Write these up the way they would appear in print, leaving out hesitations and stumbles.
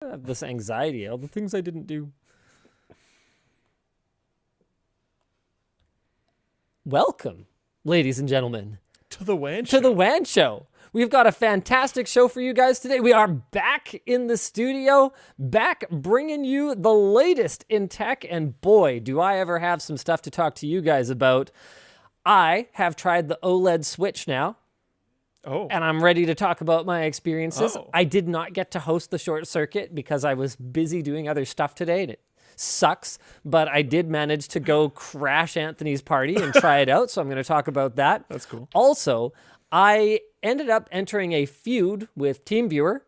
I have this anxiety, all the things I didn't do. Welcome, ladies and gentlemen, to the WAN show. To the WAN show. We've got a fantastic show for you guys today. We are back in the studio, back bringing you the latest in tech, and boy, do I ever have some stuff to talk to you guys about. I have tried the OLED Switch now. Oh. And I'm ready to talk about my experiences. Oh. I did not get to host the short circuit because I was busy doing other stuff today, and it sucks. But I did manage to go crash Anthony's party and try it out, so I'm going to talk about that. That's cool. Also, I ended up entering a feud with TeamViewer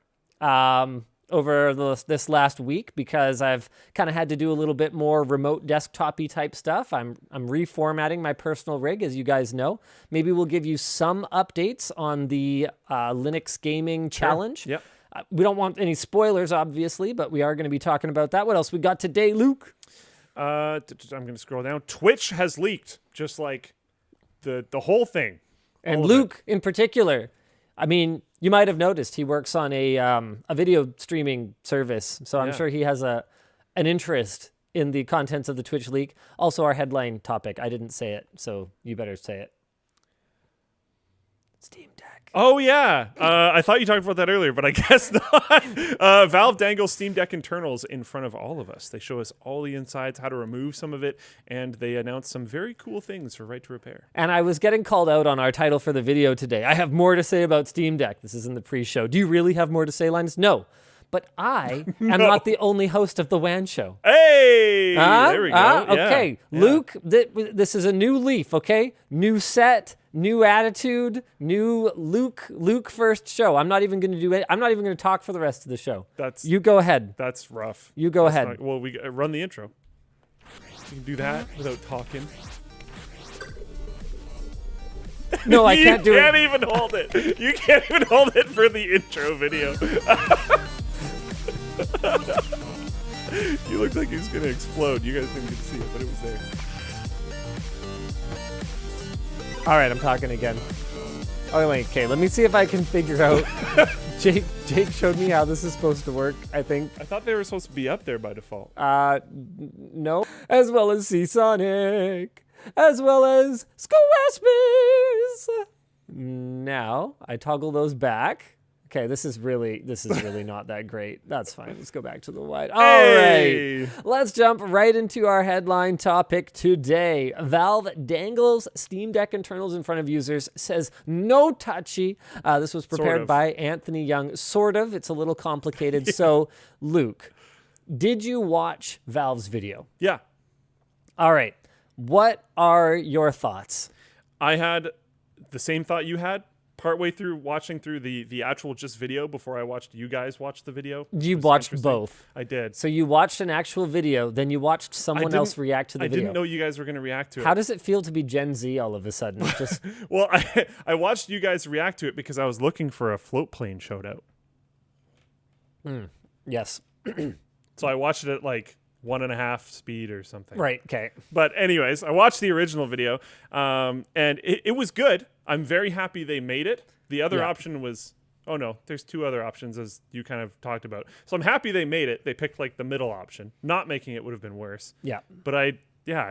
over this last week because I've kind of had to do a little bit more remote desktop-y type stuff. I'm reformatting my personal rig, as you guys know. Maybe we'll give you some updates on the Linux gaming challenge. Yep. We don't want any spoilers, obviously, but we are going to be talking about that. What else we got today, Luke? I'm going to scroll down. Twitch has leaked, just like the whole thing. And Luke, in particular, I mean, you might have noticed he works on a video streaming service, so I'm sure he has an interest in the contents of the Twitch leak. Also, our headline topic, I didn't say it, so you better say it. Steam Deck. Oh, yeah. I thought you talked about that earlier, but I guess not. Valve dangles Steam Deck internals in front of all of us. They show us all the insides, how to remove some of it, and they announce some very cool things for Right to Repair. And I was getting called out on our title for the video today. I have more to say about Steam Deck. This is in the pre-show. Do you really have more to say, Linus? No. But I am not the only host of the WAN show. Hey! There we go. Okay. Yeah. Luke, this is a new leaf, okay? New set, new attitude, new Luke first show. I'm not even going to do it. I'm not even going to talk for the rest of the show. You go ahead. That's rough. You go ahead. Well, we run the intro. You can do that without talking. No, I can't do it. You can't even hold it. You can't even hold it for the intro video. He looked like he was going to explode. You guys didn't get to see it, but it was there. All right, I'm talking again. Oh, wait, okay, let me see if I can figure out. Jake showed me how this is supposed to work, I think. I thought they were supposed to be up there by default. No. As well as Seasonic. As well as Squarespace. Now, I toggle those back. Okay, this is really not that great. That's fine. Let's go back to the wide. All right. Let's jump right into our headline topic today. Valve dangles Steam Deck internals in front of users, says no touchy. This was prepared by Anthony Young. Sort of. It's a little complicated. Yeah. So, Luke, did you watch Valve's video? Yeah. All right. What are your thoughts? I had the same thought you had. Partway through watching through the actual just video before I watched you guys watch the video. You watched both. I did. So you watched an actual video, then you watched someone else react to the video. I didn't know you guys were going to react to it. How does it feel to be Gen Z all of a sudden? Just Well, I watched you guys react to it because I was looking for a float plane showdown. Yes. So I watched it at like 1.5 speed or something. Right, okay. But anyways, I watched the original video, and it was good. I'm very happy they made it. The other option was, oh no, there's two other options as you kind of talked about. So I'm happy they made it. They picked like the middle option. Not making it would have been worse. Yeah. But I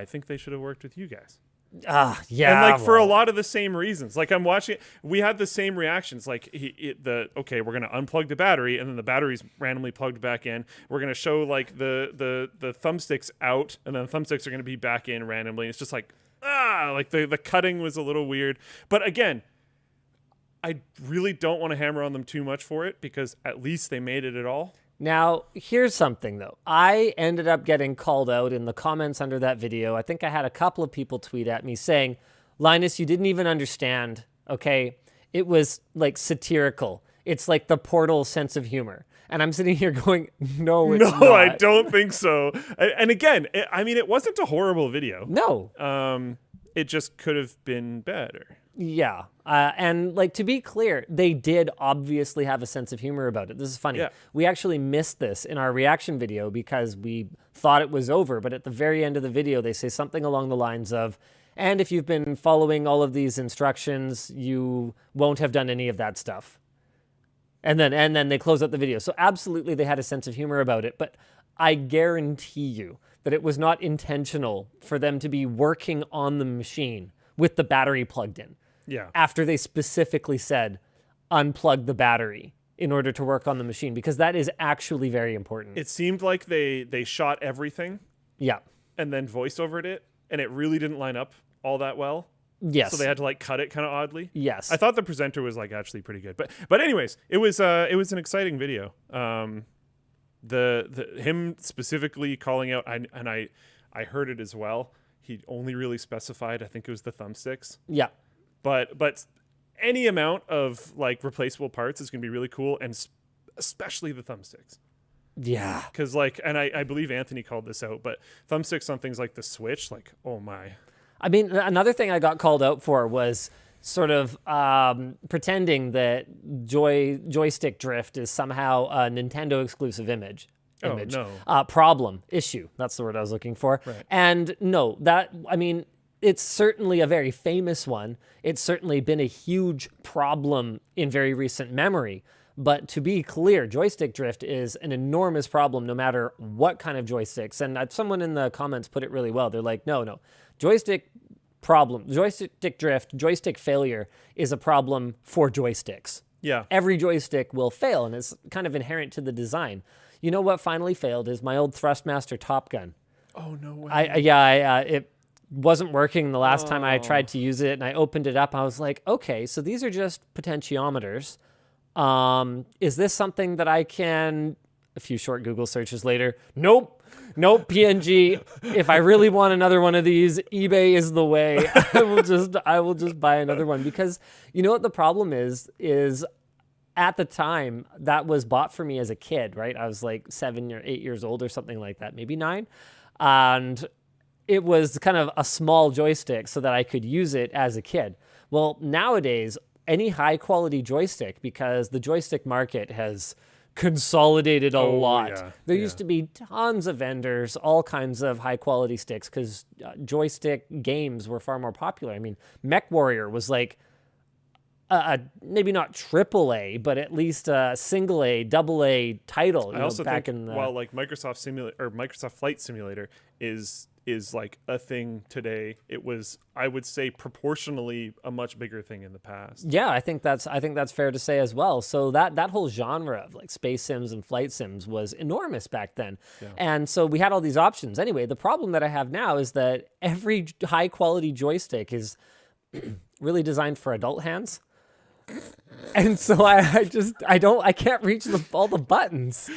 think they should have worked with you guys. Yeah. And like for a lot of the same reasons. Like I'm watching it, we had the same reactions. Like okay, we're gonna unplug the battery, and then the battery's randomly plugged back in. We're gonna show like the thumbsticks out, and then the thumbsticks are gonna be back in randomly. It's just like like the cutting was a little weird. But again, I really don't want to hammer on them too much for it because at least they made it at all. Now, here's something, though. I ended up getting called out in the comments under that video. I think I had a couple of people tweet at me saying, Linus, you didn't even understand, okay? It was, like, satirical. It's like the Portal sense of humor. And I'm sitting here going, no, it's not. No, I don't think so. And again, it wasn't a horrible video. No. It just could have been better. Yeah. And like, to be clear, they did obviously have a sense of humor about it. This is funny. Yeah. We actually missed this in our reaction video because we thought it was over. But at the very end of the video, they say something along the lines of, and if you've been following all of these instructions, you won't have done any of that stuff. And then they close out the video. So absolutely they had a sense of humor about it, but I guarantee you that it was not intentional for them to be working on the machine with the battery plugged in. Yeah. After they specifically said, unplug the battery in order to work on the machine, because that is actually very important. It seemed like they shot everything Yeah. and then voice-overed it, and it really didn't line up all that well. Yes. So they had to like cut it kind of oddly. Yes. I thought the presenter was like actually pretty good. But anyways, it was an exciting video. The him specifically calling out, I heard it as well. He only really specified, I think it was the thumbsticks. Yeah. But any amount of like replaceable parts is going to be really cool, and especially the thumbsticks. Yeah. Because like, and I believe Anthony called this out, but thumbsticks on things like the Switch, like, oh my. I mean, another thing I got called out for was sort of pretending that joystick drift is somehow a Nintendo exclusive image. Oh, no. Problem, issue. That's the word I was looking for. Right. And no, it's certainly a very famous one. It's certainly been a huge problem in very recent memory. But to be clear, joystick drift is an enormous problem no matter what kind of joysticks. And someone in the comments put it really well. They're like, no. Joystick drift, joystick failure is a problem for joysticks. Yeah. Every joystick will fail, and it's kind of inherent to the design. You know what finally failed is my old Thrustmaster Top Gun. Oh, no way. It wasn't working the last time I tried to use it, and I opened it up. I was like, okay, so these are just potentiometers. Is this something that I can... A few short Google searches later, nope, PNG. If I really want another one of these, eBay is the way. I will just buy another one, because you know what the problem is at the time that was bought for me as a kid, right? I was like 7 or 8 years old or something like that, maybe 9. And it was kind of a small joystick so that I could use it as a kid. Well, nowadays, any high quality joystick, because the joystick market has consolidated a lot. Yeah, there used to be tons of vendors, all kinds of high quality sticks, because joystick games were far more popular. I mean, MechWarrior was like maybe not AAA, but at least a single A, double A title. I also back think in the... while like Microsoft Flight Simulator is like a thing today, it was, I would say, proportionally a much bigger thing in the past. Yeah, I think that's fair to say as well. So that whole genre of like space sims and flight sims was enormous back then. Yeah. And so we had all these options. Anyway, the problem that I have now is that every high quality joystick is really designed for adult hands. And so I can't reach all the buttons.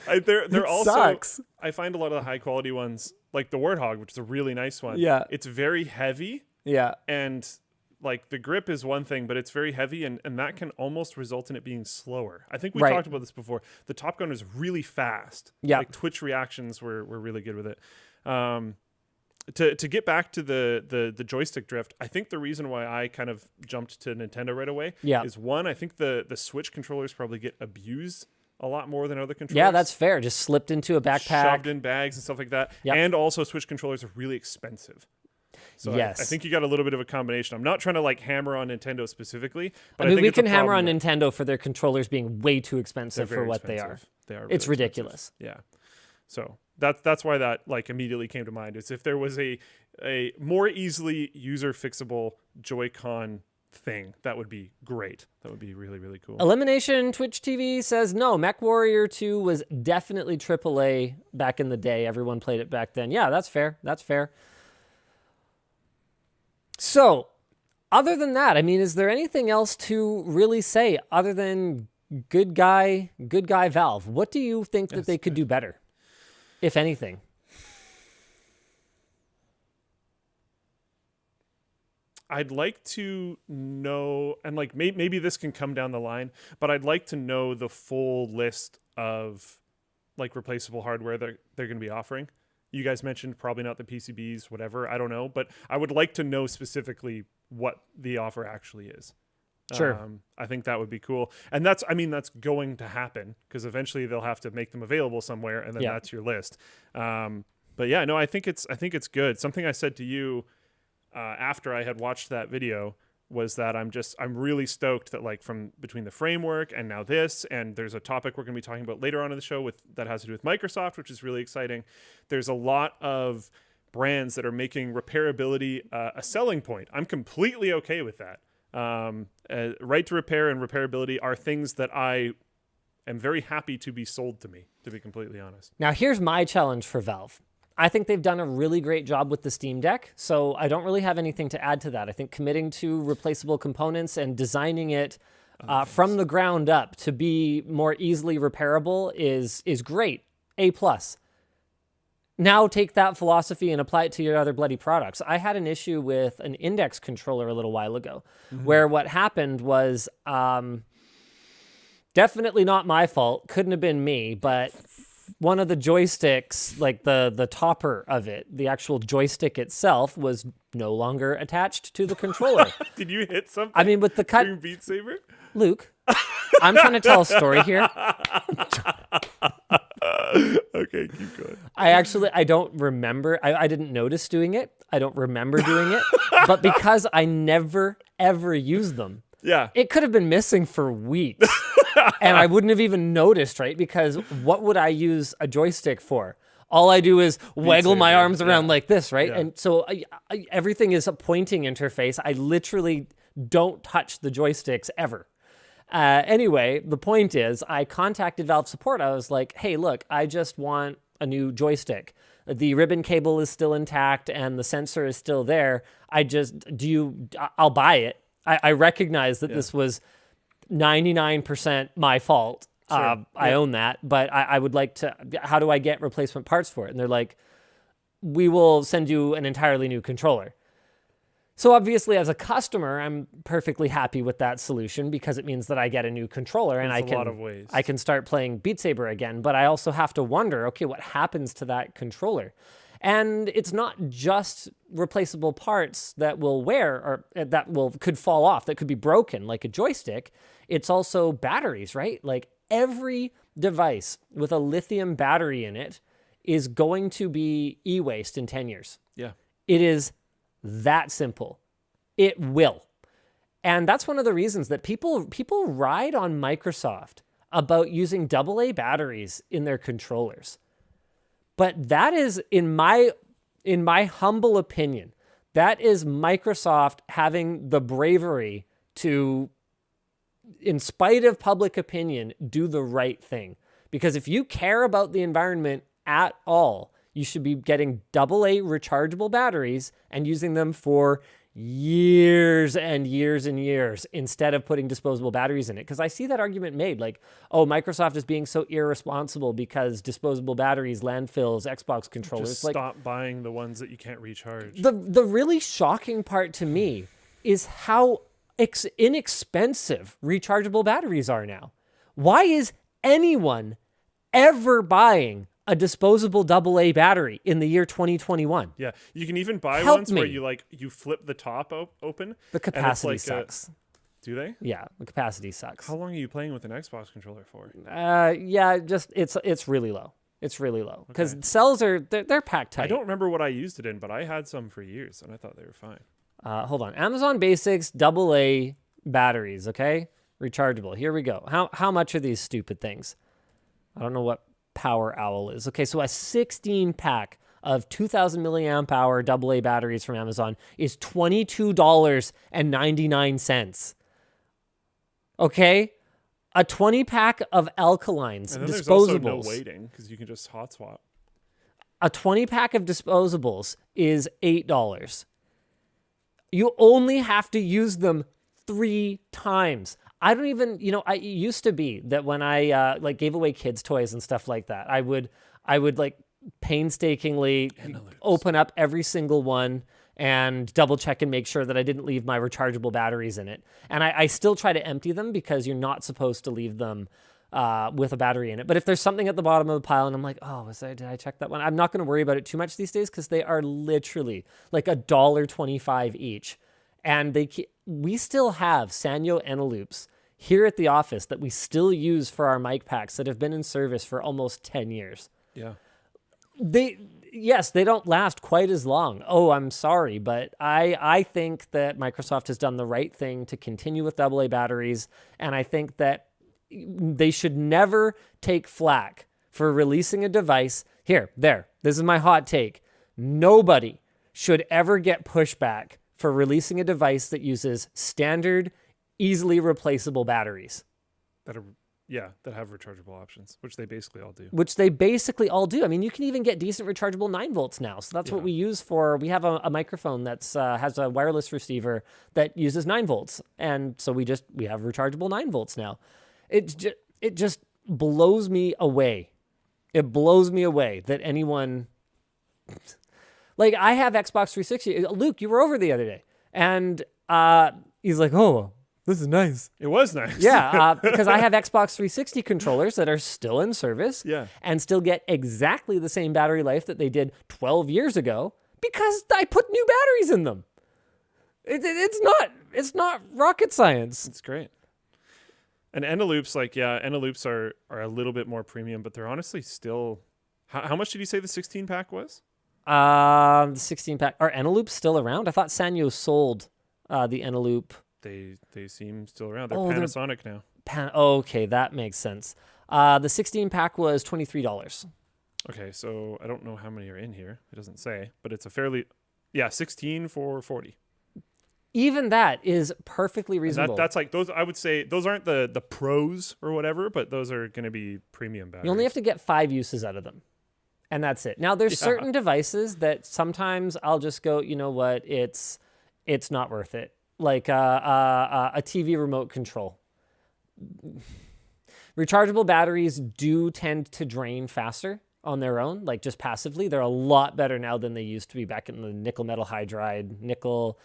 They're also sucks. I find a lot of the high quality ones, like the Warthog, which is a really nice one. Yeah. It's very heavy. Yeah. And like the grip is one thing, but it's very heavy, and that can almost result in it being slower. I think we talked about this before. The Top Gun is really fast. Yeah. Like Twitch reactions were really good with it. To get back to the joystick drift, I think the reason why I kind of jumped to Nintendo right away is, one, I think the Switch controllers probably get abused a lot more than other controllers. Yeah, that's fair. Just slipped into a backpack. Shoved in bags and stuff like that. Yep. And also Switch controllers are really expensive. So yes. I think you got a little bit of a combination. I'm not trying to like hammer on Nintendo specifically, but I mean, think we it's can a hammer on problem Nintendo for their controllers being way too expensive for what they are. They are. It's really ridiculous. Expensive. Yeah. So that's why that like immediately came to mind. Is if there was a more easily user fixable Joy-Con thing, that would be great. That would be really, really cool. Elimination Twitch TV says no, MechWarrior 2 was definitely AAA back in the day. Everyone played it back then. Yeah, that's fair. That's fair. So, other than that, I mean, is there anything else to really say other than good guy Valve? What do you think that they could do better, if anything? I'd like to know, and like maybe this can come down the line, but I'd like to know the full list of like replaceable hardware that they're going to be offering. You guys mentioned probably not the PCBs, whatever. I don't know, but I would like to know specifically what the offer actually is. Sure. I think that would be cool. And that's going to happen because eventually they'll have to make them available somewhere, and then that's your list. But yeah, no, I think it's good. Something I said to you after I had watched that video was that I'm really stoked that like from between the framework and now this, and there's a topic we're going to be talking about later on in the show that has to do with Microsoft, which is really exciting. There's a lot of brands that are making repairability a selling point. I'm completely okay with that. Right to repair and repairability are things that I am very happy to be sold to me, to be completely honest. Now, here's my challenge for Valve. I think they've done a really great job with the Steam Deck, so I don't really have anything to add to that. I think committing to replaceable components and designing it from the ground up to be more easily repairable is great. A+. Now take that philosophy and apply it to your other bloody products. I had an issue with an index controller a little while ago, where what happened was definitely not my fault. Couldn't have been me, but one of the joysticks, like the topper of it, the actual joystick itself, was no longer attached to the controller. Did you hit something? I mean, with the cut, during Beat Saber? Luke, I'm trying to tell a story here. Okay, keep going. I don't remember. I didn't notice doing it. I don't remember doing it. But because I never, ever used them, yeah, it could have been missing for weeks. And I wouldn't have even noticed, right? Because what would I use a joystick for? All I do is waggle my arms around like this, right? Yeah. And so everything is a pointing interface. I literally don't touch the joysticks ever. Anyway, the point is I contacted Valve support. I was like, hey, look, I just want a new joystick. The ribbon cable is still intact and the sensor is still there. I'll buy it. I recognize that this was 99% my fault. Sure. I own that, but I would like to, how do I get replacement parts for it? And they're like, we will send you an entirely new controller. So obviously as a customer, I'm perfectly happy with that solution because it means that I get a new controller and I can start playing Beat Saber again. But I also have to wonder, okay, what happens to that controller? And it's not just replaceable parts that will wear or could fall off, that could be broken like a joystick. It's also batteries, right? Like every device with a lithium battery in it is going to be e-waste in 10 years. Yeah. It is that simple. It will. And that's one of the reasons that people ride on Microsoft about using AA batteries in their controllers. But that is, in my humble opinion, that is Microsoft having the bravery to, in spite of public opinion, do the right thing. Because if you care about the environment at all, you should be getting AA rechargeable batteries and using them for years and years and years instead of putting disposable batteries in it. Because I see that argument made like, oh, Microsoft is being so irresponsible because disposable batteries, landfills, Xbox controllers. Just stop buying the ones that you can't recharge. The really shocking part to me is how inexpensive rechargeable batteries are now. Why is anyone ever buying a disposable AA battery in the year 2021? Yeah, you can even buy ones where you flip the top open. The capacity sucks. Do they? Yeah, the capacity sucks. How long are you playing with an Xbox controller for? Yeah, just it's really low. It's really low because cells they're packed tight. I don't remember what I used it in, but I had some for years and I thought they were fine. Hold on, Amazon Basics AA batteries. Okay, rechargeable. Here we go. How much are these stupid things? I don't know what Power Owl is. Okay, so a 16 pack of 2000 milliamp hour AA batteries from Amazon is $22.99. Okay, a 20 pack of alkalines, and then disposables. There's also no waiting because you can just hot swap. A 20 pack of disposables is $8. You only have to use them 3 times. I don't even, it used to be that when I gave away kids' toys and stuff like that, I would like painstakingly open up every single one and double check and make sure that I didn't leave my rechargeable batteries in it. And I still try to empty them because you're not supposed to leave them with a battery in it. But if there's something at the bottom of the pile and I'm like, oh, did I check that one? I'm not going to worry about it too much these days because they are literally like $1.25 each. And we still have Sanyo Eneloops here at the office that we still use for our mic packs that have been in service for almost 10 years. Yeah. yes, they don't last quite as long. Oh, I'm sorry, but I think that Microsoft has done the right thing to continue with AA batteries, and I think that they should never take flack for releasing a device. This is my hot take. Nobody should ever get pushback for releasing a device that uses standard, easily replaceable batteries. That have rechargeable options, which they basically all do. I mean, you can even get decent rechargeable 9 volts now. So that's what we use for, we have a microphone that's has a wireless receiver that uses 9 volts. And so we have rechargeable 9 volts now. It just blows me away. It blows me away that anyone, like, I have Xbox 360. Luke, you were over the other day, and he's like, oh, this is nice. It was nice. Yeah, because I have Xbox 360 controllers that are still in service and still get exactly the same battery life that they did 12 years ago because I put new batteries in them. It's not rocket science. It's great. And Endeloops, Endeloops are a little bit more premium, but they're honestly still... How much did you say the 16-pack was? The 16-pack. Are Endeloops still around? I thought Sanyo sold the Endeloop. They seem still around. They're Panasonic now. Okay, that makes sense. The 16-pack was $23. Okay, so I don't know how many are in here. It doesn't say, but it's a fairly... 16 for $40. Even that is perfectly reasonable. That's like those. I would say those aren't the pros or whatever, but those are going to be premium batteries. You only have to get 5 uses out of them, and that's it. Now, there's certain devices that sometimes I'll just go, you know what, it's not worth it. Like a TV remote control. Rechargeable batteries do tend to drain faster on their own, like just passively. They're a lot better now than they used to be back in the nickel metal hydride, nickel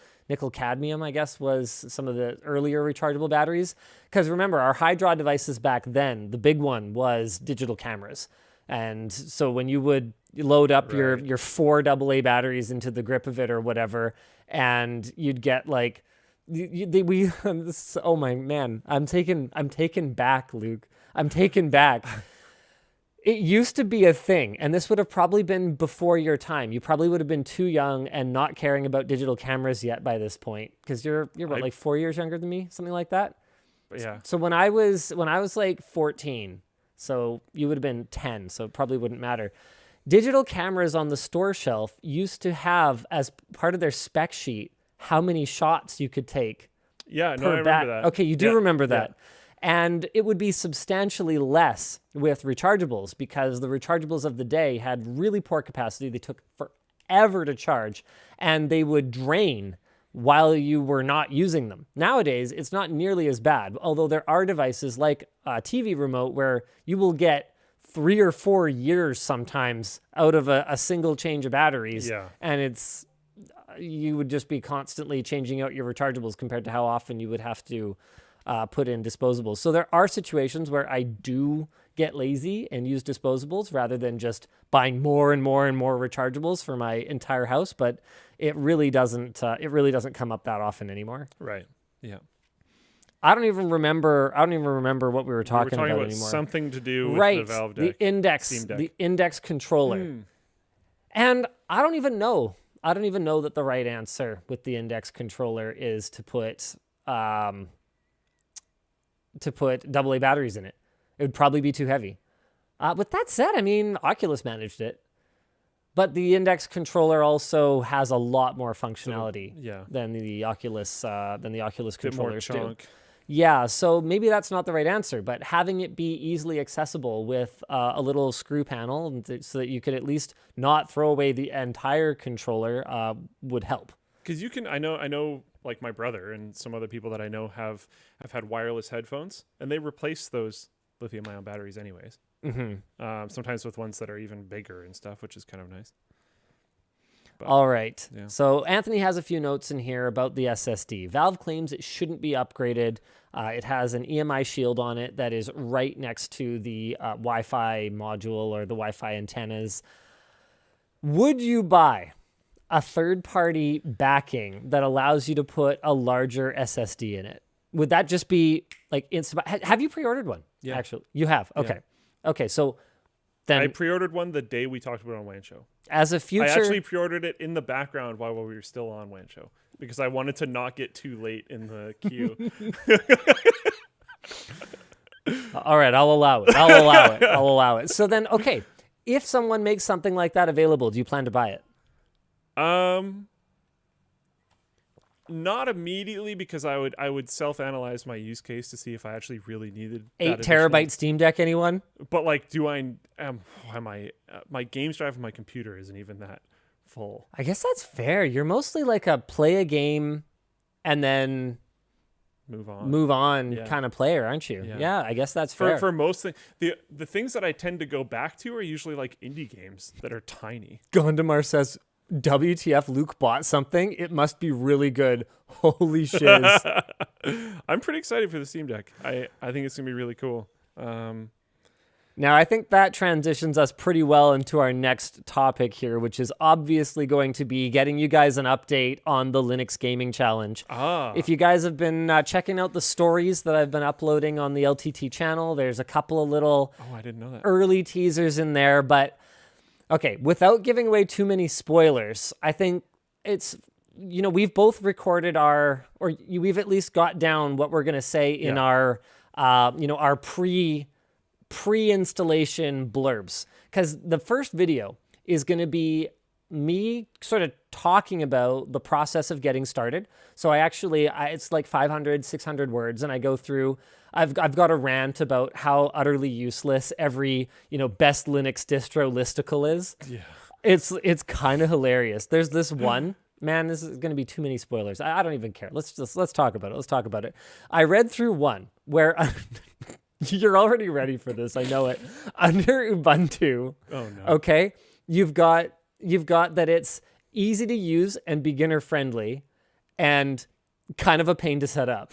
cadmium, I guess, was some of the earlier rechargeable batteries. Because remember, our hydride devices back then, the big one was digital cameras. And so when you would load up your 4 AA batteries into the grip of it or whatever, and you'd get like, oh my man, I'm taken back, Luke. I'm taken back. It used to be a thing, and this would have probably been before your time. You probably would have been too young and not caring about digital cameras yet by this point, because you're what, like 4 years younger than me, something like that. Yeah. So when I was like 14, so you would have been 10, so it probably wouldn't matter. Digital cameras on the store shelf used to have as part of their spec sheet how many shots you could take. Yeah, no, I remember that. Okay, you do remember that. Yeah. And it would be substantially less with rechargeables because the rechargeables of the day had really poor capacity. They took forever to charge, and they would drain while you were not using them. Nowadays, it's not nearly as bad, although there are devices like a TV remote where you will get 3 or 4 years sometimes out of a single change of batteries. Yeah. And you would just be constantly changing out your rechargeables compared to how often you would have to put in disposables. So there are situations where I do get lazy and use disposables rather than just buying more and more and more rechargeables for my entire house. But it really doesn't come up that often anymore. Right. Yeah. I don't even remember what we were talking about anymore. Something to do with the Valve deck. The index controller. And I don't even know that the right answer with the index controller is to put AA batteries in it. It would probably be too heavy. With that said, I mean, Oculus managed it. But the index controller also has a lot more functionality than the Oculus controllers do. Yeah, so maybe that's not the right answer, but having it be easily accessible with a little screw panel so that you could at least not throw away the entire controller would help. Because you can, I know, like my brother and some other people that I know have had wireless headphones, and they replace those lithium-ion batteries anyways. Mm-hmm. Sometimes with ones that are even bigger and stuff, which is kind of nice. But, all right. Yeah. So Anthony has a few notes in here about the SSD. Valve claims it shouldn't be upgraded. It has an EMI shield on it that is right next to the Wi-Fi module or the Wi-Fi antennas. Would you buy a third-party backing that allows you to put a larger SSD in it? Would that just be like have you pre-ordered one? Yeah. Actually, you have. Okay. Yeah. Okay. So then I pre-ordered one the day we talked about it on WAN Show. as a future, I actually pre-ordered it in the background while we were still on WAN Show because I wanted to not get too late in the queue. all right, I'll allow it. I'll allow it. So then, okay, if someone makes something like that available, do you plan to buy it? Not immediately because I would self-analyze my use case to see if I actually really needed 8 terabyte Steam Deck, anyone? But like, my games drive on my computer isn't even that full. I guess that's fair. You're mostly like a play a game and then move on kind of player, aren't you? Yeah, I guess that's fair. For most things, the things that I tend to go back to are usually like indie games that are tiny. Gondomar says, WTF, Luke bought something. It must be really good. Holy shiz. I'm pretty excited for the Steam Deck. I think it's going to be really cool. Now, I think that transitions us pretty well into our next topic here, which is obviously going to be getting you guys an update on the Linux Gaming Challenge. If you guys have been checking out the stories that I've been uploading on the LTT channel, there's a couple of little I didn't know that. early teasers in there. But, okay, without giving away too many spoilers, I think it's, we've both recorded we've at least got down what we're going to say in our pre-installation blurbs, because the first video is going to be me sort of talking about the process of getting started. So it's like 500, 600 words, and I go through, I've got a rant about how utterly useless every, best Linux distro listicle is. Yeah. It's kind of hilarious. There's this one, man, this is going to be too many spoilers. I don't even care. Let's talk about it. I read through one where you're already ready for this. I know it. Under Ubuntu. Oh no. Okay. You've got that it's easy to use and beginner friendly and kind of a pain to set up.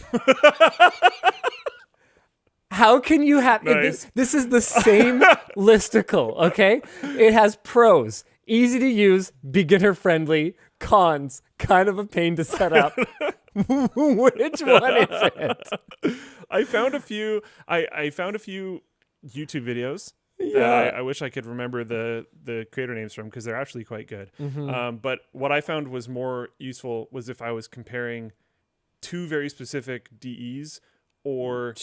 How can you have nice. This is the same listicle, okay? It has pros, easy to use, beginner friendly, cons, kind of a pain to set up. Which one is it? I found a few YouTube videos that I wish I could remember the creator names from, because they're actually quite good. Mm-hmm. But what I found was more useful was if I was comparing two very specific DEs or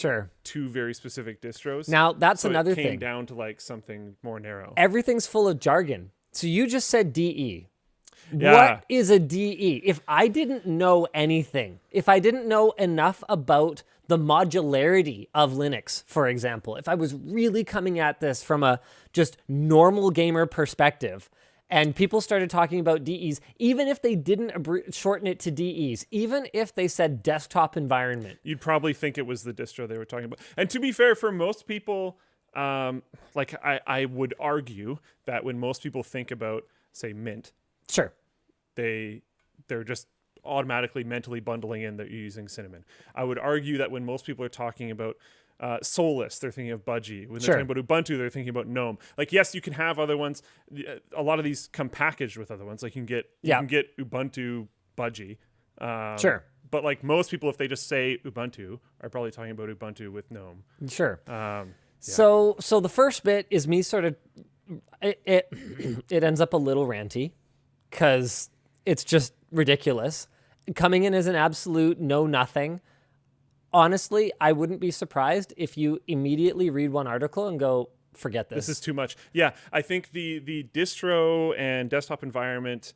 two very specific distros. Now, that's another thing. It came down to like something more narrow. Everything's full of jargon. So you just said DE. Yeah. What is a DE? If I didn't know anything, if I didn't know enough about the modularity of Linux, for example, if I was really coming at this from a just normal gamer perspective, and people started talking about DEs, even if they didn't shorten it to DEs, even if they said desktop environment, you'd probably think it was the distro they were talking about. And to be fair, for most people, I would argue that when most people think about, say, Mint, sure, they're just automatically mentally bundling in that you're using Cinnamon. I would argue that when most people are talking about Solus, they're thinking of Budgie. When they're talking about Ubuntu, they're thinking about GNOME. Like, yes, you can have other ones. A lot of these come packaged with other ones. Like, you can get Ubuntu Budgie. Sure. But like most people, if they just say Ubuntu, are probably talking about Ubuntu with GNOME. Sure. So the first bit is me sort of it ends up a little ranty because it's just ridiculous. Coming in as an absolute know nothing. Honestly, I wouldn't be surprised if you immediately read one article and go, forget this. This is too much. Yeah, I think the distro and desktop environment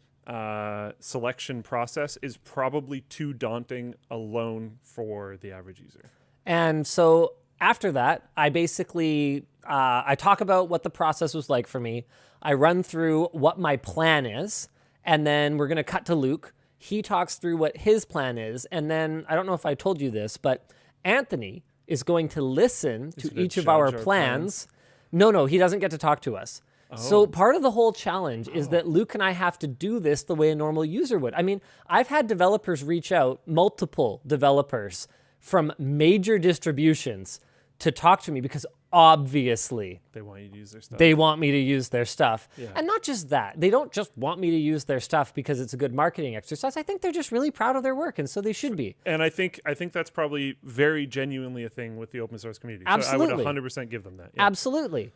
selection process is probably too daunting alone for the average user. And so after that, I basically I talk about what the process was like for me. I run through what my plan is, and then we're going to cut to Luke. He talks through what his plan is, and then, I don't know if I told you this, but Anthony is going to listen to each of our plans. No, he doesn't get to talk to us. Oh. So part of the whole challenge is that Luke and I have to do this the way a normal user would. I mean, I've had developers reach out, multiple developers from major distributions, to talk to me because obviously they want you to use their stuff. They want me to use their stuff. Yeah. And not just that. They don't just want me to use their stuff because it's a good marketing exercise. I think they're just really proud of their work, and so they should be. And I think that's probably very genuinely a thing with the open source community. Absolutely. So I would 100% give them that. Yeah. Absolutely.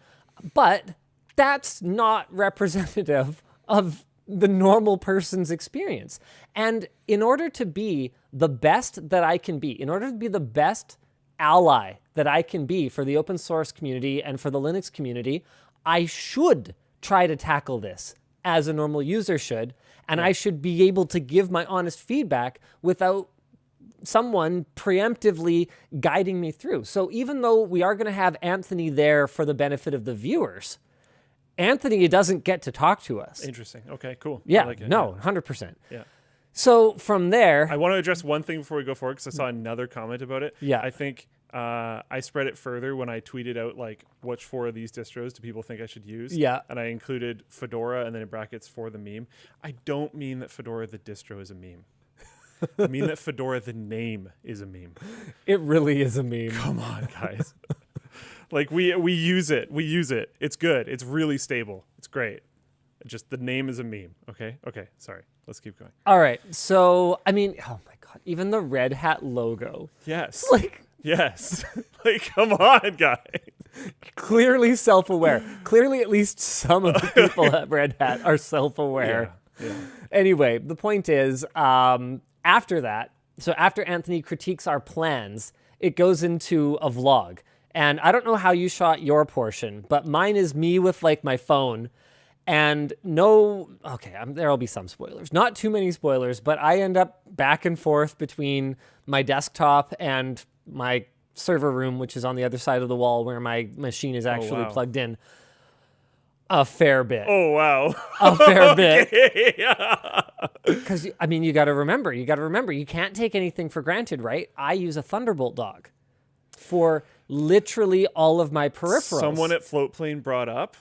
But that's not representative of the normal person's experience. And in order to be the best that I can be, in order to be the best ally that I can be for the open source community and for the Linux community, I should try to tackle this as a normal user should, and I should be able to give my honest feedback without someone preemptively guiding me through. So even though we are going to have Anthony there for the benefit of the viewers, Anthony doesn't get to talk to us. Interesting. Okay, cool. Yeah, I like it. no, 100%. Yeah. So from there... I want to address one thing before we go forward, because I saw another comment about it. Yeah. I think I spread it further when I tweeted out, like, which 4 of these distros do people think I should use? Yeah. And I included Fedora and then in brackets for the meme. I don't mean that Fedora the distro is a meme. I mean that Fedora the name is a meme. It really is a meme. Come on, guys. Like, we use it. We use it. It's good. It's really stable. It's great. Just the name is a meme. Okay? Okay. Sorry. Let's keep going. All right. So, I mean, oh my God, even the Red Hat logo. Yes. Like, yes. Like, come on, guys. clearly self-aware. Clearly, at least some of the people at Red Hat are self-aware. Yeah. Anyway, the point is, after that, so after Anthony critiques our plans, it goes into a vlog. And I don't know how you shot your portion, but mine is me with like my phone. And there'll be some spoilers. Not too many spoilers, but I end up back and forth between my desktop and my server room, which is on the other side of the wall where my machine is actually plugged in. A fair bit. Oh, wow. A fair bit. Yeah. Because, I mean, you got to remember, you can't take anything for granted, right? I use a Thunderbolt dock for literally all of my peripherals. Someone at Floatplane brought up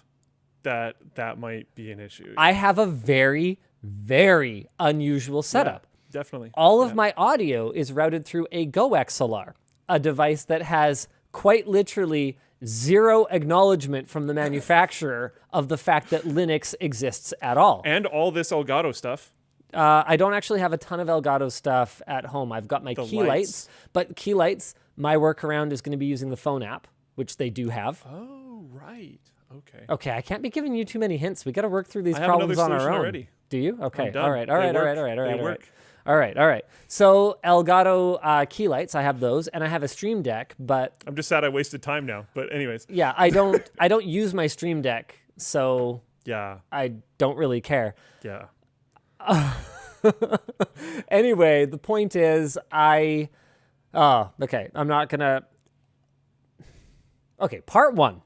that might be an issue. I have a very, very unusual setup. Yeah, definitely. All of my audio is routed through a Go XLR, a device that has quite literally zero acknowledgement from the manufacturer of the fact that Linux exists at all. And all this Elgato stuff. I don't actually have a ton of Elgato stuff at home. I've got my key lights, but key lights, my workaround is going to be using the phone app, which they do have. Oh, right. Okay. Okay, I can't be giving you too many hints. We got to work through these I have problems on another our own. solution already. Do you? Okay. I'm done. All right. They work. So Elgato key lights, I have those, and I have a Stream Deck, but I'm just sad I wasted time now. But anyways. yeah, I don't use my Stream Deck, so yeah, I don't really care. Yeah. Anyway, the point is okay, I'm not gonna. Okay, part 1.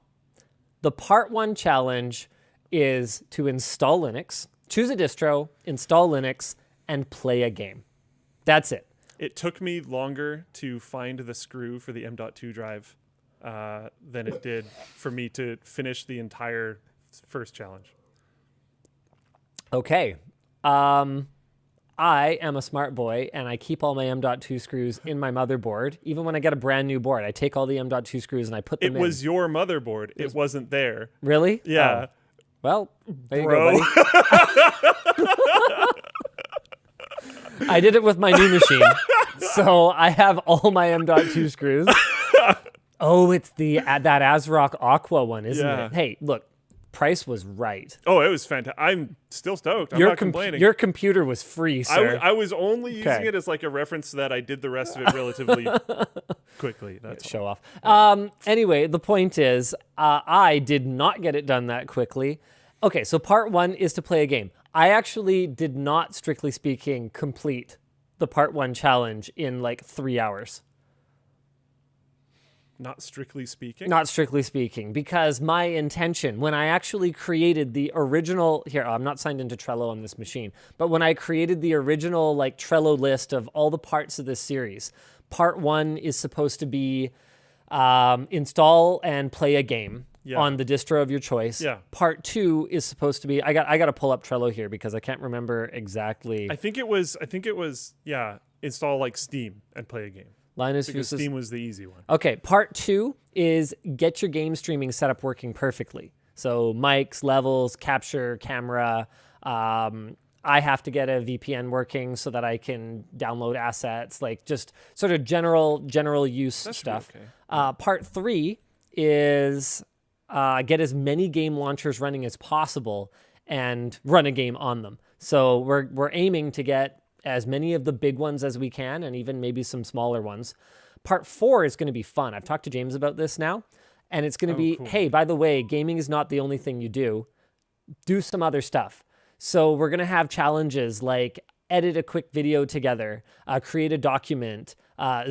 The part 1 challenge is to install Linux, choose a distro, install Linux, and play a game. That's it. It took me longer to find the screw for the M.2 drive than it did for me to finish the entire first challenge. Okay. I am a smart boy, and I keep all my M.2 screws in my motherboard. Even when I get a brand new board, I take all the M.2 screws and I put them in. It was your motherboard. It wasn't there. Really? Yeah. Oh. Well, there Bro. you go, buddy. I did it with my new machine. So I have all my M.2 screws. Oh, it's that ASRock Aqua one, isn't it? Hey, look. Price was right. Oh, it was fantastic. I'm still stoked. I'm not complaining. Your computer was free, sir. I was only using it as like a reference so that I did the rest of it relatively quickly. That's show off. Anyway, the point is, I did not get it done that quickly. Okay, so part 1 is to play a game. I actually did not, strictly speaking, complete the part 1 challenge in like 3 hours. Not strictly speaking? Not strictly speaking, because my intention, when I actually created the original, I'm not signed into Trello on this machine, but when I created the original like Trello list of all the parts of this series, part 1 is supposed to be install and play a game on the distro of your choice. Yeah. Part 2 is supposed to be, I got to pull up Trello here because I can't remember exactly. I think it was, install like Steam and play a game. Linus because Steam was the easy one. Okay, part 2 is get your game streaming setup working perfectly. So mics, levels, capture, camera. I have to get a VPN working so that I can download assets, like just sort of general use stuff. Okay. Part 3 is get as many game launchers running as possible and run a game on them. So we're aiming to get as many of the big ones as we can, and even maybe some smaller ones. Part 4 is going to be fun. I've talked to James about this now, and it's going to be, cool. hey, by the way, gaming is not the only thing you do. Do some other stuff. So we're going to have challenges like edit a quick video together, create a document,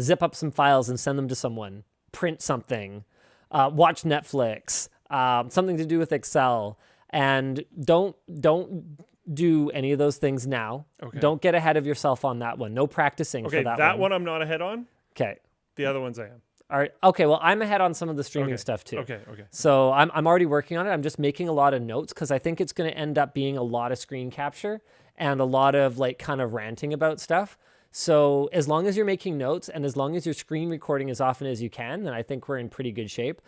zip up some files and send them to someone, print something, watch Netflix, something to do with Excel, and don't do any of those things now. Okay. Don't get ahead of yourself on that one. No practicing Okay, for that, that one I'm not ahead on. Okay. The other ones I am. All right. Okay, well, I'm ahead on some of the streaming stuff too. Okay. So I'm already working on it. I'm just making a lot of notes because I think it's going to end up being a lot of screen capture and a lot of like kind of ranting about stuff. So as long as you're making notes and as long as you're screen recording as often as you can, then I think we're in pretty good shape.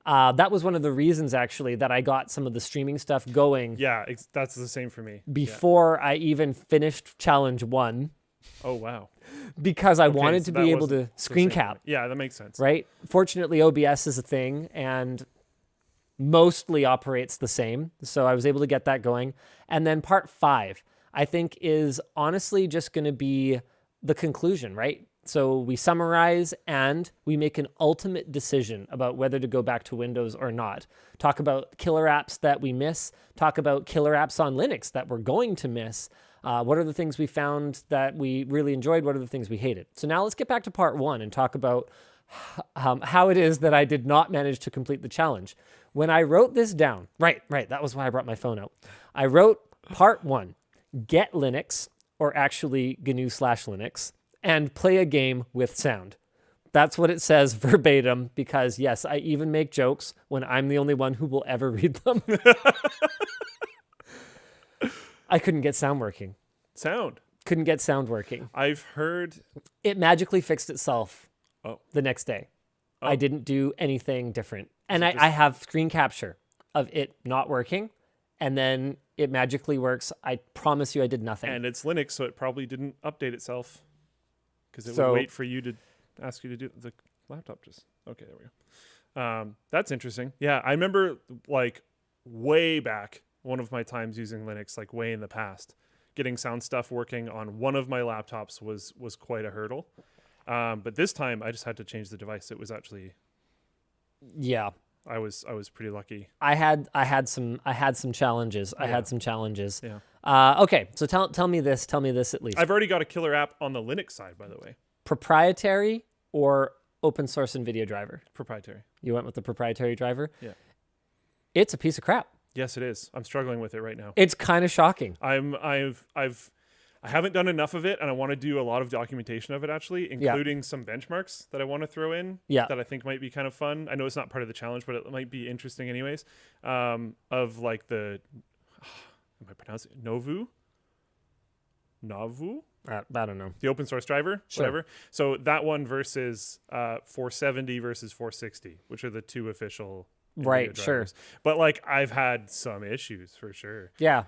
That was one of the reasons actually that I got some of the streaming stuff going. Yeah, that's the same for me. Before I even finished challenge 1. Oh, wow. Because I wanted to be able to screen cap. Yeah, that makes sense. Right? Fortunately, OBS is a thing and mostly operates the same. So I was able to get that going. And then part 5, I think, is honestly just going to be the conclusion, right? So we summarize and we make an ultimate decision about whether to go back to Windows or not. Talk about killer apps that we miss. Talk about killer apps on Linux that we're going to miss. What are the things we found that we really enjoyed? What are the things we hated? So now let's get back to part 1 and talk about how it is that I did not manage to complete the challenge. When I wrote this down, right, that was why I brought my phone out. I wrote part 1, get Linux, or actually GNU/Linux, and play a game with sound. That's what it says verbatim, because yes, I even make jokes when I'm the only one who will ever read them. I couldn't get sound working. Couldn't get sound working. I've heard... It magically fixed itself the next day. I didn't do anything different. And I have screen capture of it not working, and then it magically works. I promise you I did nothing. And it's Linux, so it probably didn't update itself. Because it would wait for you to ask you to do the laptop. Okay, there we go. That's interesting. Yeah, I remember like way back, one of my times using Linux, like way in the past, getting sound stuff working on one of my laptops was quite a hurdle. But this time I just had to change the device. It was actually, I was pretty lucky. I had some challenges. I had some challenges. Yeah. Okay, so tell me this at least. I've already got a killer app on the Linux side, by the way. Proprietary or open source NVIDIA driver? Proprietary. You went with the proprietary driver? Yeah. It's a piece of crap. Yes, it is. I'm struggling with it right now. It's kind of shocking. I haven't done enough of it, and I want to do a lot of documentation of it, actually, including some benchmarks that I want to throw in that I think might be kind of fun. I know it's not part of the challenge, but it might be interesting anyways, of like the... Am I pronouncing it? Navu? I don't know. The open source driver, whatever. So that one versus 470 versus 460, which are the two official NVIDIA drivers. Sure. But like I've had some issues for sure. Yeah.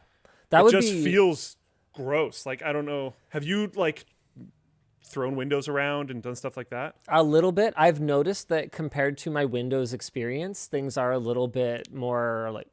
It just feels gross. Like, I don't know. Have you like thrown Windows around and done stuff like that? A little bit. I've noticed that compared to my Windows experience, things are a little bit more like...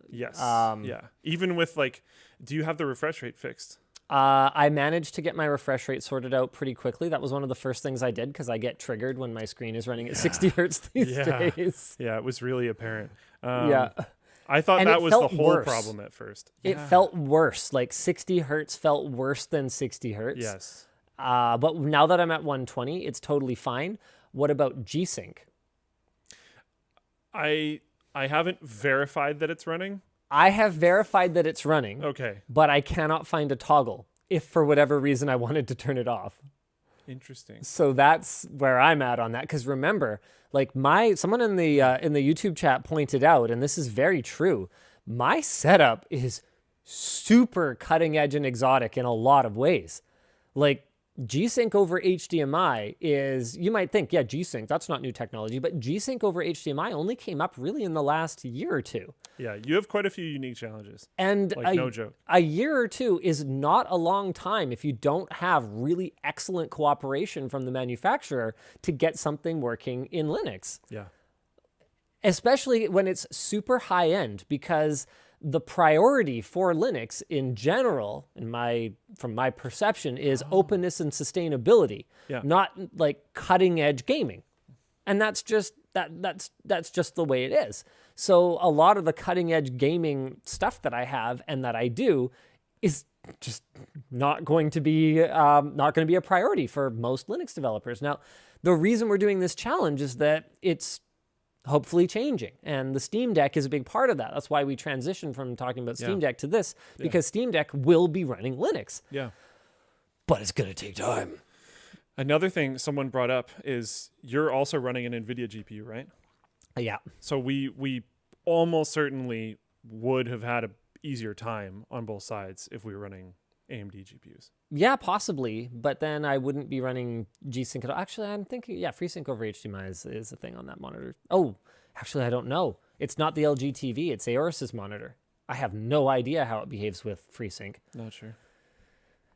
Yes. Yeah. Even with like, do you have the refresh rate fixed? I managed to get my refresh rate sorted out pretty quickly. That was one of the first things I did because I get triggered when my screen is running at 60 hertz these days. Yeah, it was really apparent. I thought that was the whole problem at first. It felt worse. Like 60 hertz felt worse than 60 hertz. Yes. But now that I'm at 120, it's totally fine. What about G-Sync? I haven't verified that it's running. I have verified that it's running. Okay. But I cannot find a toggle if for whatever reason I wanted to turn it off. Interesting. So that's where I'm at on that. Because remember, like someone in the YouTube chat pointed out, and this is very true, my setup is super cutting edge and exotic in a lot of ways. Like G-Sync over HDMI is, you might think, yeah, G-Sync, that's not new technology, but G-Sync over HDMI only came up really in the last year or two. Yeah, you have quite a few unique challenges. And like, no joke. A year or two is not a long time if you don't have really excellent cooperation from the manufacturer to get something working in Linux. Yeah. especially when it's super high end, because the priority for Linux in general, from my perception, is openness and sustainability, not like cutting edge gaming. And that's just that's just the way it is. So a lot of the cutting edge gaming stuff that I have and that I do is just not going to be a priority for most Linux developers. Now, the reason we're doing this challenge is that it's hopefully changing, and the Steam Deck is a big part of that. That's why we transitioned from talking about Steam Deck to this, because Steam Deck will be running Linux. Yeah. But it's going to take time. Another thing someone brought up is you're also running an NVIDIA GPU, right? Yeah. So we almost certainly would have had a easier time on both sides if we were running AMD GPUs. Yeah, possibly, but then I wouldn't be running G-Sync at all. Actually, I'm thinking, FreeSync over HDMI is a thing on that monitor. Oh, actually, I don't know. It's not the LG TV, it's Aorus's monitor. I have no idea how it behaves with FreeSync. Not sure.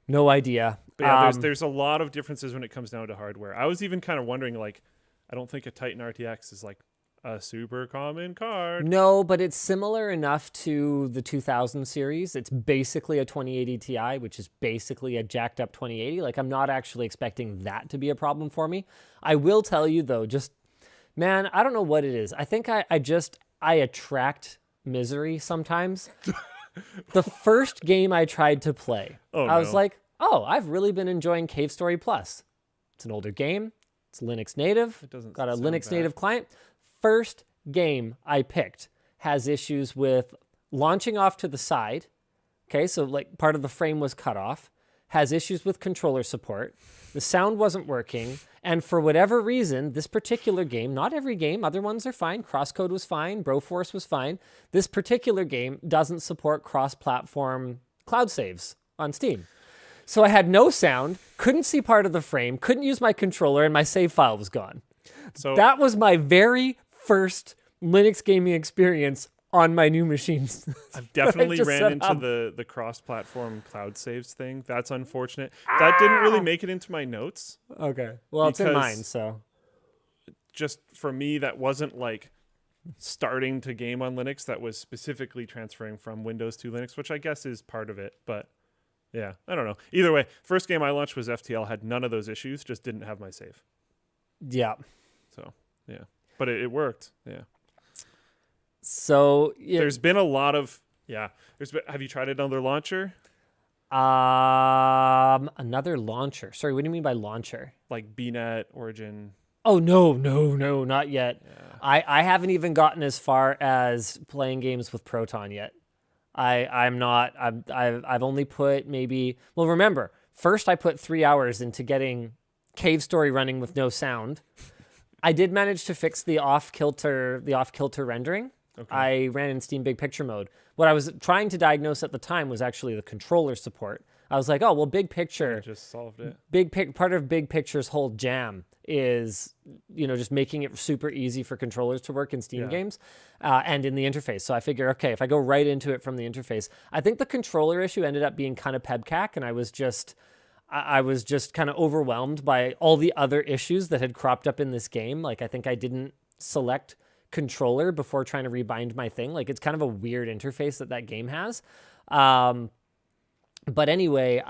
No idea. But yeah, there's a lot of differences when it comes down to hardware. I was even kind of wondering, like, I don't think a Titan RTX is like a super common card. No, but it's similar enough to the 2000 series. It's basically a 2080 Ti, which is basically a jacked up 2080. Like, I'm not actually expecting that to be a problem for me. I will tell you though, man, I don't know what it is. I think I attract misery sometimes. The first game I tried to play, I was like, oh, I've really been enjoying Cave Story Plus. It's an older game. It's Linux native. It doesn't got a sound Linux bad. native client. First game I picked has issues with launching off to the side. Okay, so like part of the frame was cut off. Has issues with controller support. The sound wasn't working. And for whatever reason, this particular game, not every game, other ones are fine. Crosscode was fine. Broforce was fine. This particular game doesn't support cross-platform cloud saves on Steam. So I had no sound, couldn't see part of the frame, couldn't use my controller, and my save file was gone. So That was my very first Linux gaming experience on my new machines. I've definitely just ran set into up. the cross-platform cloud saves thing. That's unfortunate. That didn't really make it into my notes. Okay. Well, it's in Because- mine, so. Just for me, that wasn't like starting to game on Linux. That was specifically transferring from Windows to Linux, which I guess is part of it. But yeah, I don't know. Either way, first game I launched was FTL. Had none of those issues. Just didn't have my save. Yeah. So yeah, but it worked. Yeah. So yeah, There's been a lot of have you tried another launcher? another launcher. Sorry, what do you mean by launcher? Like BNet, Origin. Oh no, not yet. I haven't even gotten as far as playing games with Proton yet. I've only put remember, first I put 3 hours into getting Cave Story running with no sound. I did manage to fix the off kilter rendering. Okay. I ran in Steam Big Picture mode. What I was trying to diagnose at the time was actually the controller support. I was like, oh, well, Big Picture, Just solved it. part of Big Picture's whole jam is, just making it super easy for controllers to work in Steam games and in the interface. So I figure, okay, if I go right into it from the interface, I think the controller issue ended up being kind of pebcac, and I was just kind of overwhelmed by all the other issues that had cropped up in this game. Like, I think I didn't select controller before trying to rebind my thing. Like, it's kind of a weird interface that game has. But anyway,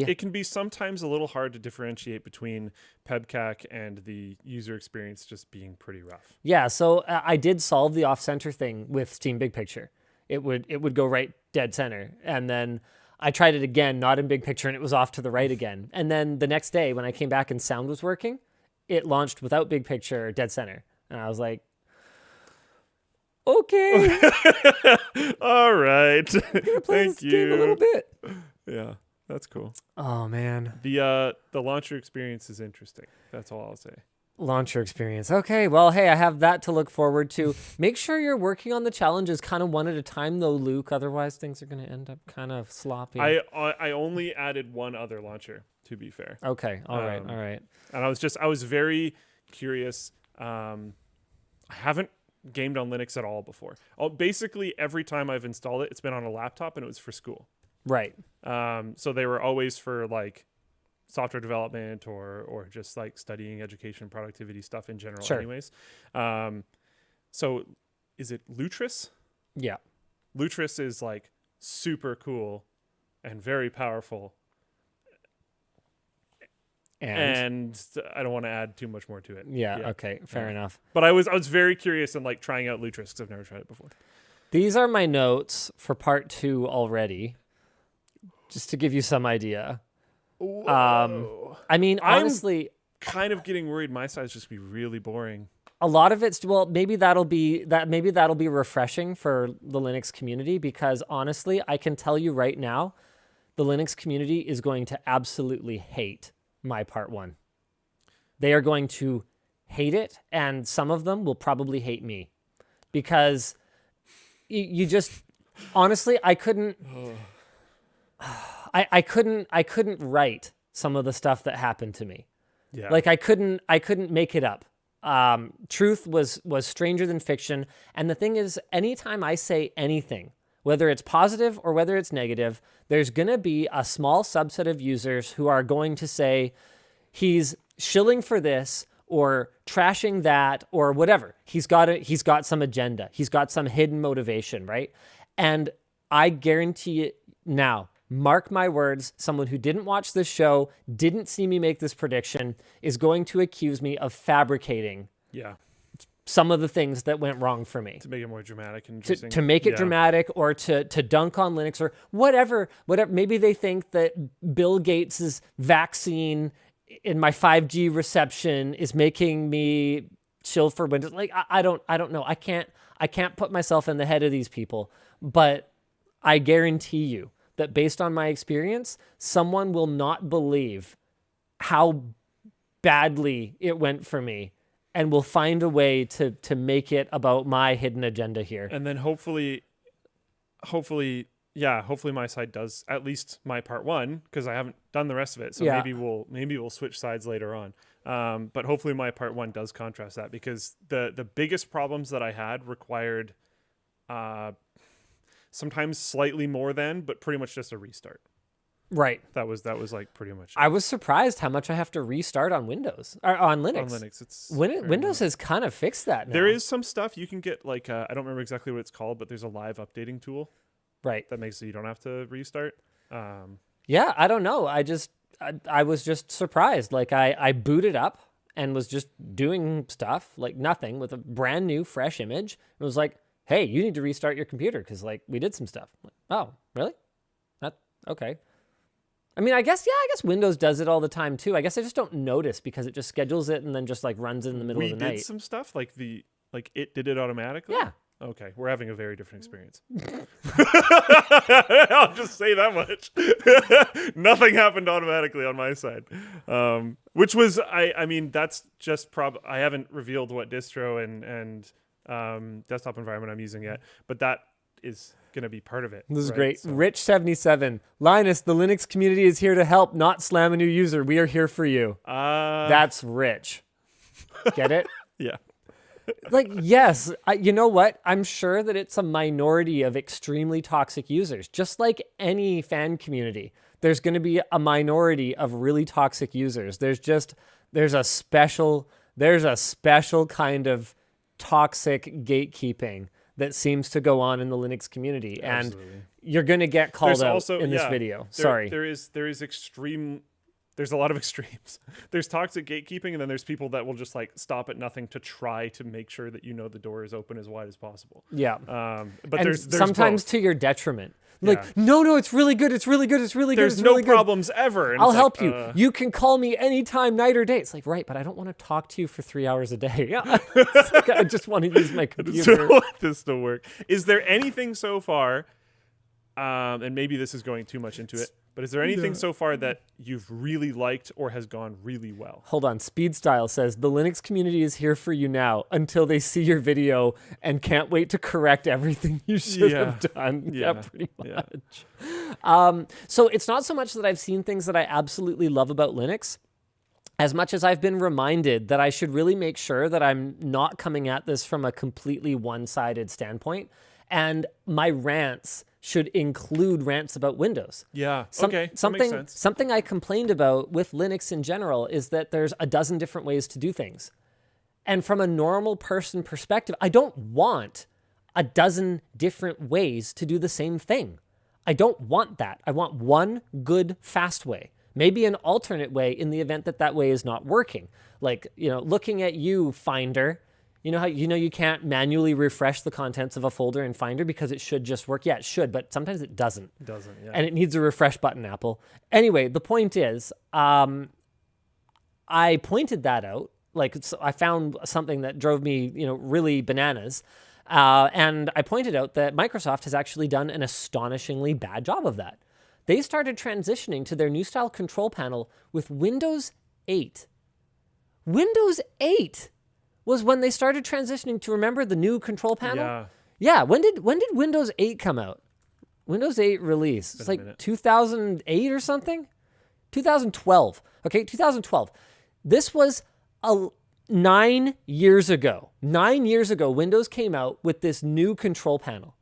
It can be sometimes a little hard to differentiate between pebcac and the user experience just being pretty rough. Yeah, so I did solve the off-center thing with Steam Big Picture. It would go right dead center. And then I tried it again, not in Big Picture, and it was off to the right again. And then the next day when I came back and sound was working, it launched without Big Picture dead center. And I was like, okay. All right. Play Thank this game a little you. bit. Yeah, that's cool. Oh, man. The launcher experience is interesting. That's all I'll say. Launcher experience. Okay, well, hey, I have that to look forward to. Make sure you're working on the challenges kind of one at a time, though, Luke. Otherwise, things are going to end up kind of sloppy. I only added one other launcher, to be fair. Okay, all right. And I was very curious. I haven't gamed on Linux at all before. Basically, every time I've installed it, it's been on a laptop, and it was for school. Right. So they were always for like software development or just like studying education, productivity stuff in general. Sure. Anyways. So is it Lutris? Yeah. Lutris is like super cool and very powerful. And I don't want to add too much more to it. Yeah. Okay. Fair enough. But I was very curious in like trying out Lutris because I've never tried it before. These are my notes for part 2 already, just to give you some idea. Whoa. I mean, honestly, kind of getting worried my side's just be really boring. a lot of it's, well, maybe that'll be refreshing for the Linux community, because honestly, I can tell you right now, the Linux community is going to absolutely hate my part 1. They are going to hate it, and some of them will probably hate me, because you just, honestly, I couldn't write some of the stuff that happened to me. Yeah. Like I couldn't make it up. Truth was stranger than fiction. And the thing is, anytime I say anything, whether it's positive or whether it's negative, there's going to be a small subset of users who are going to say he's shilling for this or trashing that or whatever. He's got some agenda. He's got some hidden motivation, right? And I guarantee it now, mark my words, someone who didn't watch this show, didn't see me make this prediction, is going to accuse me of fabricating some of the things that went wrong for me. To make it more dramatic and interesting. To make it dramatic, or to dunk on Linux, or whatever. Maybe they think that Bill Gates' vaccine in my 5G reception is making me chill for Windows. Like, I don't know. I can't put myself in the head of these people, but I guarantee you that based on my experience, someone will not believe how badly it went for me, and will find a way to make it about my hidden agenda here. And then hopefully my side does at least my part 1, because I haven't done the rest of it. So maybe we'll switch sides later on. But hopefully my part 1 does contrast that, because the biggest problems that I had required sometimes slightly more than, but pretty much just a restart. Right. That was like pretty much it. I was surprised how much I have to restart on Windows or on Linux. On Linux, it's Windows has kind of fixed that now. There is some stuff you can get, like I don't remember exactly what it's called, but there's a live updating tool. Right. That makes it you don't have to restart. Yeah, I don't know. I was just surprised. Like I booted up and was just doing stuff like nothing with a brand new fresh image. It was like, hey, you need to restart your computer because like we did some stuff. Like, oh, really? That okay. I mean, I guess Windows does it all the time too. I guess I just don't notice because it just schedules it and then just like runs it in the middle of the night. We did some stuff like it did it automatically. Yeah. Okay, we're having a very different experience. I'll just say that much. Nothing happened automatically on my side, which was I mean that's just I haven't revealed what distro and desktop environment I'm using yet, but that is going to be part of it. This is great. So. Rich77. Linus, the Linux community is here to help, not slam a new user. We are here for you. That's rich. Get it? Yeah. Like, yes, you know what? I'm sure that it's a minority of extremely toxic users. Just like any fan community, there's going to be a minority of really toxic users. There's a special kind of toxic gatekeeping that seems to go on in the Linux community. Absolutely. And you're going to get called out in this video. Sorry. There's a lot of extremes. There's toxic gatekeeping, and then there's people that will just like stop at nothing to try to make sure that the door is open as wide as possible. Yeah. But and there's sometimes both. To your detriment. Like, no, it's really good. It's really good. It's really good. There's it's no really problems ever. And I'll help you. You can call me anytime, night or day. It's like, right, but I don't want to talk to you for 3 hours a day. Yeah. Like, I just want to use my computer. I want this to work. Is there anything so far, and maybe this is going too much into it, but is there anything so far that you've really liked or has gone really well? Hold on. Speed Style says, the Linux community is here for you now until they see your video and can't wait to correct everything you should have done. Yeah, pretty much. Yeah. So it's not so much that I've seen things that I absolutely love about Linux, as much as I've been reminded that I should really make sure that I'm not coming at this from a completely one-sided standpoint. And my rants should include rants about Windows. Yeah, okay, that makes sense. Something I complained about with Linux in general is that there's a dozen different ways to do things. And from a normal person perspective, I don't want a dozen different ways to do the same thing. I don't want that. I want one good, fast way. Maybe an alternate way in the event that that way is not working. Like, looking at you, Finder. You know how you can't manually refresh the contents of a folder in Finder because it should just work? Yeah, it should, but sometimes it doesn't. It doesn't, yeah. And it needs a refresh button, Apple. Anyway, the point is, I pointed that out. Like, I found something that drove me, really bananas. And I pointed out that Microsoft has actually done an astonishingly bad job of that. They started transitioning to their new style control panel with Windows 8. Windows 8 was when they started transitioning to, remember the new control panel? Yeah. When did Windows 8 come out? Windows 8 release. It's like 2008 or something? 2012. Okay, 2012. This was 9 years ago. 9 years ago, Windows came out with this new control panel.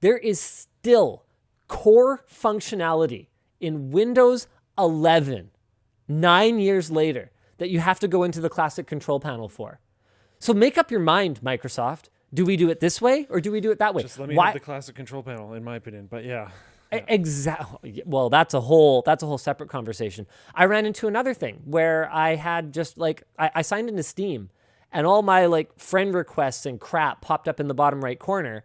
There is still core functionality in Windows 11, 9 years later, that you have to go into the classic control panel for. So make up your mind, Microsoft. Do we do it this way or do we do it that way? Just let me have the classic control panel, in my opinion. But yeah. Exactly. Well, that's a whole separate conversation. I ran into another thing where I had just I signed into Steam and all my friend requests and crap popped up in the bottom right corner,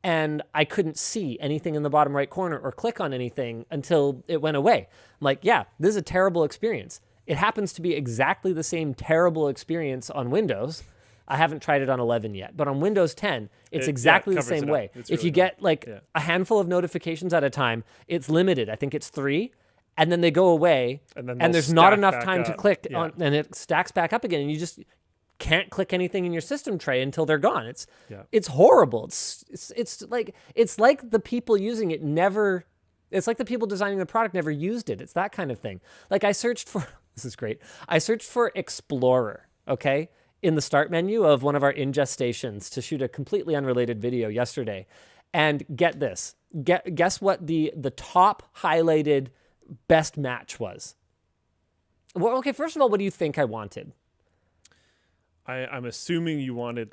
and I couldn't see anything in the bottom right corner or click on anything until it went away. I'm like, yeah, this is a terrible experience. It happens to be exactly the same terrible experience on Windows. I haven't tried it on 11 yet, but on Windows 10, it's exactly the same way. If really you get a handful of notifications at a time, it's limited. I think it's 3, and then they go away, and there's not enough time to click on, and it stacks back up again, and you just can't click anything in your system tray until they're gone. It's horrible. It's like the people using it never. It's like the people designing the product never used it. It's that kind of thing. Like I searched for. This is great. I searched for Explorer. Okay. In the start menu of one of our ingest stations to shoot a completely unrelated video yesterday. And get this. Guess what the top highlighted best match was? Well, okay, first of all, what do you think I wanted? I'm assuming you wanted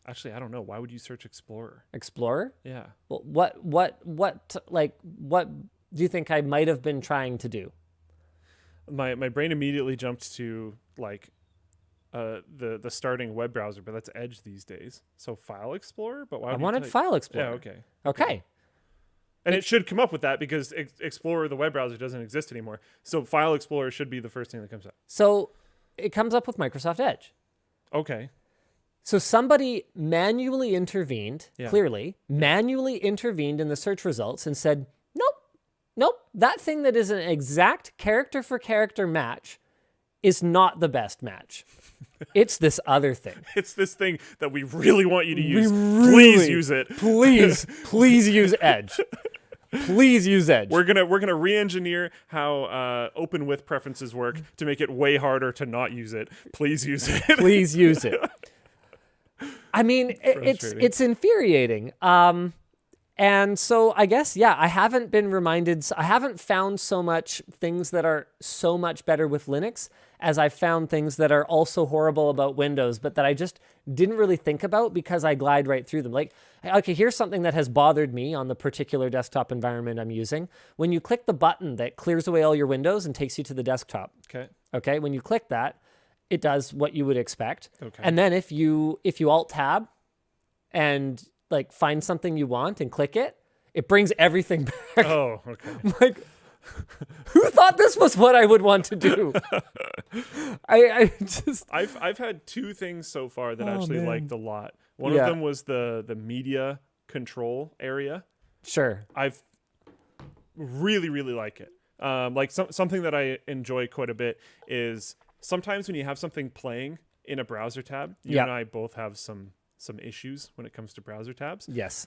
actually, I don't know. Why would you search Explorer? Explorer? Yeah. Well, what do you think I might have been trying to do? My brain immediately jumped to the starting web browser, but that's Edge these days. So File Explorer, but why? I wanted File Explorer. Yeah, okay. And it should come up with that because Explorer, the web browser, doesn't exist anymore. So File Explorer should be the first thing that comes up. So it comes up with Microsoft Edge. Okay. So somebody manually intervened, manually intervened in the search results and said, nope, that thing that is an exact character for character match is not the best match. It's this other thing. It's this thing that we really want you to use. Please use it. Please use Edge. Please use Edge. We're gonna re-engineer how open with preferences work to make it way harder to not use it. Please use it. Please use it. I mean, it's infuriating. And so I guess, I haven't been reminded. I haven't found so much things that are so much better with Linux as I've found things that are also horrible about Windows, but that I just didn't really think about because I glide right through them. Like, okay, here's something that has bothered me on the particular desktop environment I'm using. When you click the button that clears away all your windows and takes you to the desktop. Okay. When you click that, it does what you would expect. Okay. And then if you Alt-Tab and find something you want and click it, it brings everything back. Oh, okay. Like, who thought this was what I would want to do? I've had 2 things so far that I actually liked a lot. One of them was the media control area. Sure. I've really like it. Something that I enjoy quite a bit is sometimes when you have something playing in a browser tab, you and I both have some issues when it comes to browser tabs. Yes.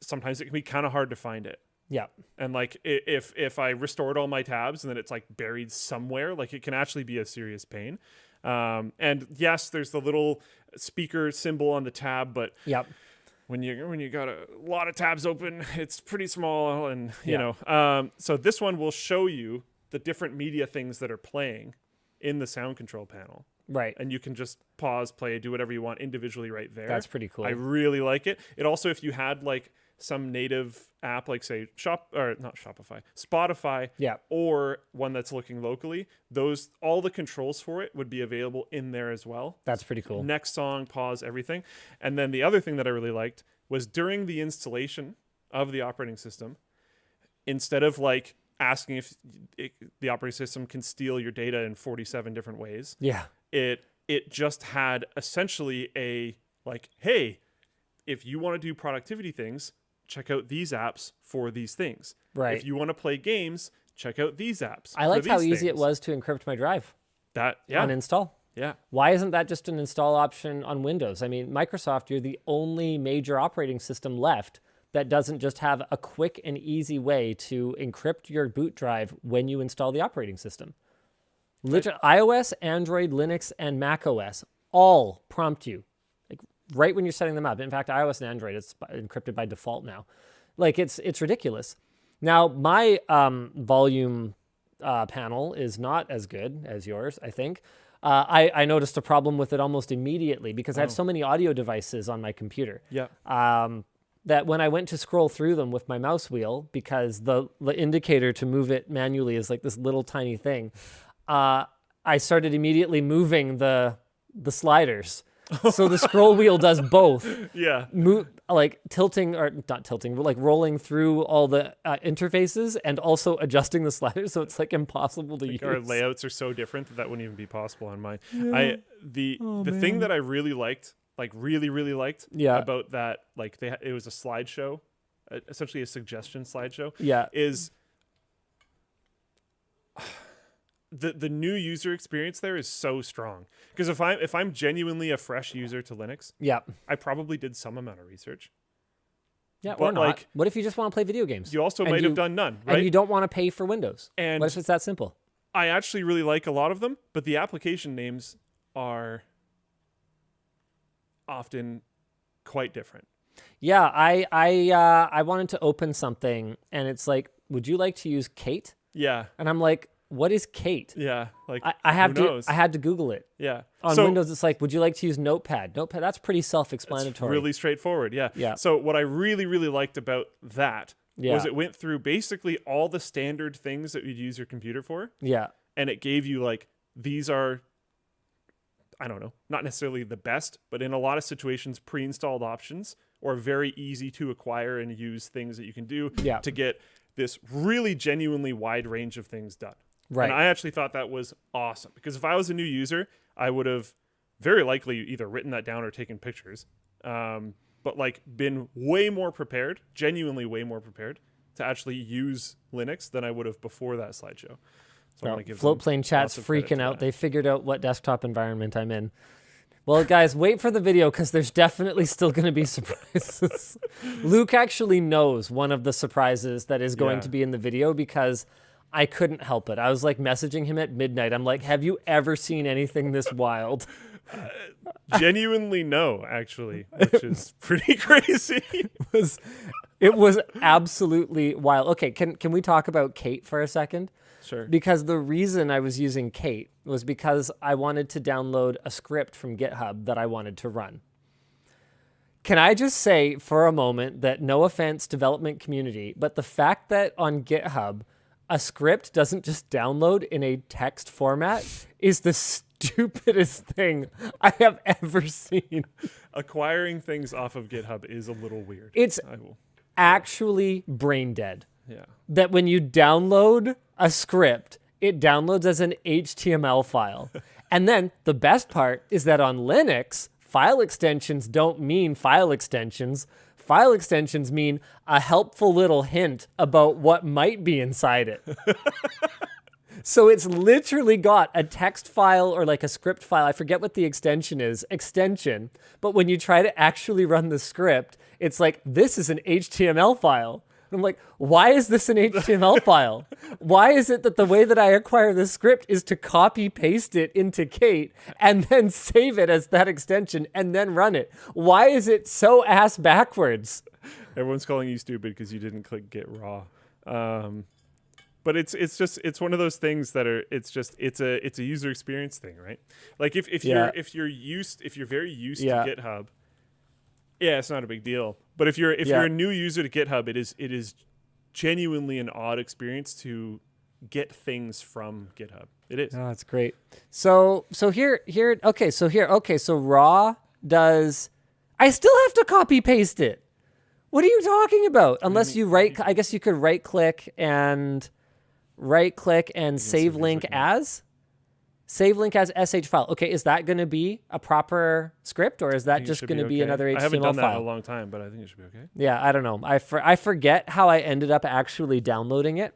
Sometimes it can be kind of hard to find it. Yeah. And if I restored all my tabs and then it's buried somewhere, it can actually be a serious pain. And yes, there's the little speaker symbol on the tab, but when you got a lot of tabs open, it's pretty small, and so this one will show you the different media things that are playing in the sound control panel. Right. And you can just pause, play, do whatever you want individually right there. That's pretty cool. I really like it. It also, if you had like some native app, like say Spotify, Yeah. or one that's looking locally, all the controls for it would be available in there as well. That's pretty cool. Next song, pause, everything. And then the other thing that I really liked was during the installation of the operating system, instead of like asking if the operating system can steal your data in 47 different ways, Yeah. it just had essentially a like, hey, if you want to do productivity things, check out these apps for these things. Right. If you want to play games, check out these apps. I liked how these easy it things. was to encrypt my drive on install. Yeah. Why isn't that just an install option on Windows? I mean, Microsoft, you're the only major operating system left that doesn't just have a quick and easy way to encrypt your boot drive when you install the operating system. Literally, iOS, Android, Linux, and Mac OS all prompt you, like right when you're setting them up. In fact, iOS and Android, it's encrypted by default now. Like it's ridiculous. Now, my volume panel is not as good as yours, I think. I noticed a problem with it almost immediately because I have so many audio devices on my computer. Yeah. That when I went to scroll through them with my mouse wheel, because the indicator to move it manually is like this little tiny thing, I started immediately moving the sliders. So the scroll wheel does both. Yeah. Like tilting, or not tilting, but like rolling through all the interfaces and also adjusting the sliders. So it's like impossible to use. Our layouts are so different that wouldn't even be possible on mine. Yeah. The thing that I really liked, like really liked about that, like it was a slideshow, essentially a suggestion slideshow. Yeah. Is the new user experience there is so strong. Because if I'm genuinely a fresh user to Linux, I probably did some amount of research. Yeah, but or not. Like, what if you just want to play video games? You also might have done none, right? And you don't want to pay for Windows. And what if it's that simple? I actually really like a lot of them, but the application names are often quite different. Yeah, I wanted to open something, and it's like, would you like to use Kate? Yeah. And I'm like, what is Kate? Yeah, like I had to Google it. Yeah. On Windows, it's like, would you like to use Notepad? Notepad, that's pretty self-explanatory. It's really straightforward. Yeah. Yeah. So what I really liked about that was it went through basically all the standard things that you'd use your computer for. Yeah. And it gave you like, these are, I don't know, not necessarily the best, but in a lot of situations, pre-installed options or very easy to acquire and use things that you can do to get this really genuinely wide range of things done. Right. And I actually thought that was awesome because if I was a new user, I would have very likely either written that down or taken pictures, but like been way more prepared, genuinely way more prepared to actually use Linux than I would have before that slideshow. So I want to give Floatplane chat's freaking out. They figured out what desktop environment I'm in. Well, guys, wait for the video because there's definitely still going to be surprises. Luke actually knows one of the surprises that is going to be in the video because I couldn't help it. I was like messaging him at midnight. I'm like, have you ever seen anything this wild? Genuinely no, actually, which is pretty crazy. It was absolutely wild. Okay, can we talk about Kate for a second? Sure. Because the reason I was using Kate was because I wanted to download a script from GitHub that I wanted to run. Can I just say for a moment that no offense, development community, but the fact that on GitHub, a script doesn't just download in a text format is the stupidest thing I have ever seen. Acquiring things off of GitHub is a little weird. It's actually brain dead. Yeah. That when you download a script, it downloads as an HTML file. And then the best part is that on Linux, file extensions don't mean file extensions. File extensions mean a helpful little hint about what might be inside it. So it's literally got a text file or like a script file. I forget what the extension is, But when you try to actually run the script, it's like, this is an HTML file. I'm like, why is this an HTML file? Why is it that the way that I acquire this script is to copy paste it into Kate and then save it as that extension and then run it? Why is it so ass backwards? Everyone's calling you stupid because you didn't click get raw. But But it's one of those things that are it's a user experience thing, right? Like if you're very used to GitHub, yeah, it's not a big deal. But if you're a new user to GitHub, it is genuinely an odd experience to get things from GitHub. It is. Oh, that's great. So raw does. I still have to copy paste it. What are you talking about? Unless you I guess you could right click and save link as sh file. Okay, is that going to be a proper script, or is that just going to be another HTML file? I haven't done that in a long time, but I think it should be okay. Yeah, I don't know. I forget how I ended up actually downloading it.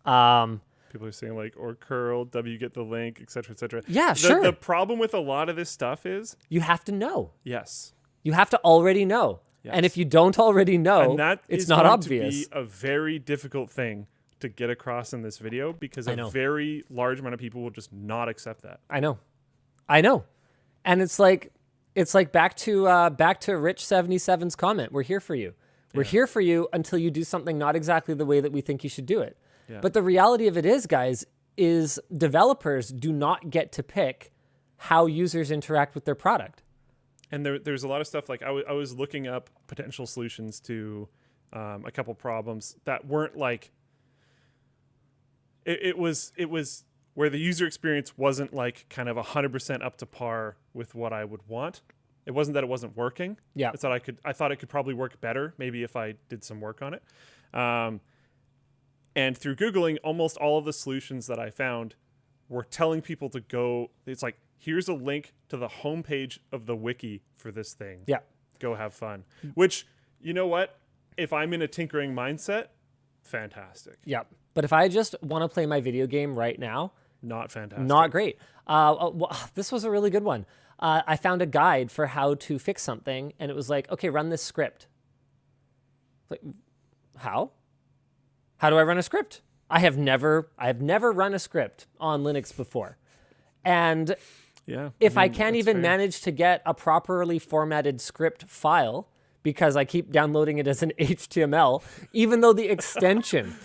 People are saying like, or curl, get the link, etc., etc. Yeah, sure. The problem with a lot of this stuff is you have to know. Yes. You have to already know. Yes. And if you don't already know, it's not obvious. To be a very difficult thing to get across in this video because a very large amount of people will just not accept that. I know. And it's like back to Rich 77's comment. We're here for you. We're here for you until you do something not exactly the way that we think you should do it. Yeah. But the reality of it is, guys, is developers do not get to pick how users interact with their product. And there's a lot of stuff like I was looking up potential solutions to a couple problems that weren't like it was where the user experience wasn't like kind of 100% up to par with what I would want. It wasn't that it wasn't working. Yeah, it's that I thought it could probably work better maybe if I did some work on it. And through Googling, almost all of the solutions that I found were telling people to go. It's like, here's a link to the homepage of the wiki for this thing. Yeah. Go have fun. Which, you know what? If I'm in a tinkering mindset, fantastic. Yeah. But if I just want to play my video game right now, not fantastic. Not great. This was a really good one. I found a guide for how to fix something, and it was like, okay, run this script. Like, how? How do I run a script? I have never run a script on Linux before. And if I can't even manage to get a properly formatted script file because I keep downloading it as an HTML, even though the extension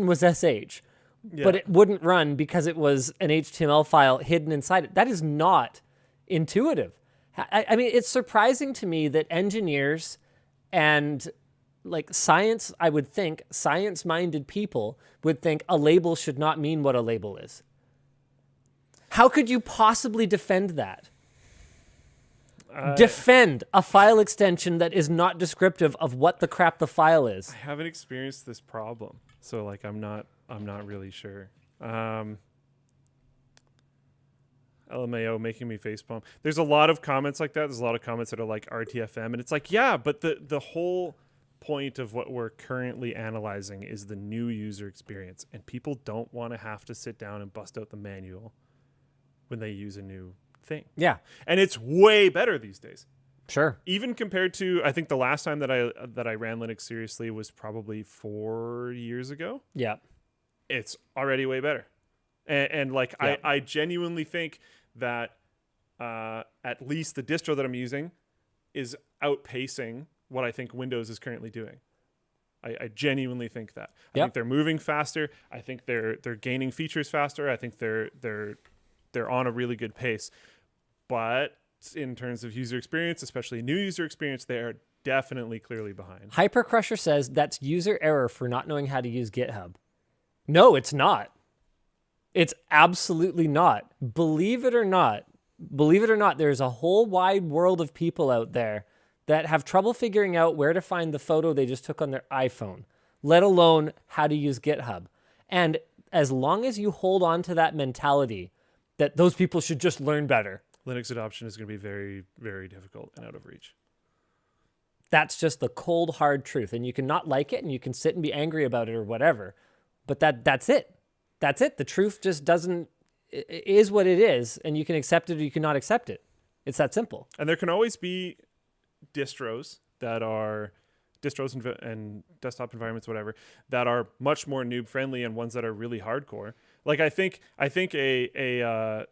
was SH, but it wouldn't run because it was an HTML file hidden inside it. That is not intuitive. I mean, it's surprising to me that engineers and like science, I would think, science-minded people would think a label should not mean what a label is. How could you possibly defend that? Defend a file extension that is not descriptive of what the crap the file is. I haven't experienced this problem, so like I'm not really sure. LMAO making me facepalm. There's a lot of comments like that. There's a lot of comments that are like RTFM, and it's like, yeah, but the whole point of what we're currently analyzing is the new user experience, and people don't want to have to sit down and bust out the manual when they use a new thing. Yeah. And it's way better these days. Sure. Even compared to, I think the last time that I ran Linux seriously was probably 4 years ago. Yeah. It's already way better. And like, I genuinely think that at least the distro that I'm using is outpacing what I think Windows is currently doing. I genuinely think that. I think they're moving faster. I think they're gaining features faster. I think they're on a really good pace. But in terms of user experience, especially new user experience, they are definitely clearly behind. Hypercrusher says that's user error for not knowing how to use GitHub. No, it's not. It's absolutely not. Believe it or not, there's a whole wide world of people out there that have trouble figuring out where to find the photo they just took on their iPhone, let alone how to use GitHub. And as long as you hold on to that mentality that those people should just learn better, Linux adoption is going to be very, very difficult and out of reach. That's just the cold, hard truth. And you can not like it and you can sit and be angry about it or whatever. But that's it. That's it. The truth just is what it is. And you can accept it or you cannot accept it. It's that simple. And there can always be distros and desktop environments, whatever, that are much more noob friendly and ones that are really hardcore. Like I think a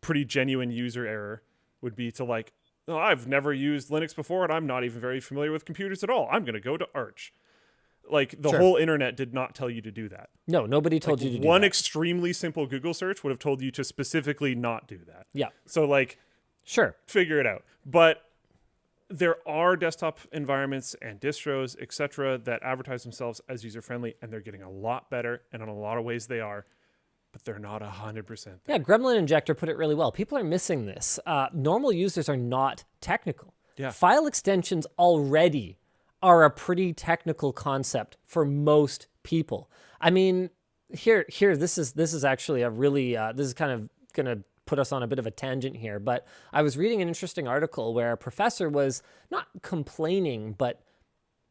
pretty genuine user error would be to like, oh, I've never used Linux before and I'm not even very familiar with computers at all. I'm going to go to Arch. Like the Sure. whole internet did not tell you to do that. No, nobody told you to do One that. extremely simple Google search would have told you to specifically not do that. Yeah, So like, sure. figure it out. But there are desktop environments and distros, etc., that advertise themselves as user-friendly, and they're getting a lot better, and in a lot of ways they are, but they're not 100% there. Yeah, Gremlin Injector put it really well. People are missing this. Normal users are not technical. Yeah. File extensions already are a pretty technical concept for most people. I mean, here, this is actually a really, this is kind of going to put us on a bit of a tangent here, but I was reading an interesting article where a professor was not complaining, but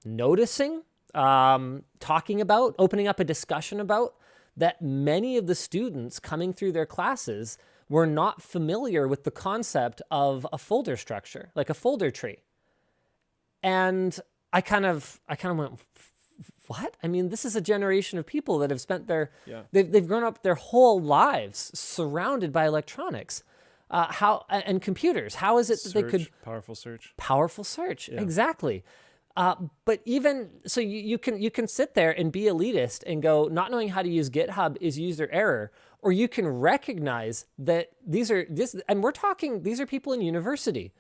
noticing, talking about, opening up a discussion about that many of the students coming through their classes were not familiar with the concept of a folder structure, like a folder tree. And I kind of went, what? I mean, this is a generation of people that have spent they've grown up their whole lives surrounded by electronics, and computers. How is it that they could powerful search? Exactly. But even so, you can sit there and be elitist and go, not knowing how to use GitHub is user error, or you can recognize that these are people in university.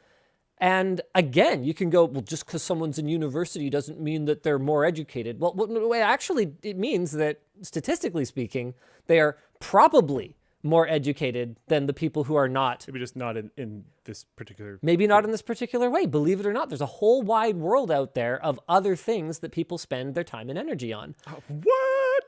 And again, you can go, well, just because someone's in university doesn't mean that they're more educated. Well, actually, it means that statistically speaking, they are probably more educated than the people who are not. Maybe just not in this particular... Maybe not in this particular way. Believe it or not, there's a whole wide world out there of other things that people spend their time and energy on.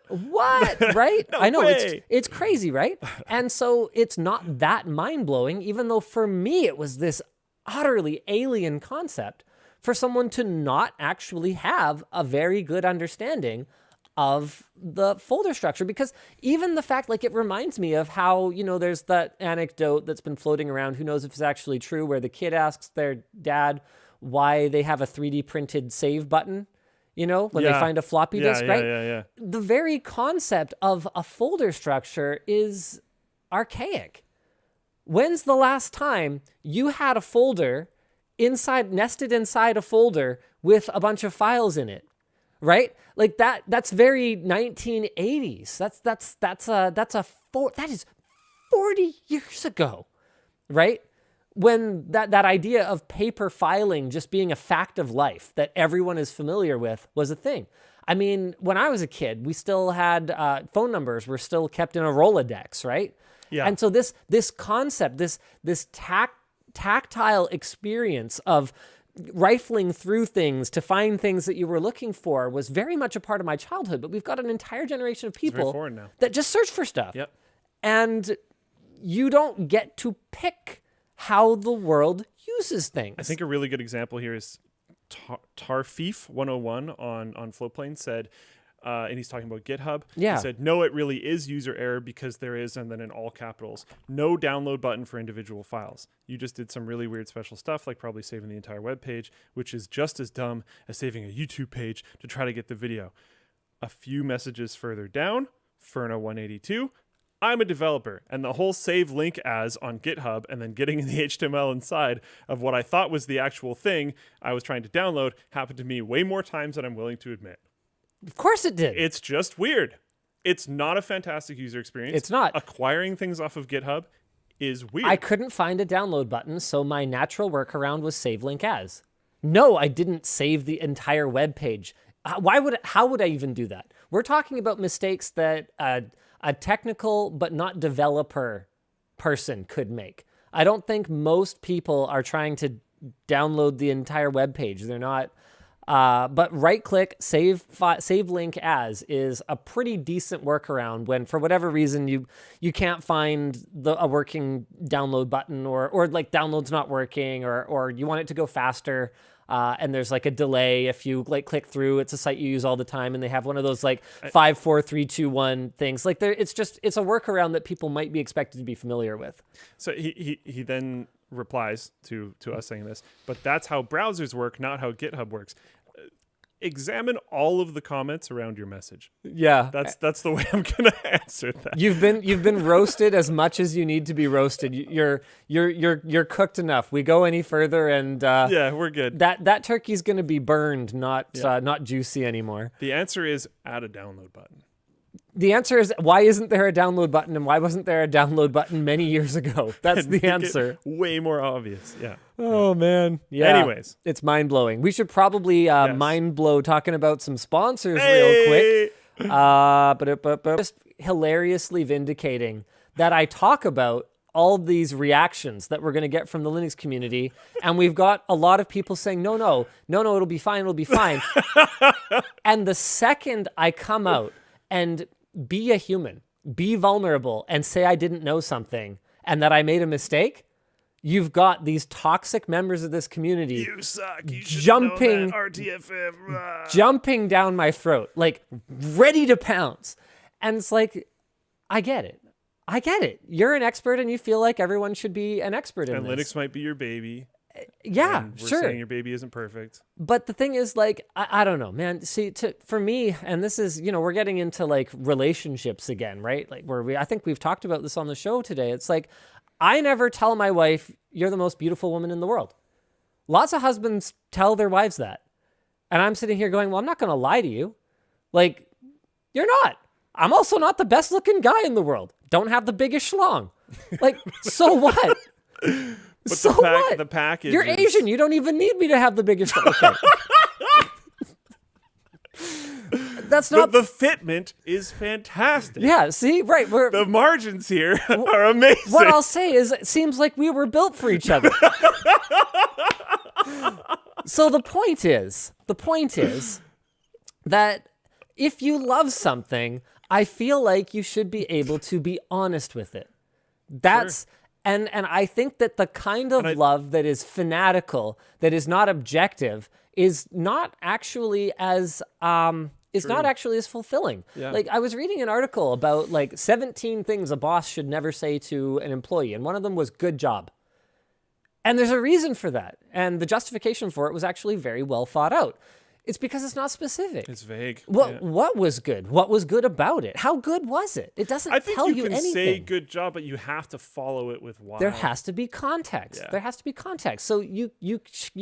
What? Right? No I know, way. it's crazy, right? And so it's not that mind-blowing, even though for me it was this utterly alien concept for someone to not actually have a very good understanding of the folder structure. Because even the fact, like, it reminds me of how, there's that anecdote that's been floating around, who knows if it's actually true, where the kid asks their dad why they have a 3D printed save button, when they find a floppy disk, right? Yeah. The very concept of a folder structure is archaic. When's the last time you had a folder nested inside a folder with a bunch of files in it, right? Like that's very 1980s. That is 40 years ago, right? When that idea of paper filing just being a fact of life that everyone is familiar with was a thing. I mean, when I was a kid, we still had phone numbers were still kept in a Rolodex, right? Yeah. And so this concept, this tactile experience of rifling through things to find things that you were looking for was very much a part of my childhood. But we've got an entire generation of people that just search for stuff. Yep. And you don't get to pick how the world uses things. I think a really good example here is Tarfeef 101 on Flowplane said, and he's talking about GitHub. Yeah. He said, no, it really is user error because there is, and then in all capitals, no download button for individual files. You just did some really weird special stuff, like probably saving the entire web page, which is just as dumb as saving a YouTube page to try to get the video. A few messages further down, Ferno 182, I'm a developer, and the whole save link as on GitHub and then getting in the HTML inside of what I thought was the actual thing I was trying to download happened to me way more times than I'm willing to admit. Of course it did. It's just weird. It's not a fantastic user experience. It's not. Acquiring things off of GitHub is weird. I couldn't find a download button, so my natural workaround was save link as. No, I didn't save the entire web page. How would I even do that? We're talking about mistakes that a technical but not developer person could make. I don't think most people are trying to download the entire web page. They're not. But right-click, save link as is a pretty decent workaround when, for whatever reason, you can't find a working download button, or like download's not working, or you want it to go faster, and there's like a delay if you like click through. It's a site you use all the time, and they have one of those like 5, 4, 3, 2, 1 things. Like it's a workaround that people might be expected to be familiar with. So he then replies to us saying this, but that's how browsers work, not how GitHub works. examine all of the comments around your message. Yeah. That's the way I'm gonna answer that. You've been roasted as much as you need to be roasted. You're cooked enough. We go any further, and Yeah, we're good. that turkey's gonna be burned, not juicy anymore. The answer is add a download button. The answer is, why isn't there a download button, and why wasn't there a download button many years ago? That's the answer. Way more obvious. Yeah. Oh man. Yeah. Anyways, it's mind blowing. We should probably mind blow talking about some sponsors real quick. But just hilariously vindicating that I talk about all these reactions that we're going to get from the Linux community, and we've got a lot of people saying, no, it'll be fine. And the second I come out and be a human, be vulnerable, and say I didn't know something and that I made a mistake, you've got these toxic members of this community you suck. You jumping, jumping down my throat, like ready to pounce. And it's like, I get it. You're an expert, and you feel like everyone should be an expert in and this. Linux might be your baby. Yeah, and we're sure. saying your baby isn't perfect. But the thing is, like, I don't know, man. See, for me, and this is, we're getting into like relationships again, right? Like I think we've talked about this on the show today. It's like, I never tell my wife, you're the most beautiful woman in the world. Lots of husbands tell their wives that. And I'm sitting here going, well, I'm not going to lie to you. Like, you're not. I'm also not the best looking guy in the world. Don't have the biggest schlong. Like, so what? But so what? The package. You're Asian. You don't even need me to have the biggest schlong. Okay. That's not the fitment is fantastic. Yeah, see? Right. The margins here are amazing. What I'll say is, it seems like we were built for each other. So the point is that if you love something, I feel like you should be able to be honest with it. That's Sure. And I think that the kind of love that is fanatical, that is not objective, is not actually as not actually as fulfilling. Yeah. Like, I was reading an article about like 17 things a boss should never say to an employee, and one of them was good job. And there's a reason for that. And the justification for it was actually very well thought out. It's because it's not specific. It's vague. What was good? What was good about it? How good was it? It doesn't tell you anything. I think you can say good job, but you have to follow it with why. There has to be context. Yeah. There has to be context. So you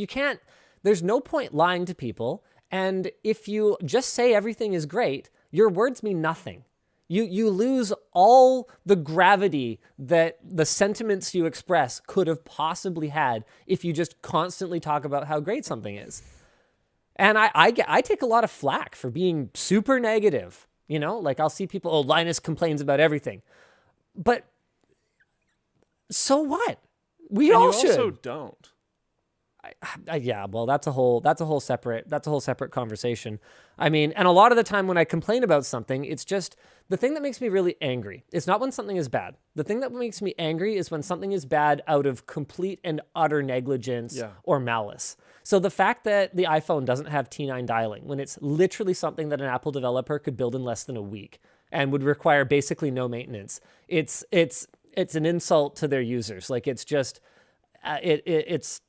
can't, there's no point lying to people. And if you just say everything is great, your words mean nothing. You lose all the gravity that the sentiments you express could have possibly had if you just constantly talk about how great something is. And I take a lot of flack for being super negative. Like, I'll see people, Linus complains about everything. But so what? We all should. You also don't. Yeah, well, that's a whole separate conversation. I mean, and a lot of the time when I complain about something, it's just the thing that makes me really angry. It's not when something is bad. The thing that makes me angry is when something is bad out of complete and utter negligence or malice. So the fact that the iPhone doesn't have T9 dialing, when it's literally something that an Apple developer could build in less than a week and would require basically no maintenance, it's an insult to their users. Like, it's just it's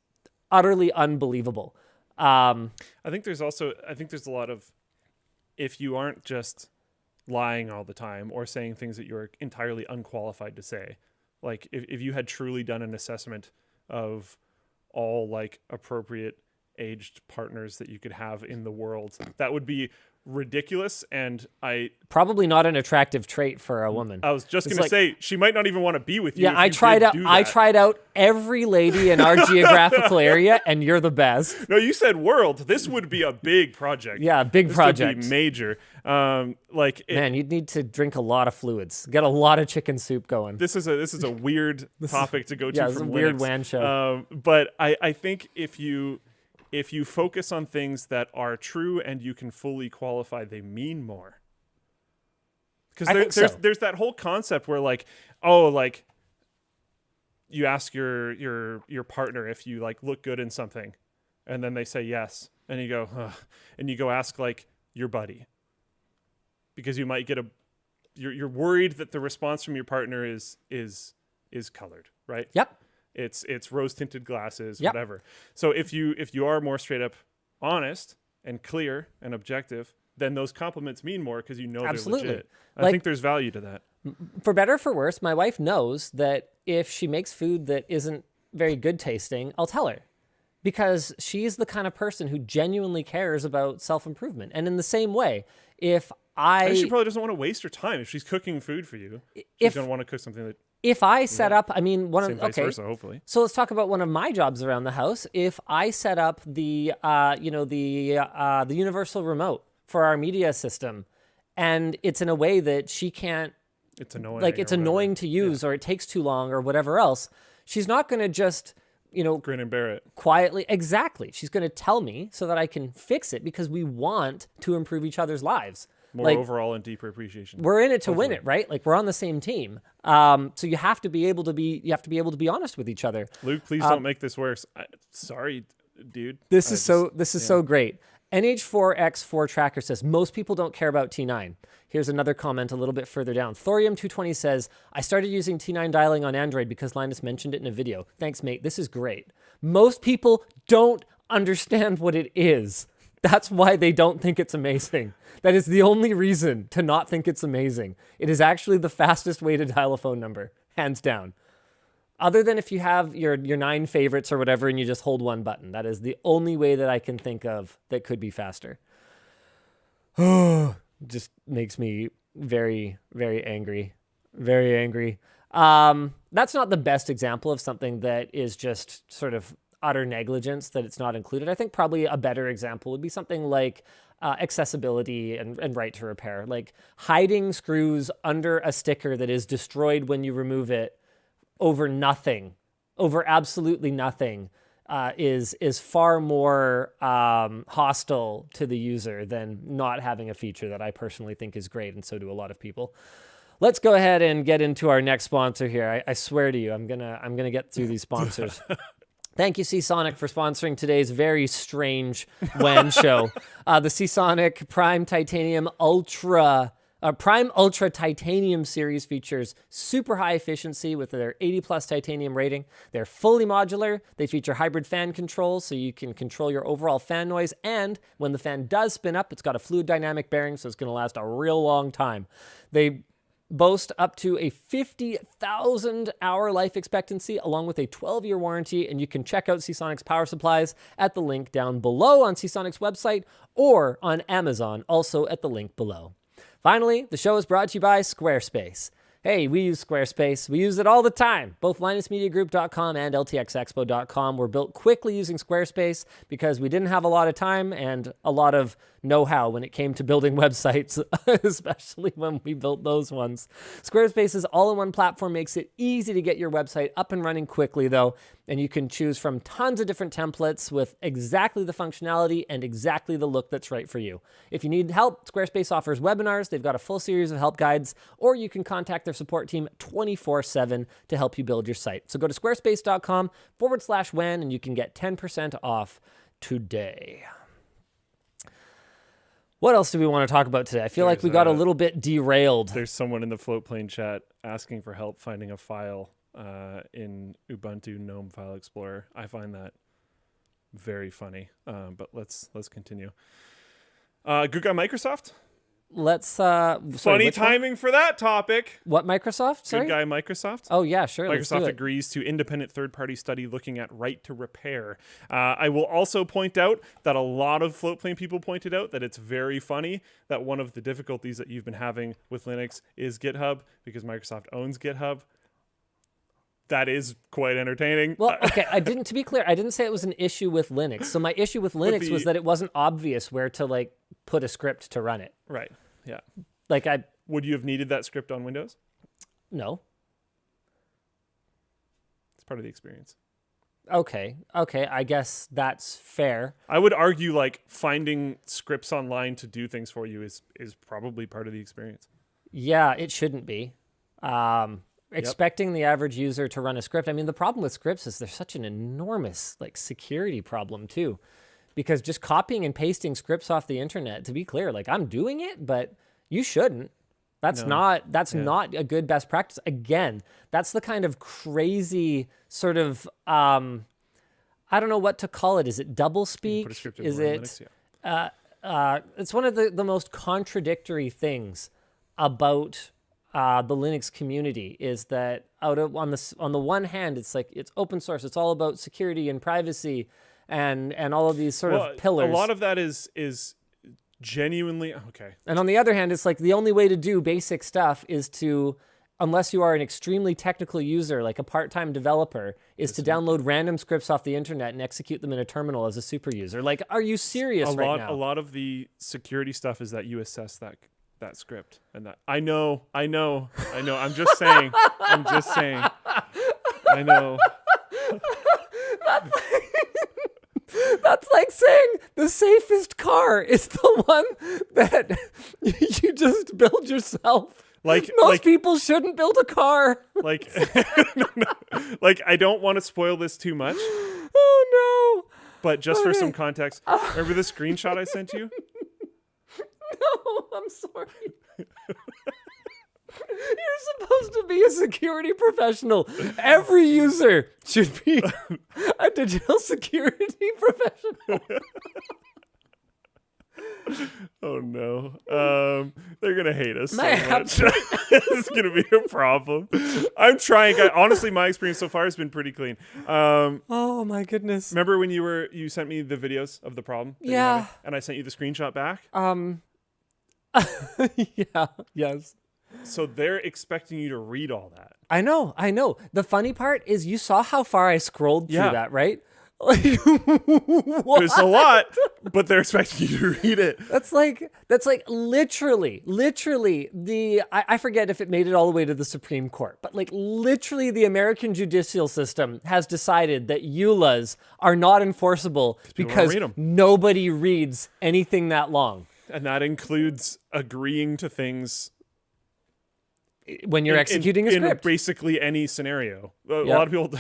utterly unbelievable. I think there's a lot of, if you aren't just lying all the time or saying things that you're entirely unqualified to say, like if you had truly done an assessment of all like appropriate aged partners that you could have in the world, that would be ridiculous. And probably not an attractive trait for a woman. I was just going to say, she might not even want to be with you. Yeah, I tried out every lady in our geographical area, and you're the best. No, you said world. This would be a big project. Yeah, big project. Would be major. Man, you'd need to drink a lot of fluids, get a lot of chicken soup going. This is a weird topic to go to. Yeah, it's a weird WAN show. But I think if you focus on things that are true and you can fully qualify, they mean more. Because there's that whole concept where you ask your partner if you like look good in something, and then they say yes, and you go, ugh, and you go ask like your buddy, because you might get you're worried that the response from your partner is colored, right? Yep. It's rose tinted glasses, yep. whatever. So if you are more straight up honest, and clear and objective, then those compliments mean more because you know Absolutely. they're legit. I Like- think there's value to that. For better or for worse, my wife knows that if she makes food that isn't very good tasting, I'll tell her. Because she's the kind of person who genuinely cares about self-improvement. And in the same way, if And she probably doesn't want to waste her time. If she's cooking food for you, she's If- going to want to cook something that if I set up, I mean, one same of vice okay. versa, hopefully. So let's talk about one of my jobs around the house. If I set up the the universal remote for our media system, and it's in a way that she can't, It's annoying. like, it's or whatever. annoying to use, or it takes too long, or whatever else, she's not going to just Grin and bear it. quietly. Exactly, she's going to tell me so that I can fix it because we want to improve each other's lives. More Like, overall and deeper appreciation. we're in it to win it, right? Like, we're on the same team. So you have to be able to be honest with each other. Luke, please don't make this worse. Sorry, dude. This is so great. NH4X4 Tracker says, most people don't care about T9. Here's another comment a little bit further down. Thorium220 says, I started using T9 dialing on Android because Linus mentioned it in a video. Thanks, mate. This is great. Most people don't understand what it is. That's why they don't think it's amazing. That is the only reason to not think it's amazing. It is actually the fastest way to dial a phone number, hands down. Other than if you have your 9 favorites or whatever and you just hold one button. That is the only way that I can think of that could be faster. Just makes me very, very angry. Very angry. That's not the best example of something that is just sort of utter negligence that it's not included. I think probably a better example would be something like accessibility and right to repair. Like hiding screws under a sticker that is destroyed when you remove it over nothing, over absolutely nothing, is far more hostile to the user than not having a feature that I personally think is great, and so do a lot of people. Let's go ahead and get into our next sponsor here. I swear to you, I'm gonna get through these sponsors. Thank you, Seasonic, for sponsoring today's very strange WAN show. The Seasonic Prime Ultra Titanium series features super high efficiency with their 80 plus titanium rating. They're fully modular. They feature hybrid fan control so you can control your overall fan noise. And when the fan does spin up, it's got a fluid dynamic bearing, so it's going to last a real long time. They boast up to a 50,000 hour life expectancy along with a 12-year warranty, and you can check out Seasonic's power supplies at the link down below on Seasonic's website or on Amazon, also at the link below. Finally, the show is brought to you by Squarespace. Hey, we use Squarespace. We use it all the time. Both LinusMediaGroup.com and LTXExpo.com were built quickly using Squarespace because we didn't have a lot of time and a lot of know-how when it came to building websites, especially when we built those ones. Squarespace's all-in-one platform makes it easy to get your website up and running quickly, though, and you can choose from tons of different templates with exactly the functionality and exactly the look that's right for you. If you need help, Squarespace offers webinars. They've got a full series of help guides, or you can contact their support team 24/7 to help you build your site. So go to squarespace.com/WAN and you can get 10% off today. What else do we want to talk about today? I feel like we got a little bit derailed. There's someone in the Floatplane chat asking for help finding a file in Ubuntu GNOME File Explorer. I find that very funny, but let's continue. Good guy Microsoft? Let's Funny timing for that topic. What Microsoft? Sorry? Good guy Microsoft. Oh yeah, sure. Let's do Microsoft it. agrees to independent third-party study looking at right to repair. I will also point out that a lot of Floatplane people pointed out that it's very funny that one of the difficulties that you've been having with Linux is GitHub because Microsoft owns GitHub. That is quite entertaining. Well, okay, to be clear, I didn't say it was an issue with Linux. So my issue with Linux was that it wasn't obvious where to like put a script to run it. Right. Yeah. Like Would you have needed that script on Windows? No. It's part of the experience. Okay, I guess that's fair. I would argue like finding scripts online to do things for you is probably part of the experience. Yeah, it shouldn't be. Expecting the average user to run a script. I mean, the problem with scripts is there's such an enormous like security problem too, because just copying and pasting scripts off the internet, to be clear, like I'm doing it, but you shouldn't. That's not a good best practice. Again, that's the kind of crazy sort of I don't know what to call it. Is it double speak? Put a script in Is Linux, it yeah. it's one of the most contradictory things about the Linux community is that on the one hand, it's like it's open source. It's all about security and privacy and all of these sort of pillars. A lot of that is genuinely okay. And on the other hand, it's like the only way to do basic stuff is to, unless you are an extremely technical user, like a part-time developer, is to download random scripts off the internet and execute them in a terminal as a super user. Like, are you serious right now? A lot of the security stuff is that you assess that script and that I know. I'm just saying. I know. That's like saying the safest car is the one that you just build yourself. Like most people shouldn't build a car. Like, like I don't want to spoil this too much. Oh no! But just for some context, remember the screenshot I sent you? No, I'm sorry. You're supposed to be a security professional. Every user should be a digital security professional. Oh no. They're gonna hate us so much. It's gonna be a problem. I'm trying. Honestly, my experience so far has been pretty clean. Oh my goodness. Remember when you sent me the videos of the problem? Yeah. And I sent you the screenshot back? Yeah, yes. So they're expecting you to read all that. I know. The funny part is you saw how far I scrolled through that, right? Like, there's a lot, but they're expecting you to read it. That's like literally I forget if it made it all the way to the Supreme Court, but like literally the American judicial system has decided that EULAs are not enforceable because nobody reads anything that long. And that includes agreeing to things when you're executing a script. In basically any scenario. A lot of people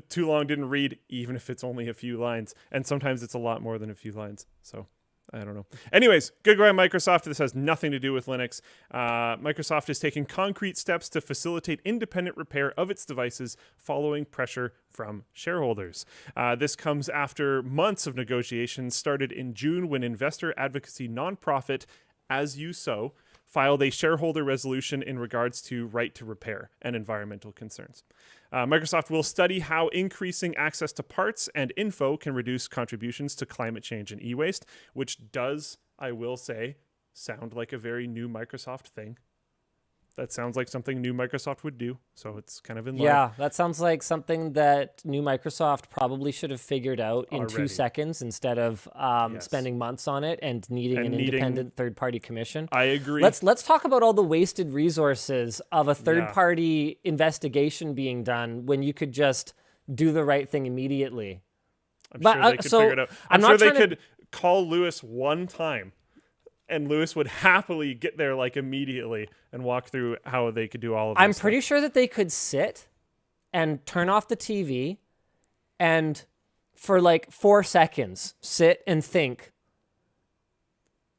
too long didn't read, even if it's only a few lines. And sometimes it's a lot more than a few lines. So I don't know. Anyways, goodbye Microsoft. This has nothing to do with Linux. Microsoft is taking concrete steps to facilitate independent repair of its devices following pressure from shareholders. This comes after months of negotiations started in June when investor advocacy nonprofit As You Sow filed a shareholder resolution in regards to right to repair and environmental concerns. Microsoft will study how increasing access to parts and info can reduce contributions to climate change and e-waste, which does, I will say, sound like a very new Microsoft thing. That sounds like something new Microsoft would do, so it's kind of in line. Yeah, that sounds like something that new Microsoft probably should have figured out in 2 seconds instead of spending months on it and needing an independent third-party commission. I agree. Let's talk about all the wasted resources of a third-party investigation being done when you could just do the right thing immediately. I'm sure they could figure it out. I'm sure they could call Lewis one time, and Lewis would happily get there like immediately and walk through how they could do all of this. I'm pretty sure that they could sit and turn off the TV and for like 4 seconds sit and think.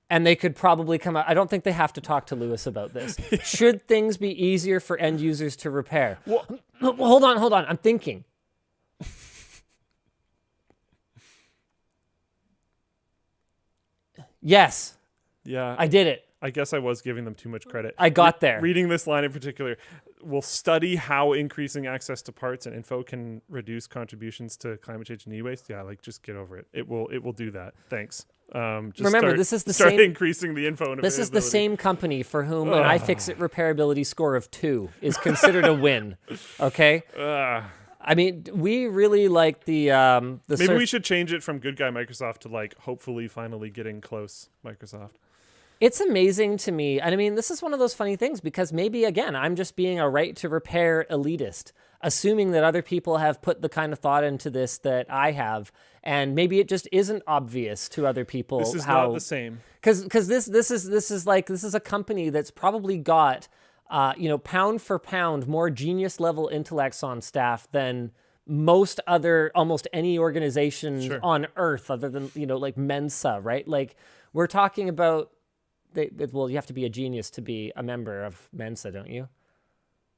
And they could probably come out. I don't think they have to talk to Lewis about this. Should things be easier for end users to repair? Well, hold on. I'm thinking. Yes. Yeah. I did it. I guess I was giving them too much credit. I got there. Reading this line in particular, will study how increasing access to parts and info can reduce contributions to climate change and e-waste. Yeah, like just get over it. It will do that. Thanks. Remember, this is the start same. increasing the info. And this is the same company for whom an iFixit repairability score of 2 is considered a win. Okay. I mean, we really like the maybe we should change it from good guy Microsoft to like hopefully finally getting close Microsoft. It's amazing to me. And I mean, this is one of those funny things because maybe, again, I'm just being a right to repair elitist, assuming that other people have put the kind of thought into this that I have. And maybe it just isn't obvious to other people. This is not the same. Because this is a company that's probably got, pound for pound, more genius level intellects on staff than almost any organization on earth other than, like Mensa, right? Like we're talking about, you have to be a genius to be a member of Mensa, don't you?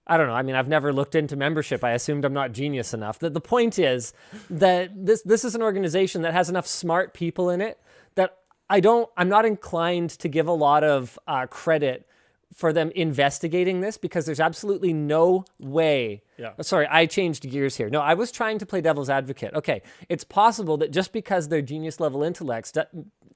I don't know. I mean, I've never looked into membership. I assumed I'm not genius enough. The point is that this is an organization that has enough smart people in it that I'm not inclined to give a lot of credit for them investigating this because there's absolutely no way. Yeah. Sorry, I changed gears here. No, I was trying to play devil's advocate. Okay, it's possible that just because they're genius level intellects,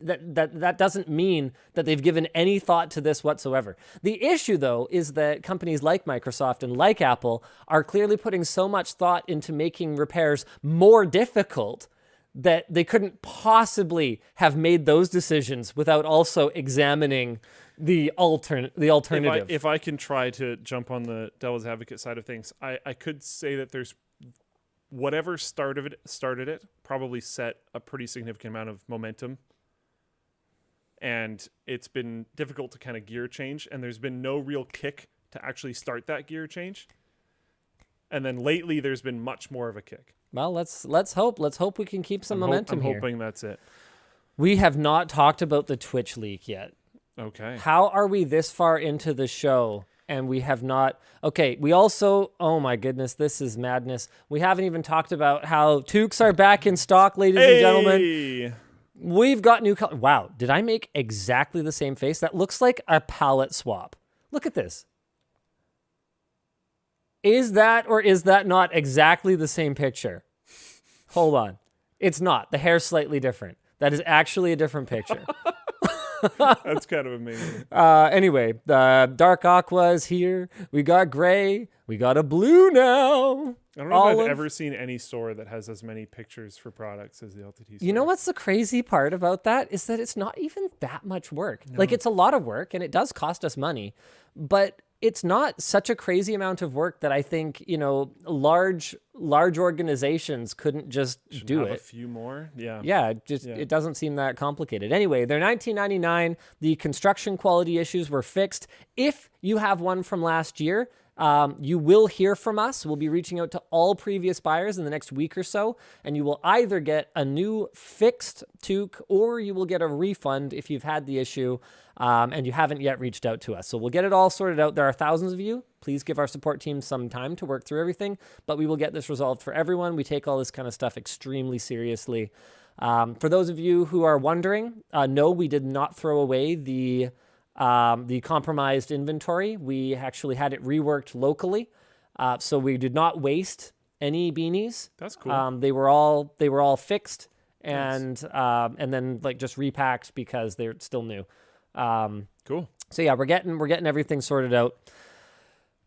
that doesn't mean that they've given any thought to this whatsoever. The issue, though, is that companies like Microsoft and like Apple are clearly putting so much thought into making repairs more difficult that they couldn't possibly have made those decisions without also examining the alternative. If I can try to jump on the devil's advocate side of things, I could say that there's whatever started it probably set a pretty significant amount of momentum. And it's been difficult to kind of gear change, and there's been no real kick to actually start that gear change. And then lately, there's been much more of a kick. Well, let's hope. Let's hope we can keep some momentum here. I'm hoping that's it. We have not talked about the Twitch leak yet. Okay. How are we this far into the show and we have not? Okay, we also, oh my goodness, this is madness. We haven't even talked about how toques are back in stock, ladies and gentlemen. We've got new color. Wow, did I make exactly the same face? That looks like a palette swap. Look at this. Is that or is that not exactly the same picture? Hold on. It's not. The hair's slightly different. That is actually a different picture. That's kind of amazing. Anyway, dark aqua is here. We got gray. We got a blue now. I don't know if I've ever seen any store that has as many pictures for products as the LTT store. You know what's the crazy part about that is that it's not even that much work. No. Like, it's a lot of work and it does cost us money, but it's not such a crazy amount of work that I think, large organizations couldn't just do it. A few more, yeah. Yeah, it doesn't seem that complicated. Anyway, they're $19.99. The construction quality issues were fixed. If you have one from last year, you will hear from us. We'll be reaching out to all previous buyers in the next week or so, and you will either get a new fixed toque or you will get a refund if you've had the issue and you haven't yet reached out to us. So we'll get it all sorted out. There are thousands of you. Please give our support team some time to work through everything, but we will get this resolved for everyone. We take all this kind of stuff extremely seriously. For those of you who are wondering, no, we did not throw away the compromised inventory. We actually had it reworked locally, so we did not waste any beanies. That's cool. They were all fixed and then like just repacked because they're still new. Cool. So yeah, we're getting everything sorted out.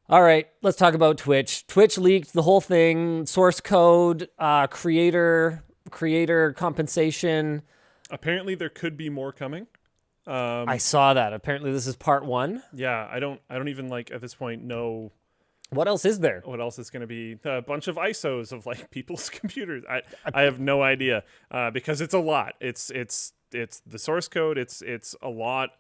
All right, let's talk about Twitch. Twitch leaked the whole thing, source code, creator compensation. Apparently, there could be more coming. I saw that. Apparently, this is part 1. Yeah, I don't even at this point know what else is there. What else is going to be a bunch of ISOs of people's computers. I have no idea because it's a lot. It's the source code. It's a lot.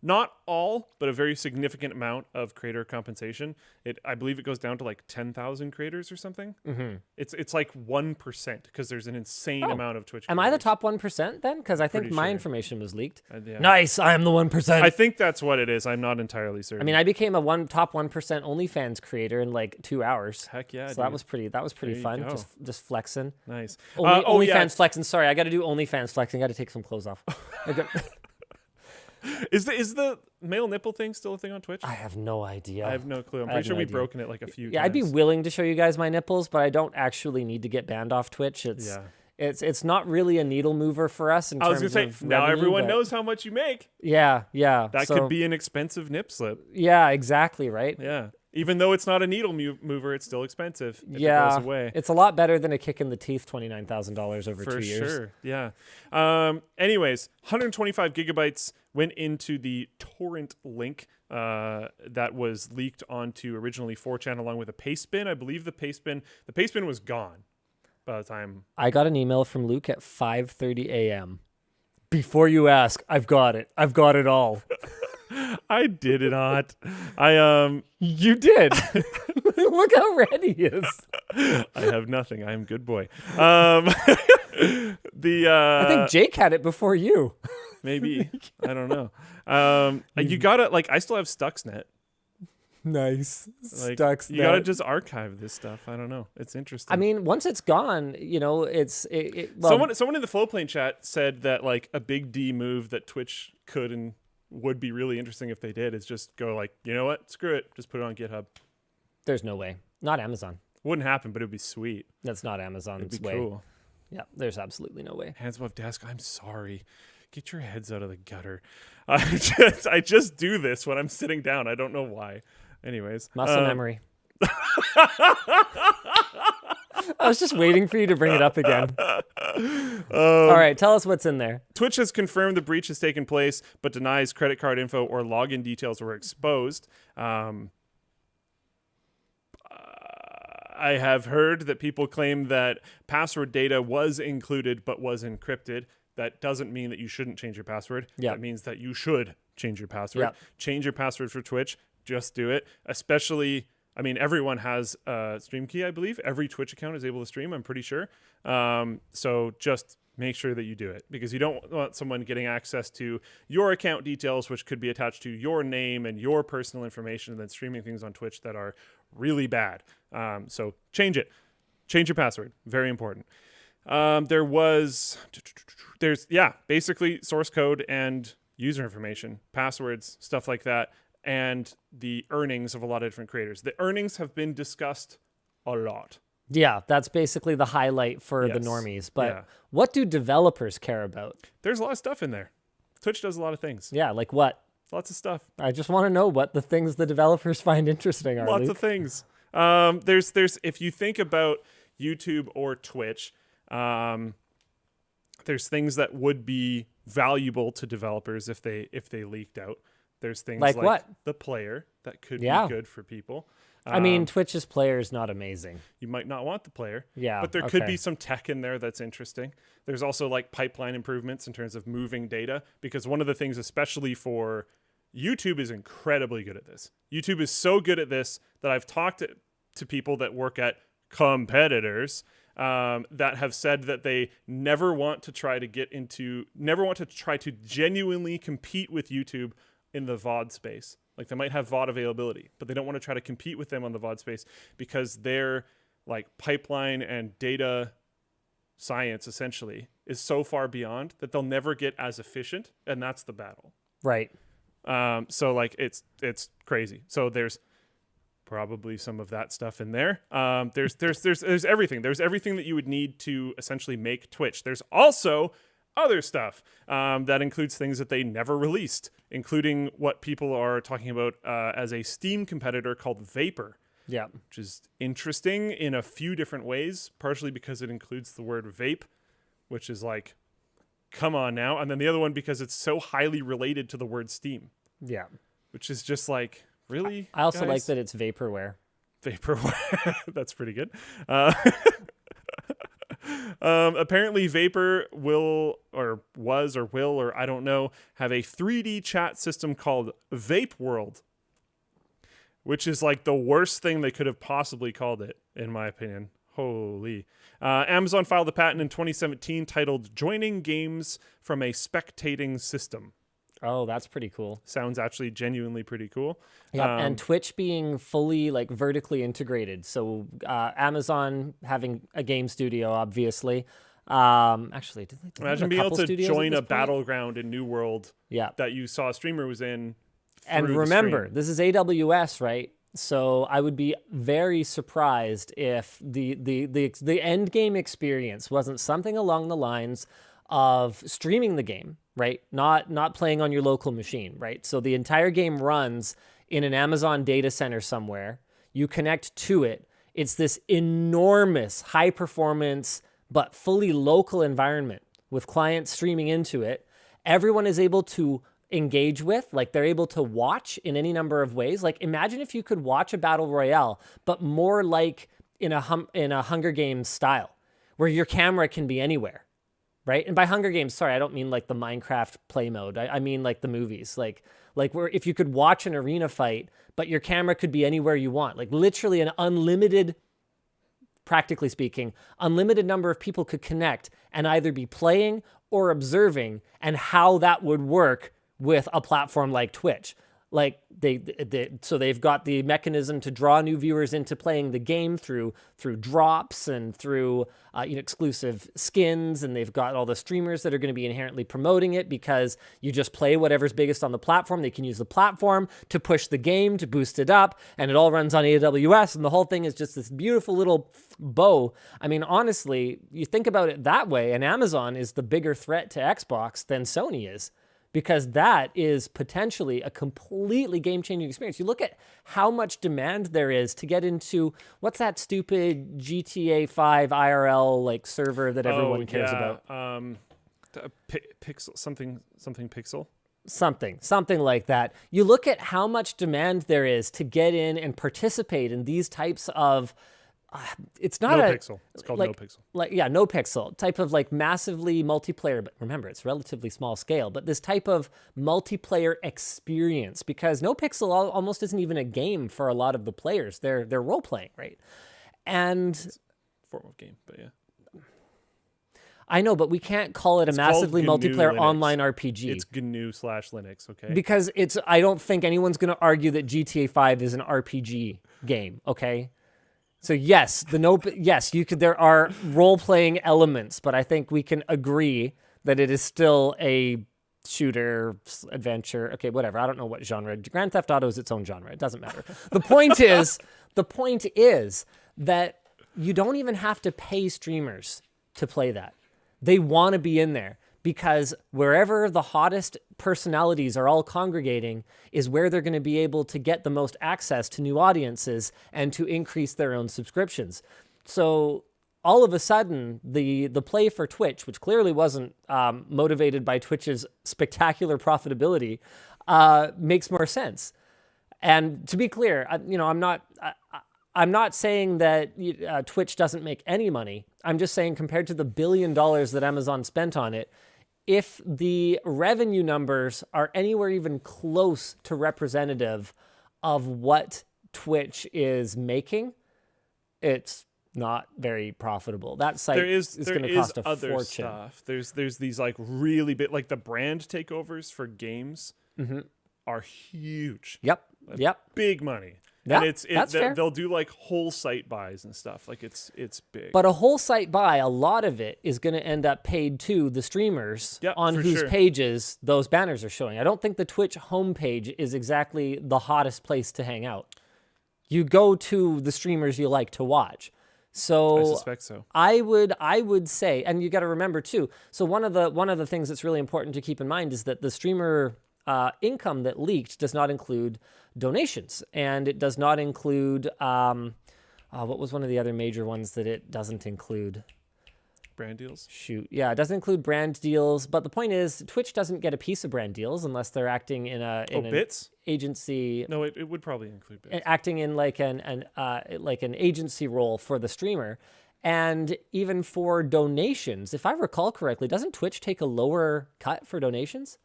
Not all, but a very significant amount of creator compensation. I believe it goes down to 10,000 creators or something. Mm-hmm. It's like 1% because there's an insane amount of Twitch. Am creators. I the top 1% then? Because I think my information was leaked. Yeah. Nice, I am the 1%. I think that's what it is. I'm not entirely certain. I mean, I became a top 1% OnlyFans creator in 2 hours. Heck yeah! So dude. that was pretty fun. Just flexing. Nice. OnlyFans flexing. Sorry, I got to do OnlyFans flexing. I got to take some clothes off. Is the male nipple thing still a thing on Twitch? I have no idea. I have no clue. I'm pretty sure we've broken it a few times. Yeah, I'd be willing to show you guys my nipples, but I don't actually need to get banned off Twitch. It's not really a needle mover for us in terms of revenue, now everyone knows how much you make. Yeah. That could be an expensive nip slip. Yeah, exactly, right? Yeah. Even though it's not a needle mover, it's still expensive if it goes away. It's a lot better than a kick in the teeth, $29,000 over 2 years. For sure, yeah. Anyways, 125 gigabytes went into the torrent link that was leaked onto originally 4chan along with a paste bin. I believe the paste bin was gone by the time. I got an email from Luke at 5:30 a.m. Before you ask, I've got it. I've got it all. I did it not. You did. Look how ready he is. I have nothing. I am good boy. I think Jake had it before you. Maybe. I don't know. You gotta I still have Stuxnet. Nice. Like, Stuxnet. you gotta just archive this stuff. I don't know. It's interesting. I mean, once it's gone, well, Someone in the Flowplane chat said that like a big D move that Twitch could and would be really interesting if they did is just go like, you know what? Screw it. Just put it on GitHub. there's no way. Not Amazon. Wouldn't happen, but it would be sweet. That's not Amazon's It'd be way. cool. Yeah, there's absolutely no way. Hands above desk. I'm sorry. Get your heads out of the gutter. I just do this when I'm sitting down. I don't know why. Anyways. Muscle memory. I was just waiting for you to bring it up again. All right, tell us what's in there. Twitch has confirmed the breach has taken place, but denies credit card info or login details were exposed. I have heard that people claim that password data was included but was encrypted. That doesn't mean that you shouldn't change your password. Yeah. That means that you should change your password. Yeah. Change your password for Twitch. Just do it. Especially, I mean, everyone has a stream key, I believe. Every Twitch account is able to stream, I'm pretty sure. So just make sure that you do it, because you don't want someone getting access to your account details, which could be attached to your name and your personal information, and then streaming things on Twitch that are really bad. So change it. Change your password. Very important. There's basically source code and user information, passwords, stuff like that, and the earnings of a lot of different creators. The earnings have been discussed a lot. Yeah, that's basically the highlight for the Yes. normies. But Yeah. what do developers care about? There's a lot of stuff in there. Twitch does a lot of things. Yeah, like what? Lots of stuff. I just want to know what the things the developers find interesting are. Lots Luke. of things. There's if you think about YouTube or Twitch, there's things that would be valuable to developers if they leaked out. There's things Like what? the player that could Yeah. be good for people. I mean, Twitch's player is not amazing. You might not want the player. Yeah, But there could okay. be some tech in there that's interesting. There's also like pipeline improvements in terms of moving data, because one of the things, especially for YouTube, is incredibly good at this. YouTube is so good at this that I've talked to people that work at competitors that have said that they never want to try to genuinely compete with YouTube in the VOD space. Like, they might have VOD availability, but they don't want to try to compete with them on the VOD space because their like pipeline and data science essentially is so far beyond that they'll never get as efficient, and that's the battle. Right. So like it's crazy. So there's probably some of that stuff in there. There's everything. There's everything that you would need to essentially make Twitch. There's also other stuff that includes things that they never released, including what people are talking about as a Steam competitor called Vapor, Yeah. which is interesting in a few different ways, partially because it includes the word vape, which is like, come on now. And then the other one because it's so highly related to the word Steam, Yeah. which is just like, really? I also guys? like that it's vaporware. Vaporware. That's pretty good. Apparently Vapor will I don't know, have a 3D chat system called Vape World, which is like the worst thing they could have possibly called it, in my opinion. Holy. Amazon filed a patent in 2017 titled Joining Games from a Spectating System. Oh, that's pretty cool. Sounds actually genuinely pretty cool. Yeah, and Twitch being fully like vertically integrated. So Amazon having a game studio, obviously. Actually, did they have Imagine being able couple to studios at join this a point? battleground in New World Yeah. that you saw a streamer was in. And through the remember, stream. this is AWS, right? So I would be very surprised if the end game experience wasn't something along the lines of streaming the game, right? Not playing on your local machine, right? So the entire game runs in an Amazon data center somewhere. You connect to it. It's this enormous high performance but fully local environment with clients streaming into it. Everyone is able to engage with, like they're able to watch in any number of ways. Like imagine if you could watch a battle royale, but more like in a Hunger Games style, where your camera can be anywhere, right? And by Hunger Games, sorry, I don't mean like the Minecraft play mode. I mean like the movies, like where if you could watch an arena fight, but your camera could be anywhere you want, like literally an unlimited, practically speaking, unlimited number of people could connect and either be playing or observing, and how that would work with a platform like Twitch. Like so they've got the mechanism to draw new viewers into playing the game through drops and through exclusive skins, and they've got all the streamers that are going to be inherently promoting it because you just play whatever's biggest on the platform. They can use the platform to push the game, to boost it up, and it all runs on AWS, and the whole thing is just this beautiful little bow. I mean, honestly, you think about it that way, and Amazon is the bigger threat to Xbox than Sony is, because that is potentially a completely game-changing experience. You look at how much demand there is to get into, what's that stupid GTA 5 IRL like server that everyone cares about? Pixel, something Pixel. Something like that. You look at how much demand there is to get in and participate in these types of it's not Pixel. It's called like, No Pixel. No Pixel type of like massively multiplayer. But remember, it's relatively small scale. But this type of multiplayer experience, because No Pixel almost isn't even a game for a lot of the players. They're role playing, right? And it's a form of game, but yeah. I know, but we can't call it a massively multiplayer Linux. Online RPG. It's GNU/Linux, okay? Because I don't think anyone's going to argue that GTA 5 is an RPG game, okay? So yes, there are role-playing elements, but I think we can agree that it is still a shooter, adventure, okay, whatever. I don't know what genre. Grand Theft Auto is its own genre. It doesn't matter. The point is that you don't even have to pay streamers to play that. They want to be in there because wherever the hottest personalities are all congregating is where they're going to be able to get the most access to new audiences and to increase their own subscriptions. So all of a sudden, the play for Twitch, which clearly wasn't motivated by Twitch's spectacular profitability, makes more sense. And to be clear, I'm not saying that Twitch doesn't make any money. I'm just saying compared to the $1 billion that Amazon spent on it, if the revenue numbers are anywhere even close to representative of what Twitch is making, it's not very profitable. That site is going to cost a fortune. Stuff. There's these like really big, like the brand takeovers for games are huge. Yep. Big money. Yeah, and that's fair. They'll do like whole site buys and stuff. Like it's big. But a whole site buy, a lot of it is going to end up paid to the streamers on whose pages those banners are showing. I don't think the Twitch homepage is exactly the hottest place to hang out. You go to the streamers you like to watch. So I suspect so. I would say, and you got to remember too. So one of the things that's really important to keep in mind is that the streamer income that leaked does not include donations, and it does not include what was one of the other major ones that it doesn't include? Brand deals. Shoot, yeah, it doesn't include brand deals. But the point is, Twitch doesn't get a piece of brand deals unless they're acting in an bits? Agency. No, it would probably include bits. Acting in like an agency role for the streamer. And even for donations, if I recall correctly, doesn't Twitch take a lower cut for donations?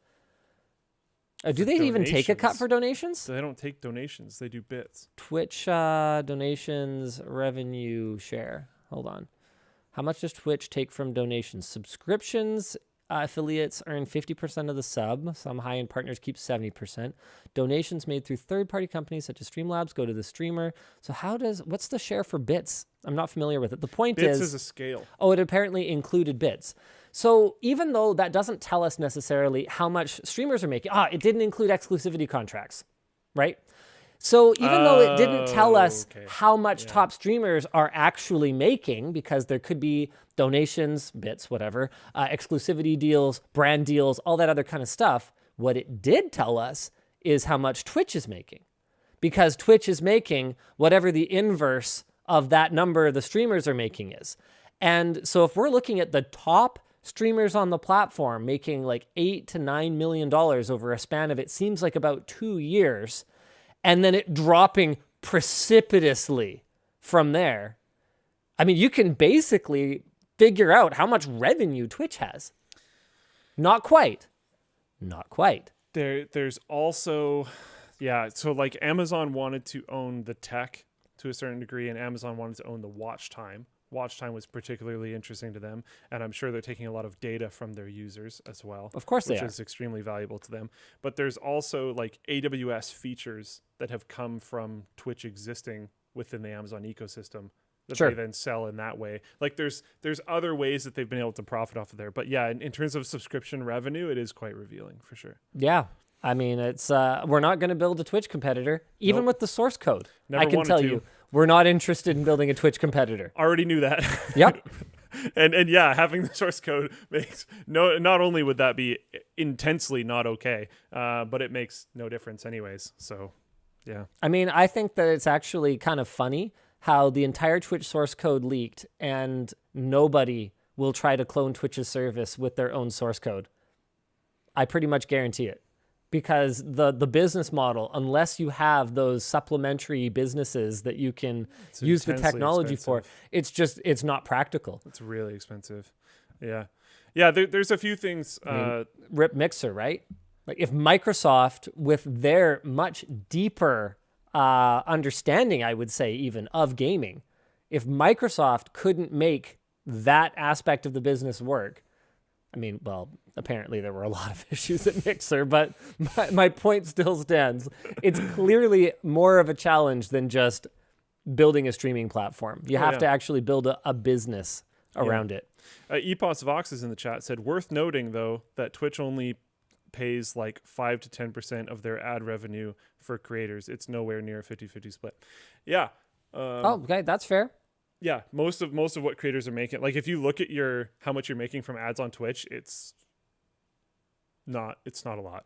Do they even take a cut for donations? They don't take donations. They do bits. Twitch donations revenue share. Hold on. How much does Twitch take from donations? Subscriptions, affiliates earn 50% of the sub. Some high-end partners keep 70%. Donations made through third-party companies such as Streamlabs go to the streamer. So what's the share for bits? I'm not familiar with it. The point is... Bits is a scale. Oh, it apparently included bits. So even though that doesn't tell us necessarily how much streamers are making, it didn't include exclusivity contracts, right? So even though it didn't tell us how much top streamers are actually making, because there could be donations, bits, whatever, exclusivity deals, brand deals, all that other kind of stuff, what it did tell us is how much Twitch is making. Because Twitch is making whatever the inverse of that number the streamers are making is. And so if we're looking at the top streamers on the platform making like $8 to $9 million over a span of, it seems like about 2 years, and then it dropping precipitously from there. I mean, you can basically figure out how much revenue Twitch has. Not quite. There's also, so like Amazon wanted to own the tech to a certain degree, and Amazon wanted to own the watch time, watch time was particularly interesting to them, and I'm sure they're taking a lot of data from their users as well. Of course they which are. is extremely valuable to them. But there's also like AWS features that have come from Twitch existing within the Amazon ecosystem that Sure. they then sell in that way. Like there's other ways that they've been able to profit off of there. But yeah, in terms of subscription revenue, it is quite revealing for sure. Yeah. I mean, it's we're not going to build a Twitch competitor, even Nope. with the source code. Never I can wanted tell to. you, we're not interested in building a Twitch competitor. Already knew that. Yep. and yeah, having the source code makes not only would that be intensely not okay, but it makes no difference anyways. So yeah. I mean, I think that it's actually kind of funny how the entire Twitch source code leaked and nobody will try to clone Twitch's service with their own source code. I pretty much guarantee it. Because the business model, unless you have those supplementary businesses that you can use the intensely technology expensive. for, it's not practical. It's really expensive. Yeah. Yeah, there's a few things. Rip Mixer, right? Like if Microsoft, with their much deeper understanding, I would say even, of gaming, if Microsoft couldn't make that aspect of the business work, I mean, well, apparently there were a lot of issues at Mixer, but my point still stands. It's clearly more of a challenge than just building a streaming platform. You have to actually build a business around it. Epos Vox is in the chat, said, worth noting, though, that Twitch only pays like 5 to 10% of their ad revenue for creators. It's nowhere near a 50-50 split. Yeah. Okay, that's fair. Yeah, most of what creators are making, like if you look at how much you're making from ads on Twitch, it's not a lot.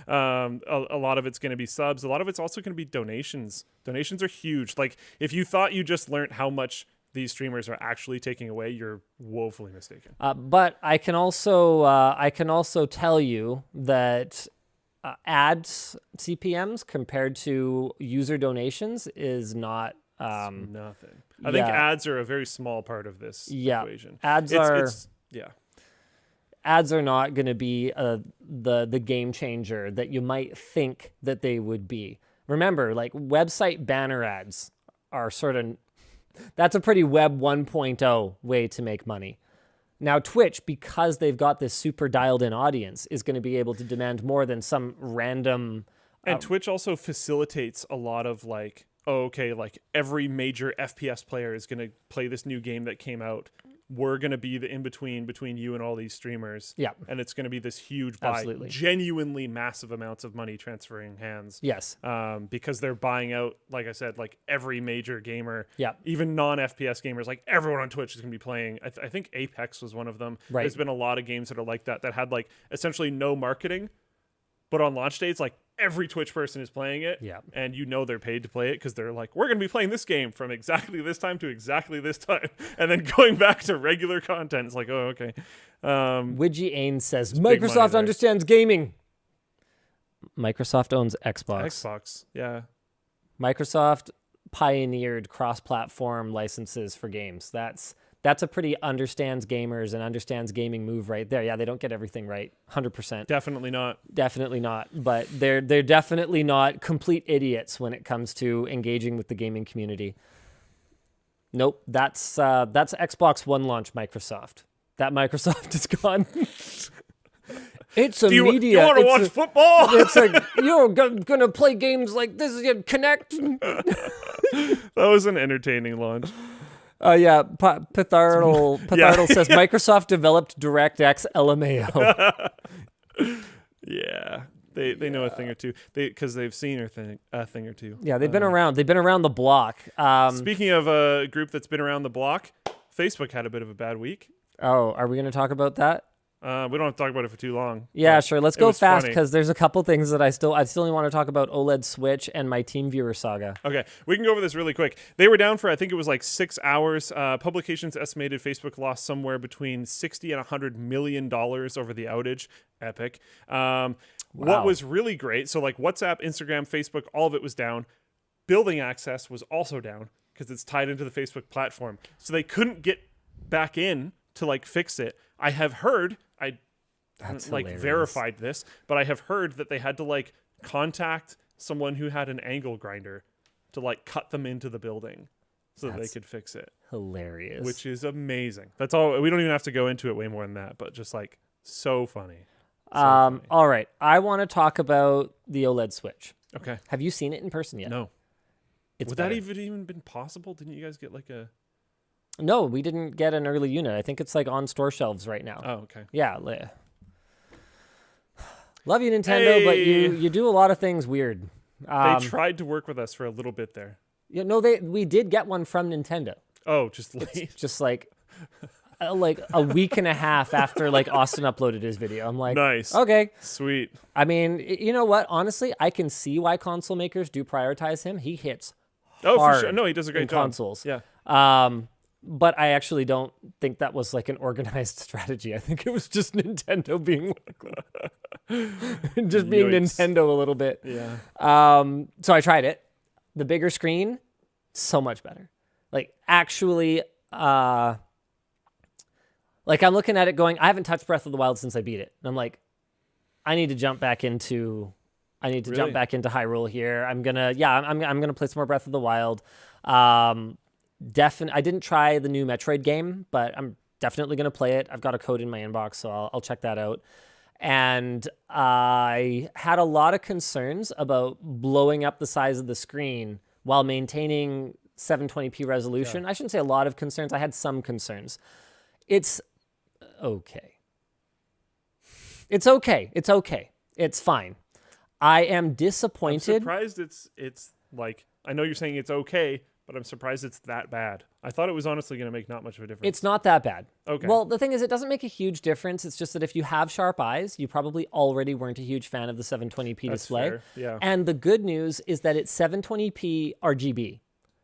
A lot of it's going to be subs. A lot of it's also going to be donations. Donations are huge. Like if you thought you just learned how much these streamers are actually taking away, you're woefully mistaken. But I can also tell you that ads CPMs compared to user donations is not. Nothing. I think ads are a very small part of this equation. Ads are not going to be the game changer that you might think that they would be. Remember, like website banner ads are that's a pretty Web 1.0 way to make money. Now Twitch, because they've got this super dialed in audience, is going to be able to demand more than some random. And Twitch also facilitates a lot of like, like every major FPS player is going to play this new game that came out. We're going to be the in-between between you and all these streamers. Yeah. And it's going to be this huge buy. Absolutely. Genuinely massive amounts of money transferring hands. Yes. Because they're buying out, like I said, like every major gamer. Yeah. Even non-FPS gamers, like everyone on Twitch is going to be playing. I think Apex was one of them. Right. There's been a lot of games that are like that had like essentially no marketing. But on launch days, like every Twitch person is playing it. Yeah. And they're paid to play it because they're like, we're going to be playing this game from exactly this time to exactly this time. And then going back to regular content. It's like, oh, okay. Widgie Ain says, big money Microsoft there. understands gaming. Microsoft owns Xbox. Xbox, yeah. Microsoft pioneered cross-platform licenses for games. That's a pretty understands gamers and understands gaming move right there. Yeah, they don't get everything right, 100%. Definitely not. Definitely not. But they're definitely not complete idiots when it comes to engaging with the gaming community. Nope, that's Xbox One launch Microsoft. That Microsoft is gone. It's a media. Do you want to watch football? It's you're gonna play games like this. You Connect. That was an entertaining launch. Yeah, Pithardle says Microsoft developed DirectX LMAO. Yeah, they know a thing or two. Because they've seen a thing or two. Yeah, they've been around. They've been around the block. Speaking of a group that's been around the block, Facebook had a bit of a bad week. Oh, are we going to talk about that? We don't have to talk about it for too long. Yeah, sure. Let's go fast funny. because there's a couple things that I still want to talk about OLED Switch and my TeamViewer saga. Okay, we can go over this really quick. They were down for, I think it was like 6 hours. Publications estimated Facebook lost somewhere between $60 and $100 million over the outage. Epic. What was really great, so like WhatsApp, Instagram, Facebook, all of it was down. Building access was also down because it's tied into the Facebook platform. So they couldn't get back in to like fix it. I have heard, I haven't like verified this, but I have heard that they had to like contact someone who had an angle grinder to like cut them into the building so that they That's could fix it, hilarious. which is amazing. That's all. We don't even have to go into it way more than that, but just like so funny. So funny. All right. I want to talk about the OLED Switch. Okay. Have you seen it in person yet? No. It's Would better. that even been possible? Didn't you guys get like a... No, we didn't get an early unit. I think it's like on store shelves right now. Oh, okay. Yeah. Love you, Nintendo, but you do a lot of things weird. They tried to work with us for a little bit there. We did get one from Nintendo. Oh, just late. Just like a week and a half after like Austin uploaded his video. I'm like, Nice. Okay. Sweet. I mean, you know what? Honestly, I can see why console makers do prioritize him. He hits Oh, for hard sure. No, he does a great in job. consoles. Yeah. But I actually don't think that was like an organized strategy. I think it was just Nintendo being just being Yikes. Nintendo a little bit. Yeah. So I tried it. The bigger screen, so much better. Like actually, like I'm looking at it going, I haven't touched Breath of the Wild since I beat it. And I'm like, I need to jump back into Hyrule here. I'm gonna play some more Breath of the Wild. I didn't try the new Metroid game, but I'm definitely gonna play it. I've got a code in my inbox, so I'll check that out. And I had a lot of concerns about blowing up the size of the screen while maintaining 720p resolution. Yeah. I shouldn't say a lot of concerns. I had some concerns. It's okay. It's okay. It's okay. It's fine. I am disappointed. I'm surprised it's like, I know you're saying it's okay, but I'm surprised it's that bad. I thought it was honestly going to make not much of a difference. It's not that bad. Okay. Well, the thing is, it doesn't make a huge difference. It's just that if you have sharp eyes, you probably already weren't a huge fan of the 720p That's display. fair. Yeah. And the good news is that it's 720p RGB,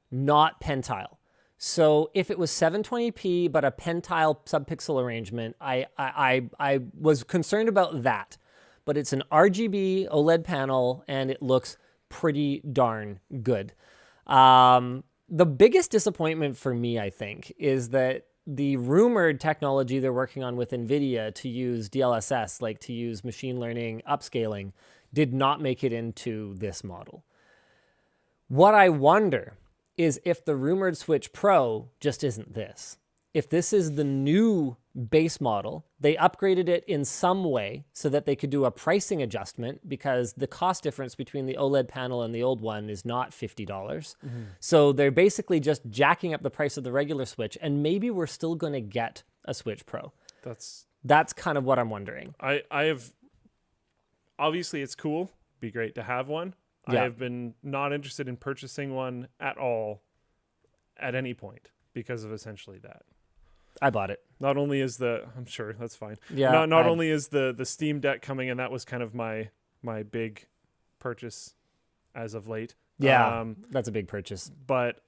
not pentile. So if it was 720p but a pentile subpixel arrangement, I was concerned about that. But it's an RGB OLED panel, and it looks pretty darn good. The biggest disappointment for me, I think, is that the rumored technology they're working on with NVIDIA to use DLSS, like to use machine learning upscaling, did not make it into this model. What I wonder is if the rumored Switch Pro just isn't this. If this is the new base model, they upgraded it in some way so that they could do a pricing adjustment, because the cost difference between the OLED panel and the old one is not $50. Mm-hmm. So they're basically just jacking up the price of the regular Switch, and maybe we're still going to get a Switch Pro. That's kind of what I'm wondering. I have, obviously it's cool, be great to have one. Yeah. I have been not interested in purchasing one at all at any point because of essentially that. I bought it. Not only is I'm sure that's fine. Yeah. Not only is the Steam Deck coming, and that was kind of my big purchase as of late. Yeah, that's a big purchase. But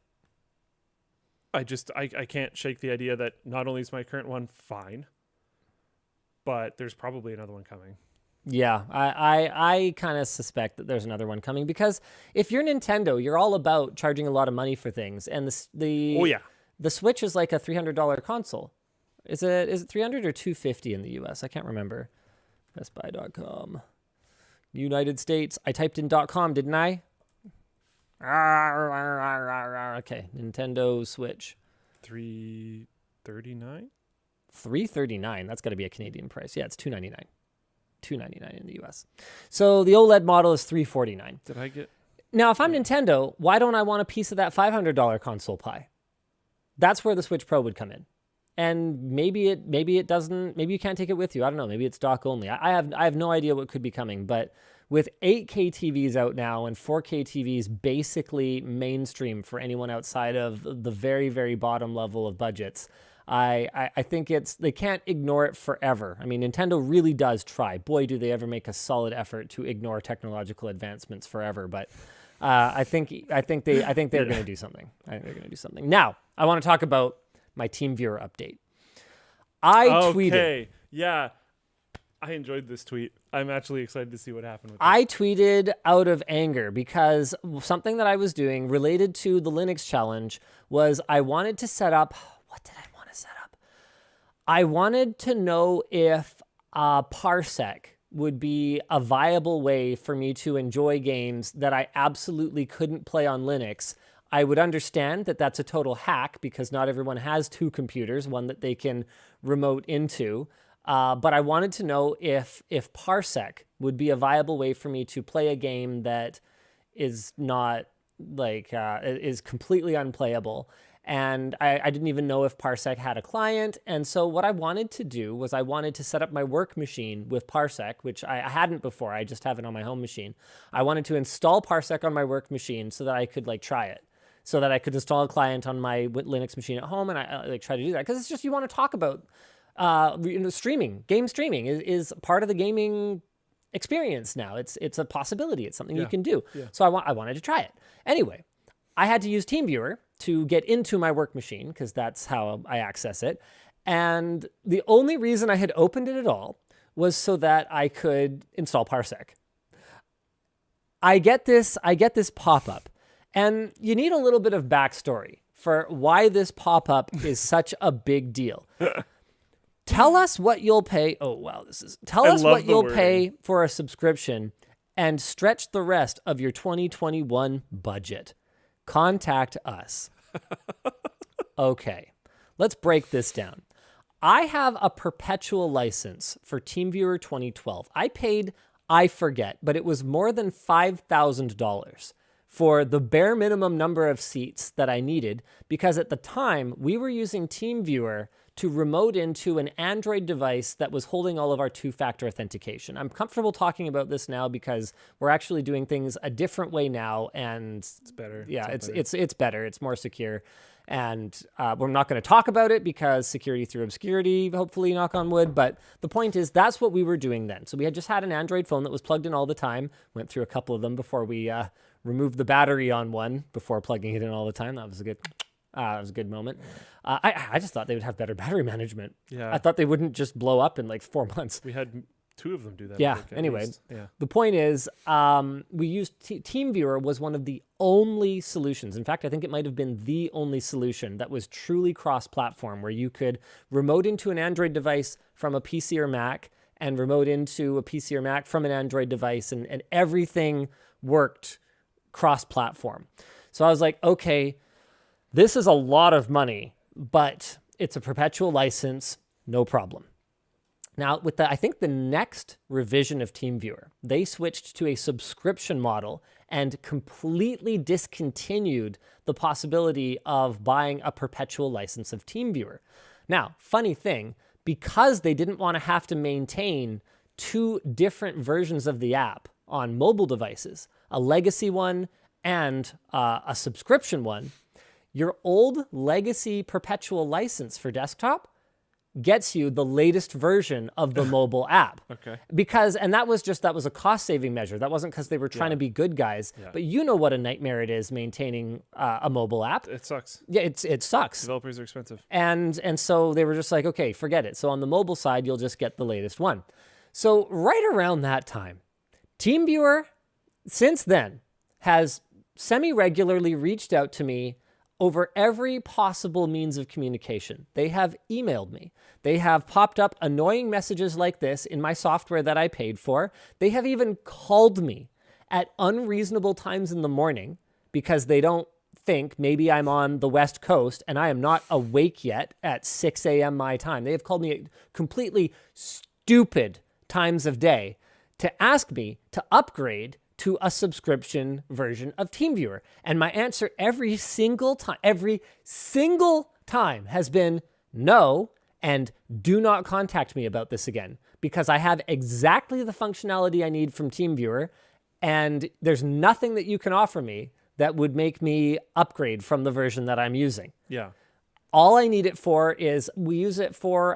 I can't shake the idea that not only is my current one fine, but there's probably another one coming. Yeah, I kind of suspect that there's another one coming, because if you're Nintendo, you're all about charging a lot of money for things, and the Switch is like a $300 console. Is it $300 or $250 in the US? I can't remember. BestBuy.com. United States. I typed in .com, didn't I? Okay, Nintendo Switch. $339? $339. That's got to be a Canadian price. Yeah, it's $299. $299 in the US. So the OLED model is $349. Did I get... Now, if I'm Nintendo, why don't I want a piece of that $500 console pie? That's where the Switch Pro would come in. And maybe it doesn't, maybe you can't take it with you. I don't know. Maybe it's dock only. I have no idea what could be coming, but with 8K TVs out now and 4K TVs basically mainstream for anyone outside of the very, very bottom level of budgets, I think they can't ignore it forever. I mean, Nintendo really does try. Boy, do they ever make a solid effort to ignore technological advancements forever. But I think they're going to do something. I think they're going to do something. Now, I want to talk about my TeamViewer update. I tweeted. Yeah. I enjoyed this tweet. I'm actually excited to see what happened with it. I tweeted out of anger because something that I was doing related to the Linux challenge was I wanted to set up... What did I want to set up? I wanted to know if Parsec would be a viable way for me to enjoy games that I absolutely couldn't play on Linux. I would understand that that's a total hack because not everyone has two computers, one that they can remote into. But I wanted to know if Parsec would be a viable way for me to play a game that is not is completely unplayable. And I didn't even know if Parsec had a client. And so what I wanted to do was I wanted to set up my work machine with Parsec, which I hadn't before. I just have it on my home machine. I wanted to install Parsec on my work machine so that I could try it, so that I could install a client on my Linux machine at home. And I try to do that because it's just, you want to talk about streaming. Game streaming is part of the gaming experience now. It's a possibility. It's something you can do. Yeah. So I wanted to try it. Anyway, I had to use TeamViewer to get into my work machine because that's how I access it. And the only reason I had opened it at all was so that I could install Parsec. I get this pop-up, and you need a little bit of backstory for why this pop-up is such a big deal. Tell us what you'll pay. Oh, wow, tell us what you'll pay for a subscription and stretch the rest of your 2021 budget. Contact us. Okay, let's break this down. I have a perpetual license for TeamViewer 2012. I paid, I forget, but it was more than $5,000 for the bare minimum number of seats that I needed, because at the time we were using TeamViewer to remote into an Android device that was holding all of our two-factor authentication. I'm comfortable talking about this now because we're actually doing things a different way now, and it's better. Yeah, it's better. It's more secure, and we're not going to talk about it because security through obscurity, hopefully, knock on wood. But the point is, that's what we were doing then. So we had just had an Android phone that was plugged in all the time. Went through a couple of them before we removed the battery on one before plugging it in all the time. That was a good moment. I just thought they would have better battery management. Yeah. I thought they wouldn't just blow up in 4 months. We had 2 of them do that. Yeah. Anyway, the point is, we used TeamViewer was one of the only solutions. In fact, I think it might have been the only solution that was truly cross-platform, where you could remote into an Android device from a PC or Mac and remote into a PC or Mac from an Android device, and everything worked cross-platform. So I was like, okay, this is a lot of money, but it's a perpetual license, no problem. Now, with I think the next revision of TeamViewer, they switched to a subscription model and completely discontinued the possibility of buying a perpetual license of TeamViewer. Now, funny thing, because they didn't want to have to maintain 2 different versions of the app on mobile devices, a legacy one and a subscription one, your old legacy perpetual license for desktop gets you the latest version of the mobile app. Okay. And that was a cost-saving measure. That wasn't because they were trying to be good guys. Yeah. But you know what a nightmare it is maintaining a mobile app. It sucks. Yeah, it sucks. Developers are expensive. And so they were just like, okay, forget it. So on the mobile side, you'll just get the latest one. So right around that time, TeamViewer, since then, has semi-regularly reached out to me over every possible means of communication. They have emailed me. They have popped up annoying messages like this in my software that I paid for. They have even called me at unreasonable times in the morning because they don't think maybe I'm on the West Coast and I am not awake yet at 6 a.m. my time. They have called me at completely stupid times of day to ask me to upgrade to a subscription version of TeamViewer. And my answer every single time has been no, and do not contact me about this again, because I have exactly the functionality I need from TeamViewer, and there's nothing that you can offer me that would make me upgrade from the version that I'm using. Yeah. All I need it for is, we use it for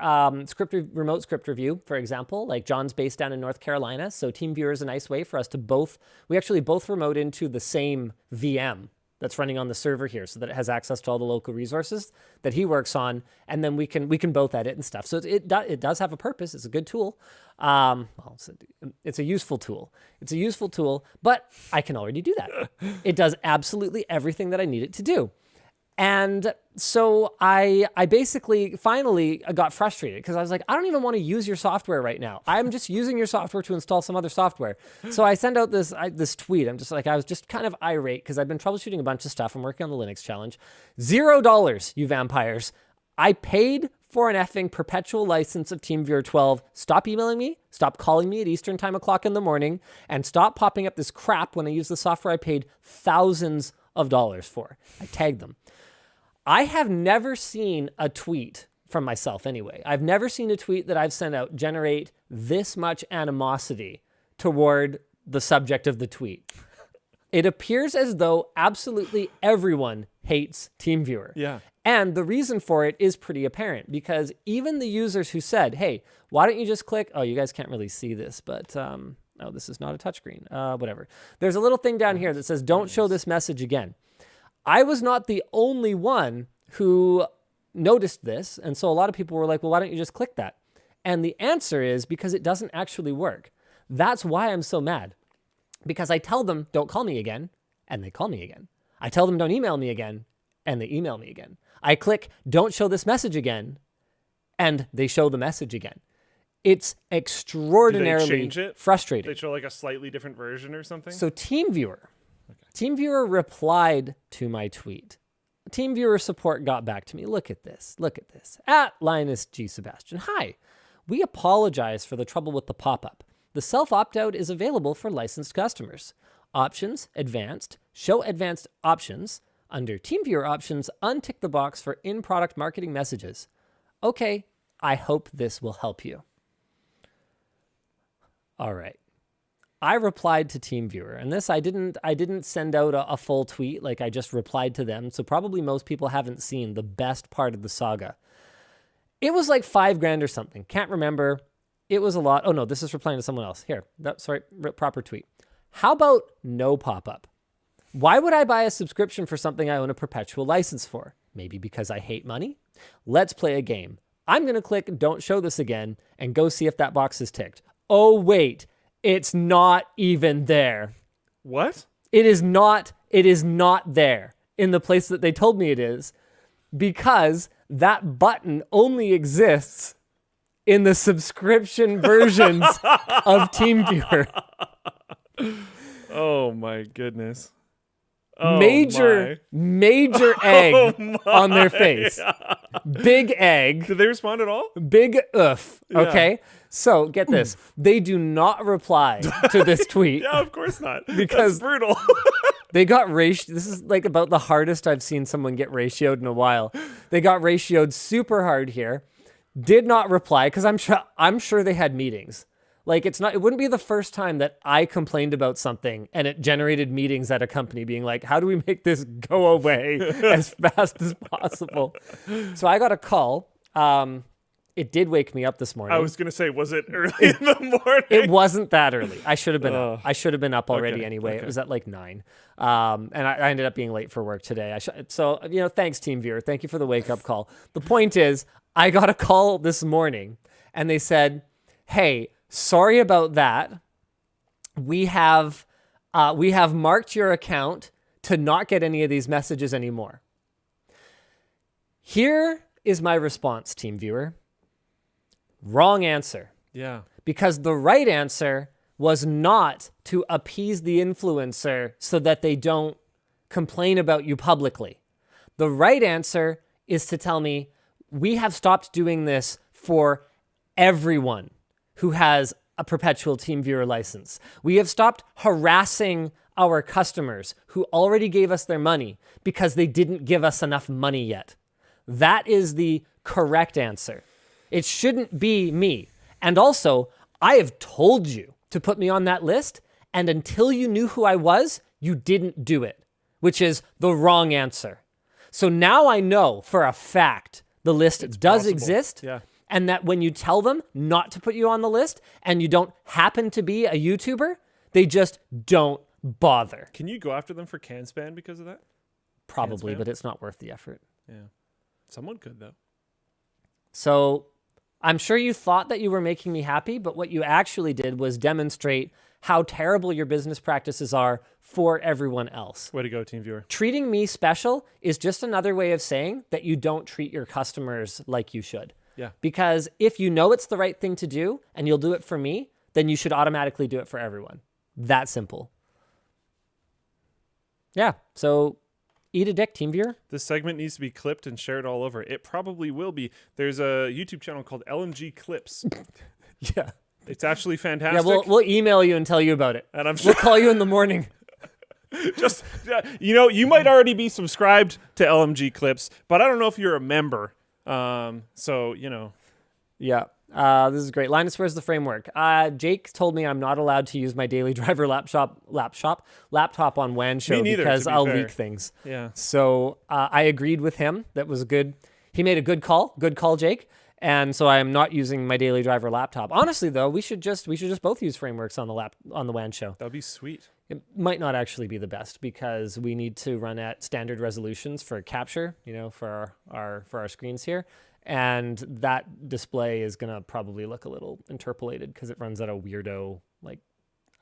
remote script review, for example. Like John's based down in North Carolina, so TeamViewer is a nice way for us to we actually both remote into the same VM that's running on the server here, so that it has access to all the local resources that he works on, and then we can both edit and stuff. So it does have a purpose. It's a good tool. It's a useful tool. It's a useful tool, but I can already do that. It does absolutely everything that I need it to do. And so I basically finally got frustrated because I was like, I don't even want to use your software right now. I'm just using your software to install some other software. So I send out this tweet. I'm just like, I was just kind of irate because I've been troubleshooting a bunch of stuff. I'm working on the Linux challenge. $0, you vampires. I paid for an effing perpetual license of TeamViewer 12. Stop emailing me. Stop calling me at Eastern time o'clock in the morning. And stop popping up this crap when I use the software I paid thousands of dollars for. I tagged them. I have never seen a tweet from myself anyway. I've never seen a tweet that I've sent out generate this much animosity toward the subject of the tweet. It appears as though absolutely everyone hates TeamViewer. Yeah. And the reason for it is pretty apparent because even the users who said, hey, why don't you just click? Oh, you guys can't really see this, but oh, this is not a touchscreen. Whatever. There's a little thing down here that says, don't show this message again. I was not the only one who noticed this. And so a lot of people were like, well, why don't you just click that? And the answer is because it doesn't actually work. That's why I'm so mad. Because I tell them, don't call me again, and they call me again. I tell them, don't email me again, and they email me again. I click, don't show this message again, and they show the message again. It's extraordinarily frustrating. They show like a slightly different version or something? So TeamViewer replied to my tweet. TeamViewer Support got back to me. Look at this. Look at this. At Linus G. Sebastian. Hi. We apologize for the trouble with the pop-up. The self-opt-out is available for licensed customers. Options, advanced, show advanced options. Under TeamViewer options, untick the box for in-product marketing messages. Okay, I hope this will help you. All right. I replied to TeamViewer, and this I didn't send out a full tweet, like I just replied to them, so probably most people haven't seen the best part of the saga. It was like $5,000 or something. Can't remember. It was a lot. Oh no, this is replying to someone else. Here, sorry, proper tweet. How about no pop-up? Why would I buy a subscription for something I own a perpetual license for? Maybe because I hate money? Let's play a game. I'm going to click don't show this again and go see if that box is ticked. Oh wait, it's not even there. What? It is not there in the place that they told me it is because that button only exists in the subscription versions of TeamViewer. Oh my goodness. Oh major egg on their face. Big egg. Did they respond at all? Big oof. Yeah. Okay. So get this. They do not reply to this tweet. Yeah, of course not. Because that's brutal. They got ratioed. This is like about the hardest I've seen someone get ratioed in a while. They got ratioed super hard here. Did not reply because I'm sure they had meetings. Like it wouldn't be the first time that I complained about something and it generated meetings at a company being like, how do we make this go away as fast as possible? So I got a call. It did wake me up this morning. I was going to say, was it early in the morning? It wasn't that early. I should have been up. I should have been up already anyway. Okay. It was at like 9. And I ended up being late for work today. So, thanks TeamViewer. Thank you for the wake up call. The point is, I got a call this morning and they said, hey, sorry about that. We have marked your account to not get any of these messages anymore. Here is my response, TeamViewer. Wrong answer. Yeah. Because the right answer was not to appease the influencer so that they don't complain about you publicly. The right answer is to tell me, we have stopped doing this for everyone who has a perpetual TeamViewer license. We have stopped harassing our customers who already gave us their money because they didn't give us enough money yet. That is the correct answer. It shouldn't be me. And also, I have told you to put me on that list, and until you knew who I was, you didn't do it, which is the wrong answer. So now I know for a fact the list does possible. Exist. Yeah. And that when you tell them not to put you on the list and you don't happen to be a YouTuber, they just don't bother. Can you go after them for can spam because of that? Probably, Can spam? but it's not worth the effort. Yeah. Someone could, though. So I'm sure you thought that you were making me happy, but what you actually did was demonstrate how terrible your business practices are for everyone else. Way to go, TeamViewer. Treating me special is just another way of saying that you don't treat your customers like you should. Yeah. Because if you know it's the right thing to do and you'll do it for me, then you should automatically do it for everyone. That simple. Yeah. So eat a dick, TeamViewer. This segment needs to be clipped and shared all over. It probably will be. There's a YouTube channel called LMG Clips. Yeah. It's actually fantastic. Yeah, we'll email you and tell you about it. And I'm sure We'll call you in the morning. just you might already be subscribed to LMG Clips, but I don't know if you're a member. So Yeah. This is great. Linus, where's the framework? Jake told me I'm not allowed to use my daily driver laptop on WAN show neither, because to be I'll fair. leak things. Yeah. So I agreed with him. That was good. He made a good call. Good call, Jake. And so I am not using my daily driver laptop. Honestly, though, we should just both use frameworks on the WAN show. That'd be sweet. It might not actually be the best because we need to run at standard resolutions for capture, for our screens here. And that display is going to probably look a little interpolated because it runs at a weirdo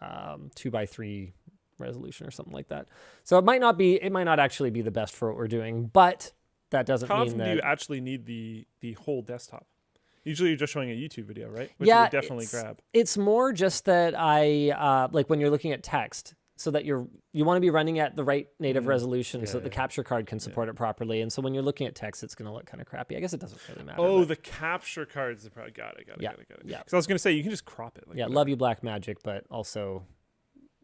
2x3 resolution or something like that. So it might not actually be the best for what we're doing, but that doesn't How mean often that do you actually need the whole desktop? Usually you're just showing a YouTube video, right? Which yeah, you would definitely grab. It's more just that I like when you're looking at text, so that you want to be running at the right native resolution so that the capture card can support it properly. And so when you're looking at text, it's going to look kind of crappy. I guess it doesn't really matter. Oh, but the capture cards. Got it. Yeah. Because I was going to say, you can just crop it. Yeah, love you, Black Magic, but also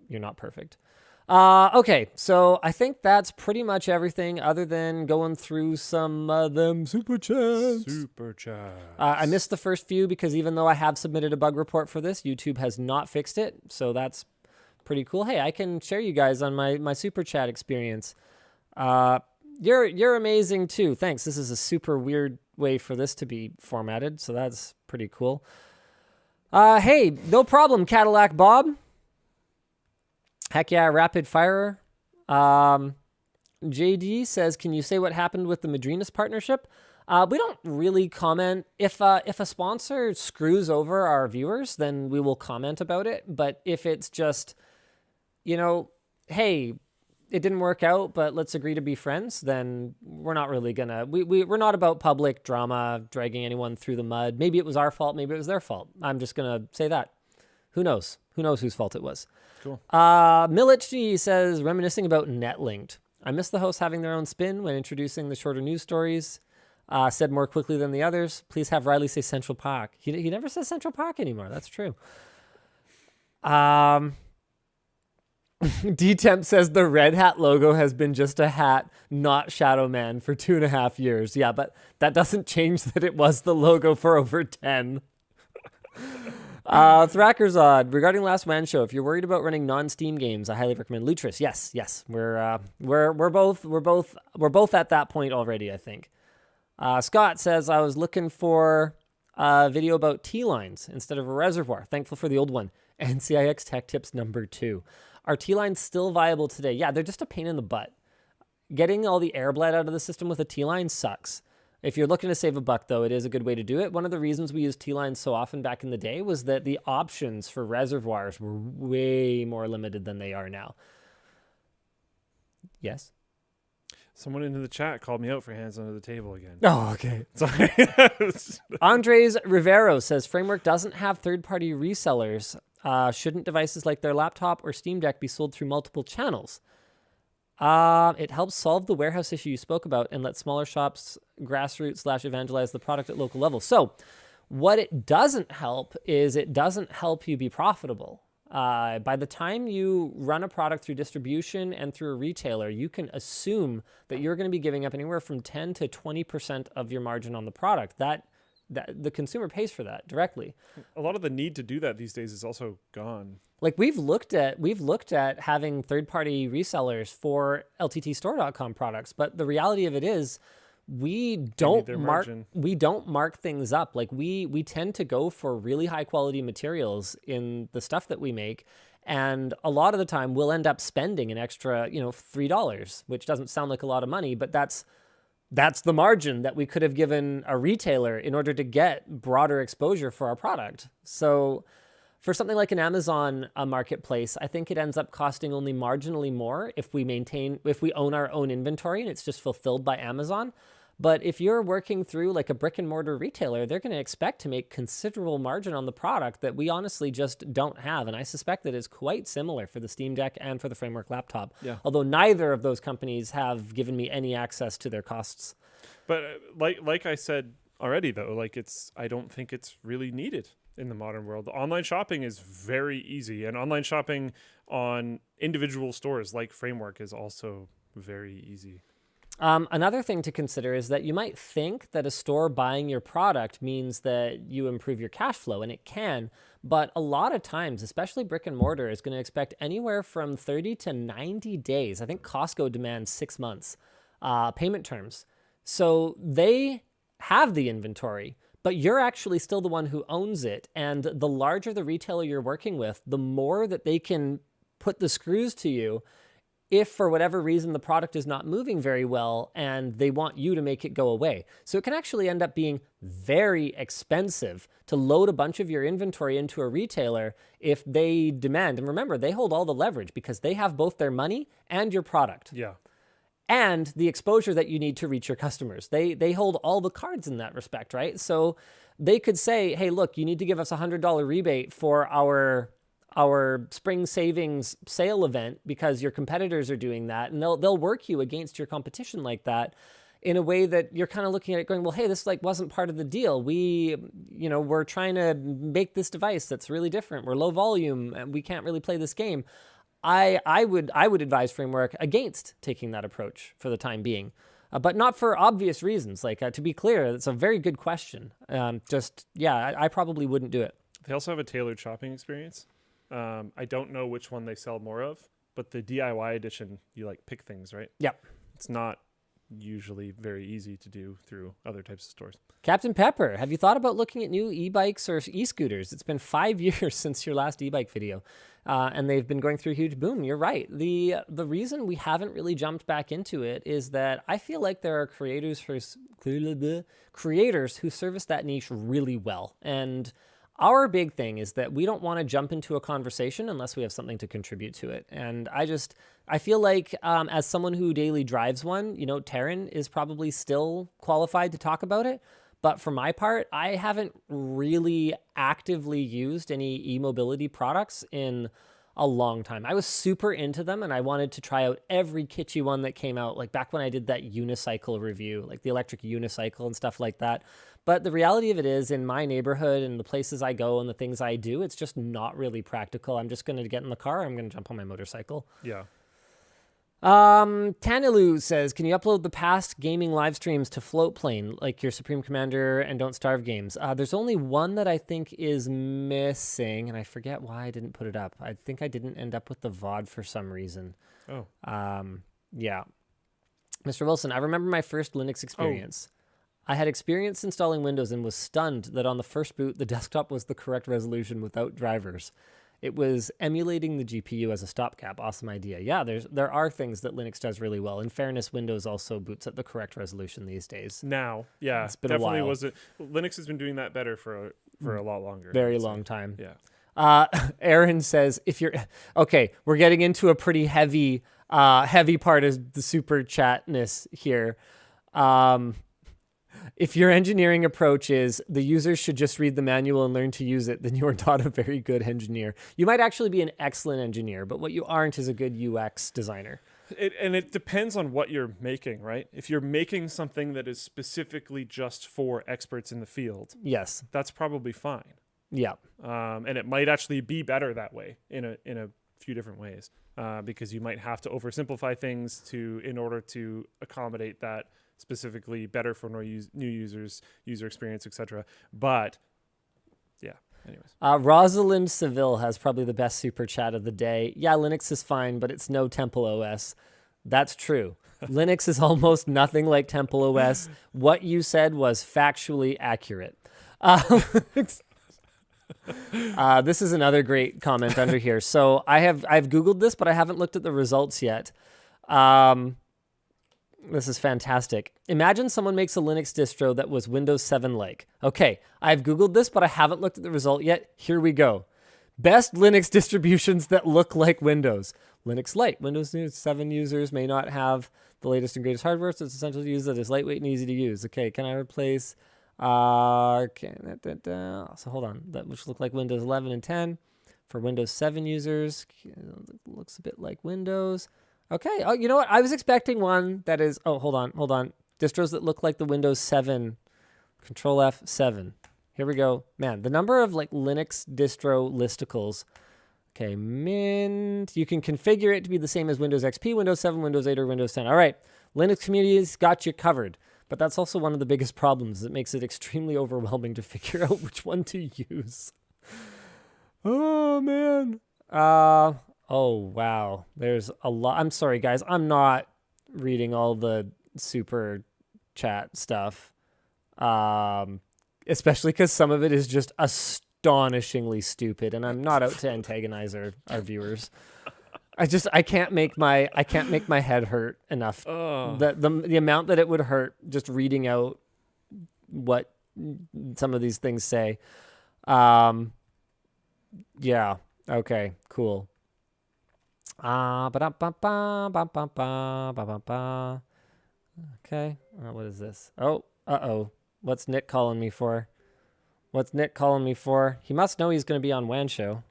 you're not perfect. Okay, so I think that's pretty much everything other than going through some of them Superchats. Superchats. I missed the first few because even though I have submitted a bug report for this, YouTube has not fixed it. So that's pretty cool. Hey, I can share you guys on my super chat experience. You're amazing too. Thanks. This is a super weird way for this to be formatted, so that's pretty cool. Hey, no problem, Cadillac Bob. Heck yeah, rapid fire. JD says, can you say what happened with the Madrinas partnership? We don't really comment. If a sponsor screws over our viewers, then we will comment about it. But if it's just, hey, it didn't work out, but let's agree to be friends, then we're not really gonna, we're not about public drama, dragging anyone through the mud. Maybe it was our fault, maybe it was their fault. I'm just gonna say that. Who knows? Who knows whose fault it was? Cool. Milichi says, reminiscing about NetLinked. I miss the hosts having their own spin when introducing the shorter news stories. Said more quickly than the others. Please have Riley say Central Park. He never says Central Park anymore. That's true. D-Temp says the Red Hat logo has been just a hat, not Shadow Man, for 2.5 years. Yeah, but that doesn't change that it was the logo for over 10. Thrackerzod, regarding last WAN show, if you're worried about running non-Steam games, I highly recommend Lutris. Yes, we're both at that point already, I think. Scott says I was looking for a video about T-lines instead of a reservoir. Thankful for the old one. NCIX Tech Tips number 2. Are T-lines still viable today? Yeah, they're just a pain in the butt. Getting all the air bled out of the system with a T-line sucks. If you're looking to save a buck, though, it is a good way to do it. One of the reasons we used T-lines so often back in the day was that the options for reservoirs were way more limited than they are now. Yes? Someone into the chat called me out for hands under the table again. Oh, okay. Sorry. Andres Rivero says, Framework doesn't have third-party resellers. Shouldn't devices like their laptop or Steam Deck be sold through multiple channels? It helps solve the warehouse issue you spoke about and let smaller shops grassroots/evangelize the product at local level. So what it doesn't help is it doesn't help you be profitable. By the time you run a product through distribution and through a retailer, you can assume that you're going to be giving up anywhere from 10 to 20% of your margin on the product. That the consumer pays for that directly. A lot of the need to do that these days is also gone. Like we've looked at having third-party resellers for LTTStore.com products, but the reality of it is we don't mark things up. Like we tend to go for really high quality materials in the stuff that we make, and a lot of the time we'll end up spending an extra $3, which doesn't sound like a lot of money, but that's that's the margin that we could have given a retailer in order to get broader exposure for our product. So for something like an Amazon marketplace, I think it ends up costing only marginally more if we own our own inventory and it's just fulfilled by Amazon. But if you're working through like a brick and mortar retailer, they're going to expect to make considerable margin on the product that we honestly just don't have. And I suspect that it's quite similar for the Steam Deck and for the Framework laptop. Yeah. Although neither of those companies have given me any access to their costs. But like I said already, though, I don't think it's really needed in the modern world. Online shopping is very easy, and online shopping on individual stores like Framework is also very easy. Another thing to consider is that you might think that a store buying your product means that you improve your cash flow, and it can, but a lot of times, especially brick and mortar, is going to expect anywhere from 30 to 90 days. I think Costco demands 6 months payment terms. So they have the inventory, but you're actually still the one who owns it. And the larger the retailer you're working with, the more that they can put the screws to you if for whatever reason the product is not moving very well and they want you to make it go away. So it can actually end up being very expensive to load a bunch of your inventory into a retailer if they demand. And remember, they hold all the leverage because they have both their money and your product. Yeah. And the exposure that you need to reach your customers. They hold all the cards in that respect, right? So they could say, hey, look, you need to give us a $100 rebate for our spring savings sale event because your competitors are doing that. And they'll work you against your competition like that in a way that you're kind of looking at it going, well, hey, this wasn't part of the deal. We're trying to make this device that's really different. We're low volume and we can't really play this game. I would advise Framework against taking that approach for the time being, but not for obvious reasons. To be clear, it's a very good question. I probably wouldn't do it. They also have a tailored shopping experience. I don't know which one they sell more of, but the DIY edition, you pick things, right? Yep. It's not usually very easy to do through other types of stores. Captain Pepper, have you thought about looking at new e-bikes or e-scooters? It's been 5 years since your last e-bike video, and they've been going through a huge boom. You're right. The reason we haven't really jumped back into it is that I feel like there are creators who service that niche really well. And our big thing is that we don't want to jump into a conversation unless we have something to contribute to it. And I feel like as someone who daily drives one, Taryn is probably still qualified to talk about it. But for my part, I haven't really actively used any e-mobility products in a long time. I was super into them and I wanted to try out every kitschy one that came out, like back when I did that unicycle review, like the electric unicycle and stuff like that. But the reality of it is, in my neighborhood and the places I go and the things I do, it's just not really practical. I'm just going to get in the car. I'm going to jump on my motorcycle. Yeah. Tanilu says, can you upload the past gaming live streams to Floatplane, like your Supreme Commander and Don't Starve games? There's only one that I think is missing, and I forget why I didn't put it up. I think I didn't end up with the VOD for some reason. Oh. Yeah. Mr. Wilson, I remember my first Linux experience. I had experience installing Windows and was stunned that on the first boot, the desktop was the correct resolution without drivers. It was emulating the GPU as a stopgap. Awesome idea. Yeah, there are things that Linux does really well. In fairness, Windows also boots at the correct resolution these days. Now, yeah, it's been definitely a while. Linux has been doing that better for a lot longer. Very long time. Yeah. Aaron says, we're getting into a pretty heavy part of the super chatness here. If your engineering approach is the users should just read the manual and learn to use it, then you are not a very good engineer. You might actually be an excellent engineer, but what you aren't is a good UX designer. It depends on what you're making, right? If you're making something that is specifically just for experts in the field, yes, that's probably fine. Yeah. And it might actually be better that way in a few different ways, because you might have to oversimplify things in order to accommodate that specifically better for new users, user experience, etc. But yeah, anyways. Rosalind Seville has probably the best super chat of the day. Yeah, Linux is fine, but it's no Temple OS. That's true. Linux is almost nothing like Temple OS. What you said was factually accurate. This is another great comment under here. So I've Googled this, but I haven't looked at the results yet. This is fantastic. Imagine someone makes a Linux distro that was Windows 7-like. Okay, I've Googled this, but I haven't looked at the result yet. Here we go. Best Linux distributions that look like Windows. Linux Lite. Windows 7 users may not have the latest and greatest hardware, so it's essential to use that is lightweight and easy to use. Okay, can I replace... so hold on. That which look like Windows 11 and 10 for Windows 7 users. Looks a bit like Windows. Okay. Oh, you know what? I was expecting one that is... Oh, hold on. Distros that look like the Windows 7. Control F7. Here we go. Man, the number of like Linux distro listicles. Okay, Mint. You can configure it to be the same as Windows XP, Windows 7, Windows 8, or Windows 10. All right. Linux community's got you covered. But that's also one of the biggest problems. It makes it extremely overwhelming to figure out which one to use. Oh, man. Oh, wow. There's a lot. I'm sorry, guys. I'm not reading all the super chat stuff. Especially because some of it is just astonishingly stupid, and I'm not out to antagonize our viewers. I can't make my head hurt enough. The amount that it would hurt just reading out what some of these things say. Yeah. Okay. Cool. Okay. What is this? Oh. What's Nick calling me for? He must know he's going to be on WAN Show.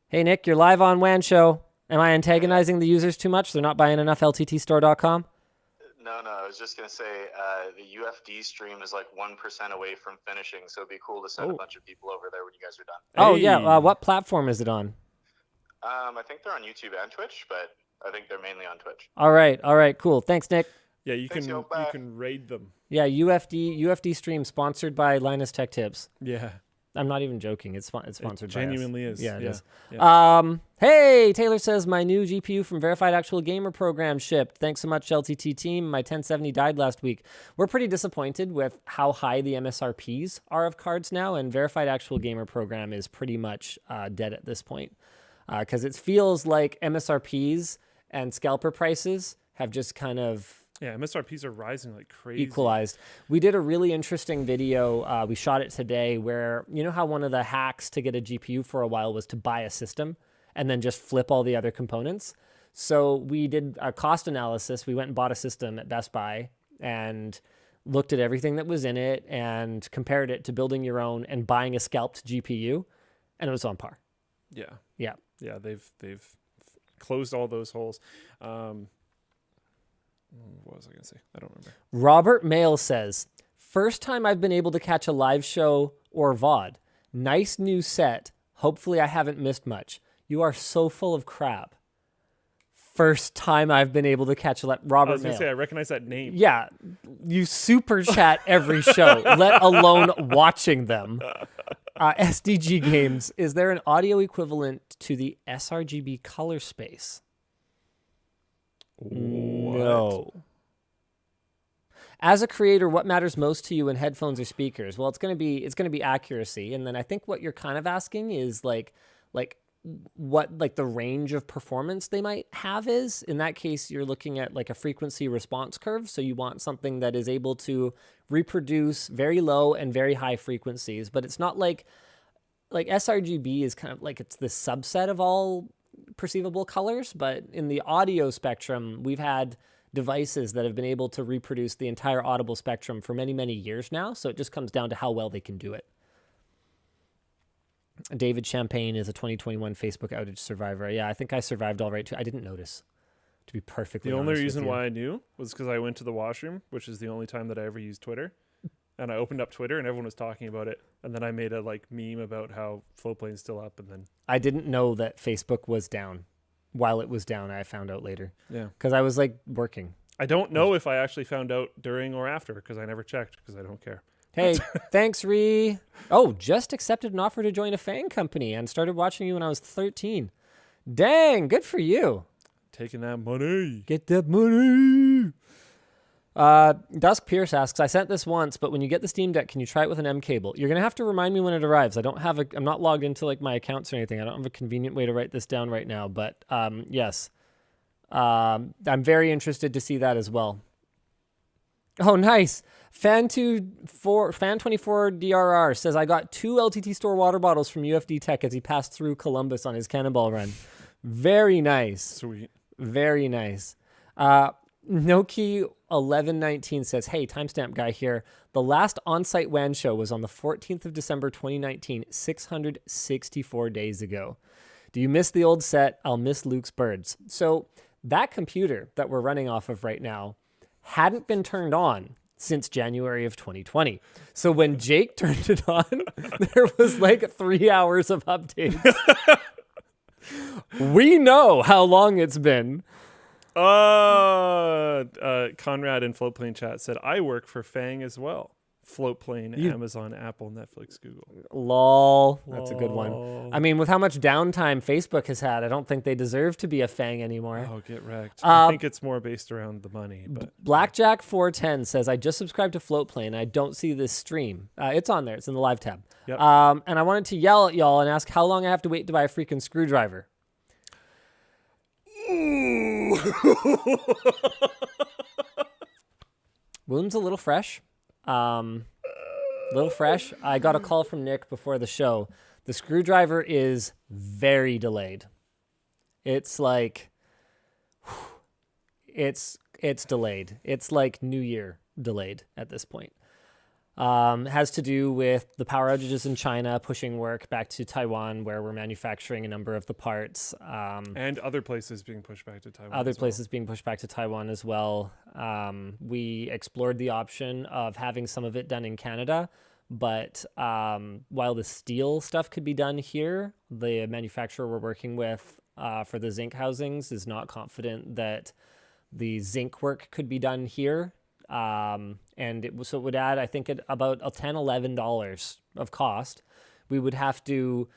Hey, Nick, you're live on WAN Show. Am I antagonizing the users too much? They're not buying enough LTTStore.com? No, I was just going to say the UFD stream is like 1% away from finishing, so it'd be cool to send a bunch of people over there when you guys are done. Oh, yeah. What platform is it on? I think they're on YouTube and Twitch, but I think they're mainly on Twitch. All right, cool. Thanks, Nick. Yeah, you can raid them. Yeah, UFD stream sponsored by Linus Tech Tips. Yeah. I'm not even joking. It's sponsored by us. Genuinely is. Yeah, it is. Yeah. Hey, Taylor says, my new GPU from Verified Actual Gamer program shipped. Thanks so much, LTT team. My 1070 died last week. We're pretty disappointed with how high the MSRPs are of cards now, and Verified Actual Gamer program is pretty much dead at this point. Because it feels like MSRPs and scalper prices have just kind of... Yeah, MSRPs are rising like crazy. Equalized. We did a really interesting video. We shot it today where, you know how one of the hacks to get a GPU for a while was to buy a system and then just flip all the other components. So we did a cost analysis. We went and bought a system at Best Buy and looked at everything that was in it and compared it to building your own and buying a scalped GPU, and it was on par. Yeah. Yeah. Yeah, they've closed all those holes. What was I going to say? I don't remember. Robert Mail says, first time I've been able to catch a live show or VOD. Nice new set. Hopefully I haven't missed much. You are so full of crap. First time I've been able to catch Robert Mail. I was going to say, I recognize that name. Yeah. You super chat every show, let alone watching them. SDG Games, is there an audio equivalent to the sRGB color space? No. As a creator, what matters most to you in headphones or speakers? Well, it's going to be accuracy, and then I think what you're kind of asking is like what like the range of performance they might have is. In that case, you're looking at like a frequency response curve, so you want something that is able to reproduce very low and very high frequencies, but it's not like sRGB is kind of like it's the subset of all perceivable colors, but in the audio spectrum, we've had devices that have been able to reproduce the entire audible spectrum for many, many years now, so it just comes down to how well they can do it. David Champagne is a 2021 Facebook outage survivor. Yeah, I think I survived all right, too. I didn't notice, to be perfectly honest. The only reason why I knew was because I went to the washroom, which is the only time that I ever used Twitter. And I opened up Twitter and everyone was talking about it. And then I made a meme about how Flowplane's still up. And then I didn't know that Facebook was down. While it was down, I found out later. Yeah. Because I was working. I don't know if I actually found out during or after because I never checked because I don't care. Hey, thanks, Ree. Oh, just accepted an offer to join a fan company and started watching you when I was 13. Dang, good for you. Taking that money. Get that money. Dusk Pierce asks, I sent this once, but when you get the Steam Deck, can you try it with an M cable? You're going to have to remind me when it arrives. I'm not logged into my accounts or anything. I don't have a convenient way to write this down right now, but yes. I'm very interested to see that as well. Oh, nice. Fan24DRR says, I got 2 LTTStore water bottles from UFD Tech as he passed through Columbus on his cannonball run. Very nice. Sweet. Very nice. Noki1119 says, hey, timestamp guy here. The last on-site WAN show was on the 14th of December 2019, 664 days ago. Do you miss the old set? I'll miss Luke's birds. So that computer that we're running off of right now hadn't been turned on since January of 2020. So when Jake turned it on, there was like 3 hours of updates. We know how long it's been. Conrad in Floatplane chat said, I work for Fang as well. Floatplane, Amazon, Apple, Netflix, Google. Lol. That's a good one. I mean, with how much downtime Facebook has had, I don't think they deserve to be a Fang anymore. Oh, get wrecked. I think it's more based around the money. But Blackjack410 says, I just subscribed to Floatplane. I don't see this stream. It's on there. It's in the live tab. Yep. And I wanted to yell at y'all and ask how long I have to wait to buy a freaking screwdriver. Wound's a little fresh. I got a call from Nick before the show. The screwdriver is very delayed. It's like, it's delayed. It's like New Year delayed at this point. Has to do with the power outages in China pushing work back to Taiwan, where we're manufacturing a number of the parts. And other places being pushed back to Taiwan. Other places being pushed back to Taiwan as well. We explored the option of having some of it done in Canada, but while the steel stuff could be done here, the manufacturer we're working with for the zinc housings is not confident that the zinc work could be done here. And it would add, I think, about $10-11 of cost. We would have to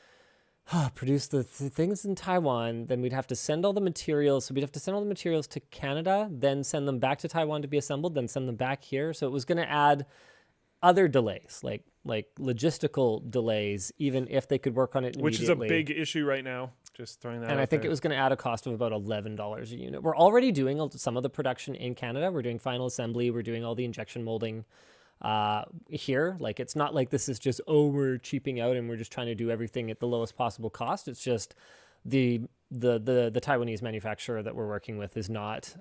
produce the things in Taiwan. Then we'd have to send all the materials. So we'd have to send all the materials to Canada, then send them back to Taiwan to be assembled, then send them back here. So it was going to add other delays, like logistical delays, even if they could work on it immediately. Which is a big issue right now. Just throwing that out. And I think it was going to add a cost of about $11 a unit. We're already doing some of the production in Canada. We're doing final assembly. We're doing all the injection molding here. Like, it's not like this is just, we're cheaping out and we're just trying to do everything at the lowest possible cost. It's just the Taiwanese manufacturer that we're working with is not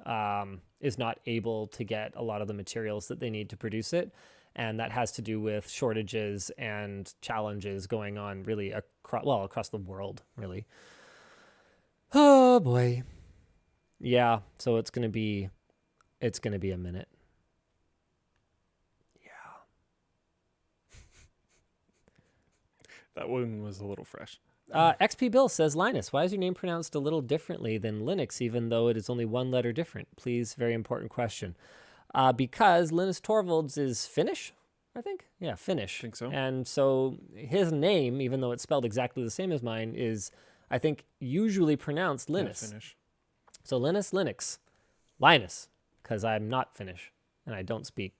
able to get a lot of the materials that they need to produce it. And that has to do with shortages and challenges going on really across the world, really. Oh boy. Yeah, so it's going to be a minute. Yeah. That one was a little fresh. XP Bill says, Linus, why is your name pronounced a little differently than Linux, even though it is only one letter different? Please, very important question. Because Linus Torvalds is Finnish, I think. Yeah, Finnish. I think so. And so his name, even though it's spelled exactly the same as mine, is, I think, usually pronounced Linus. Yeah, Finnish. So Linus, because I'm not Finnish and I don't speak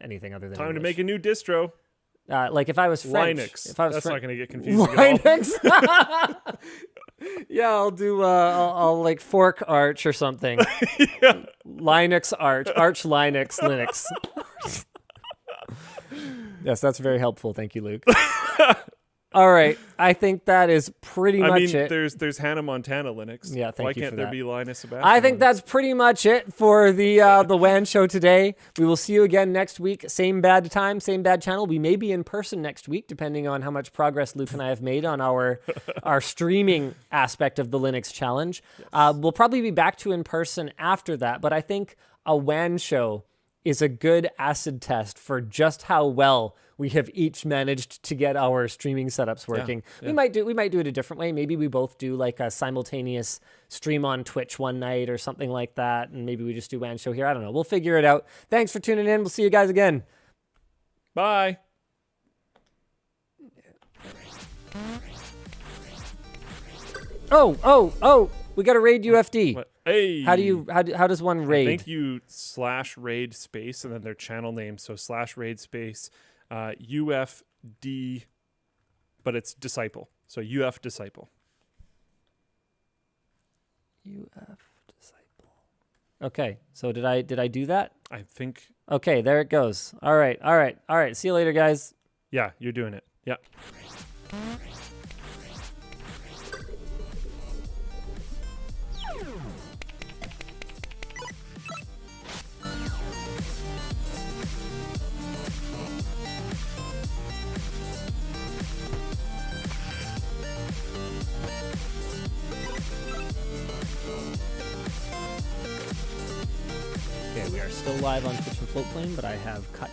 anything other than Time English. to make a new distro. Like if I was French, Linux. if I was That's Fren- not going to get confusing at all. Linux. Yeah, I'll do. I'll like fork arch or something. Yeah. Linux arch Linux Linux. Yes, that's very helpful. Thank you, Luke. All right, I think that is pretty much it. There's Hannah Montana Linux. Yeah, thank Why you for can't there that. be Linus Sebastian? I think Linux? that's pretty much it for the WAN show today. We will see you again next week. Same bad time, same bad channel. We may be in person next week, depending on how much progress Luke and I have made on our streaming aspect of the Linux challenge. Yes. We'll probably be back to in person after that, but I think a WAN show is a good acid test for just how well we have each managed to get our streaming setups working. Yeah. We might do it a different way. Maybe we both do like a simultaneous stream on Twitch one night or something like that, and maybe we just do WAN show here. I don't know. We'll figure it out. Thanks for tuning in. We'll see you guys again. Bye. Oh! We got to raid UFD. What? Hey. How does one raid? I think you /raid space and then their channel name. So /raid space UFD, but it's disciple. So UF disciple. UF disciple. Okay, so did I do that? I think, Okay, there it goes. All right. See you later, guys. yeah, you're doing it. Yeah. Okay, we are still live on Twitch and Floatplane, but I have cut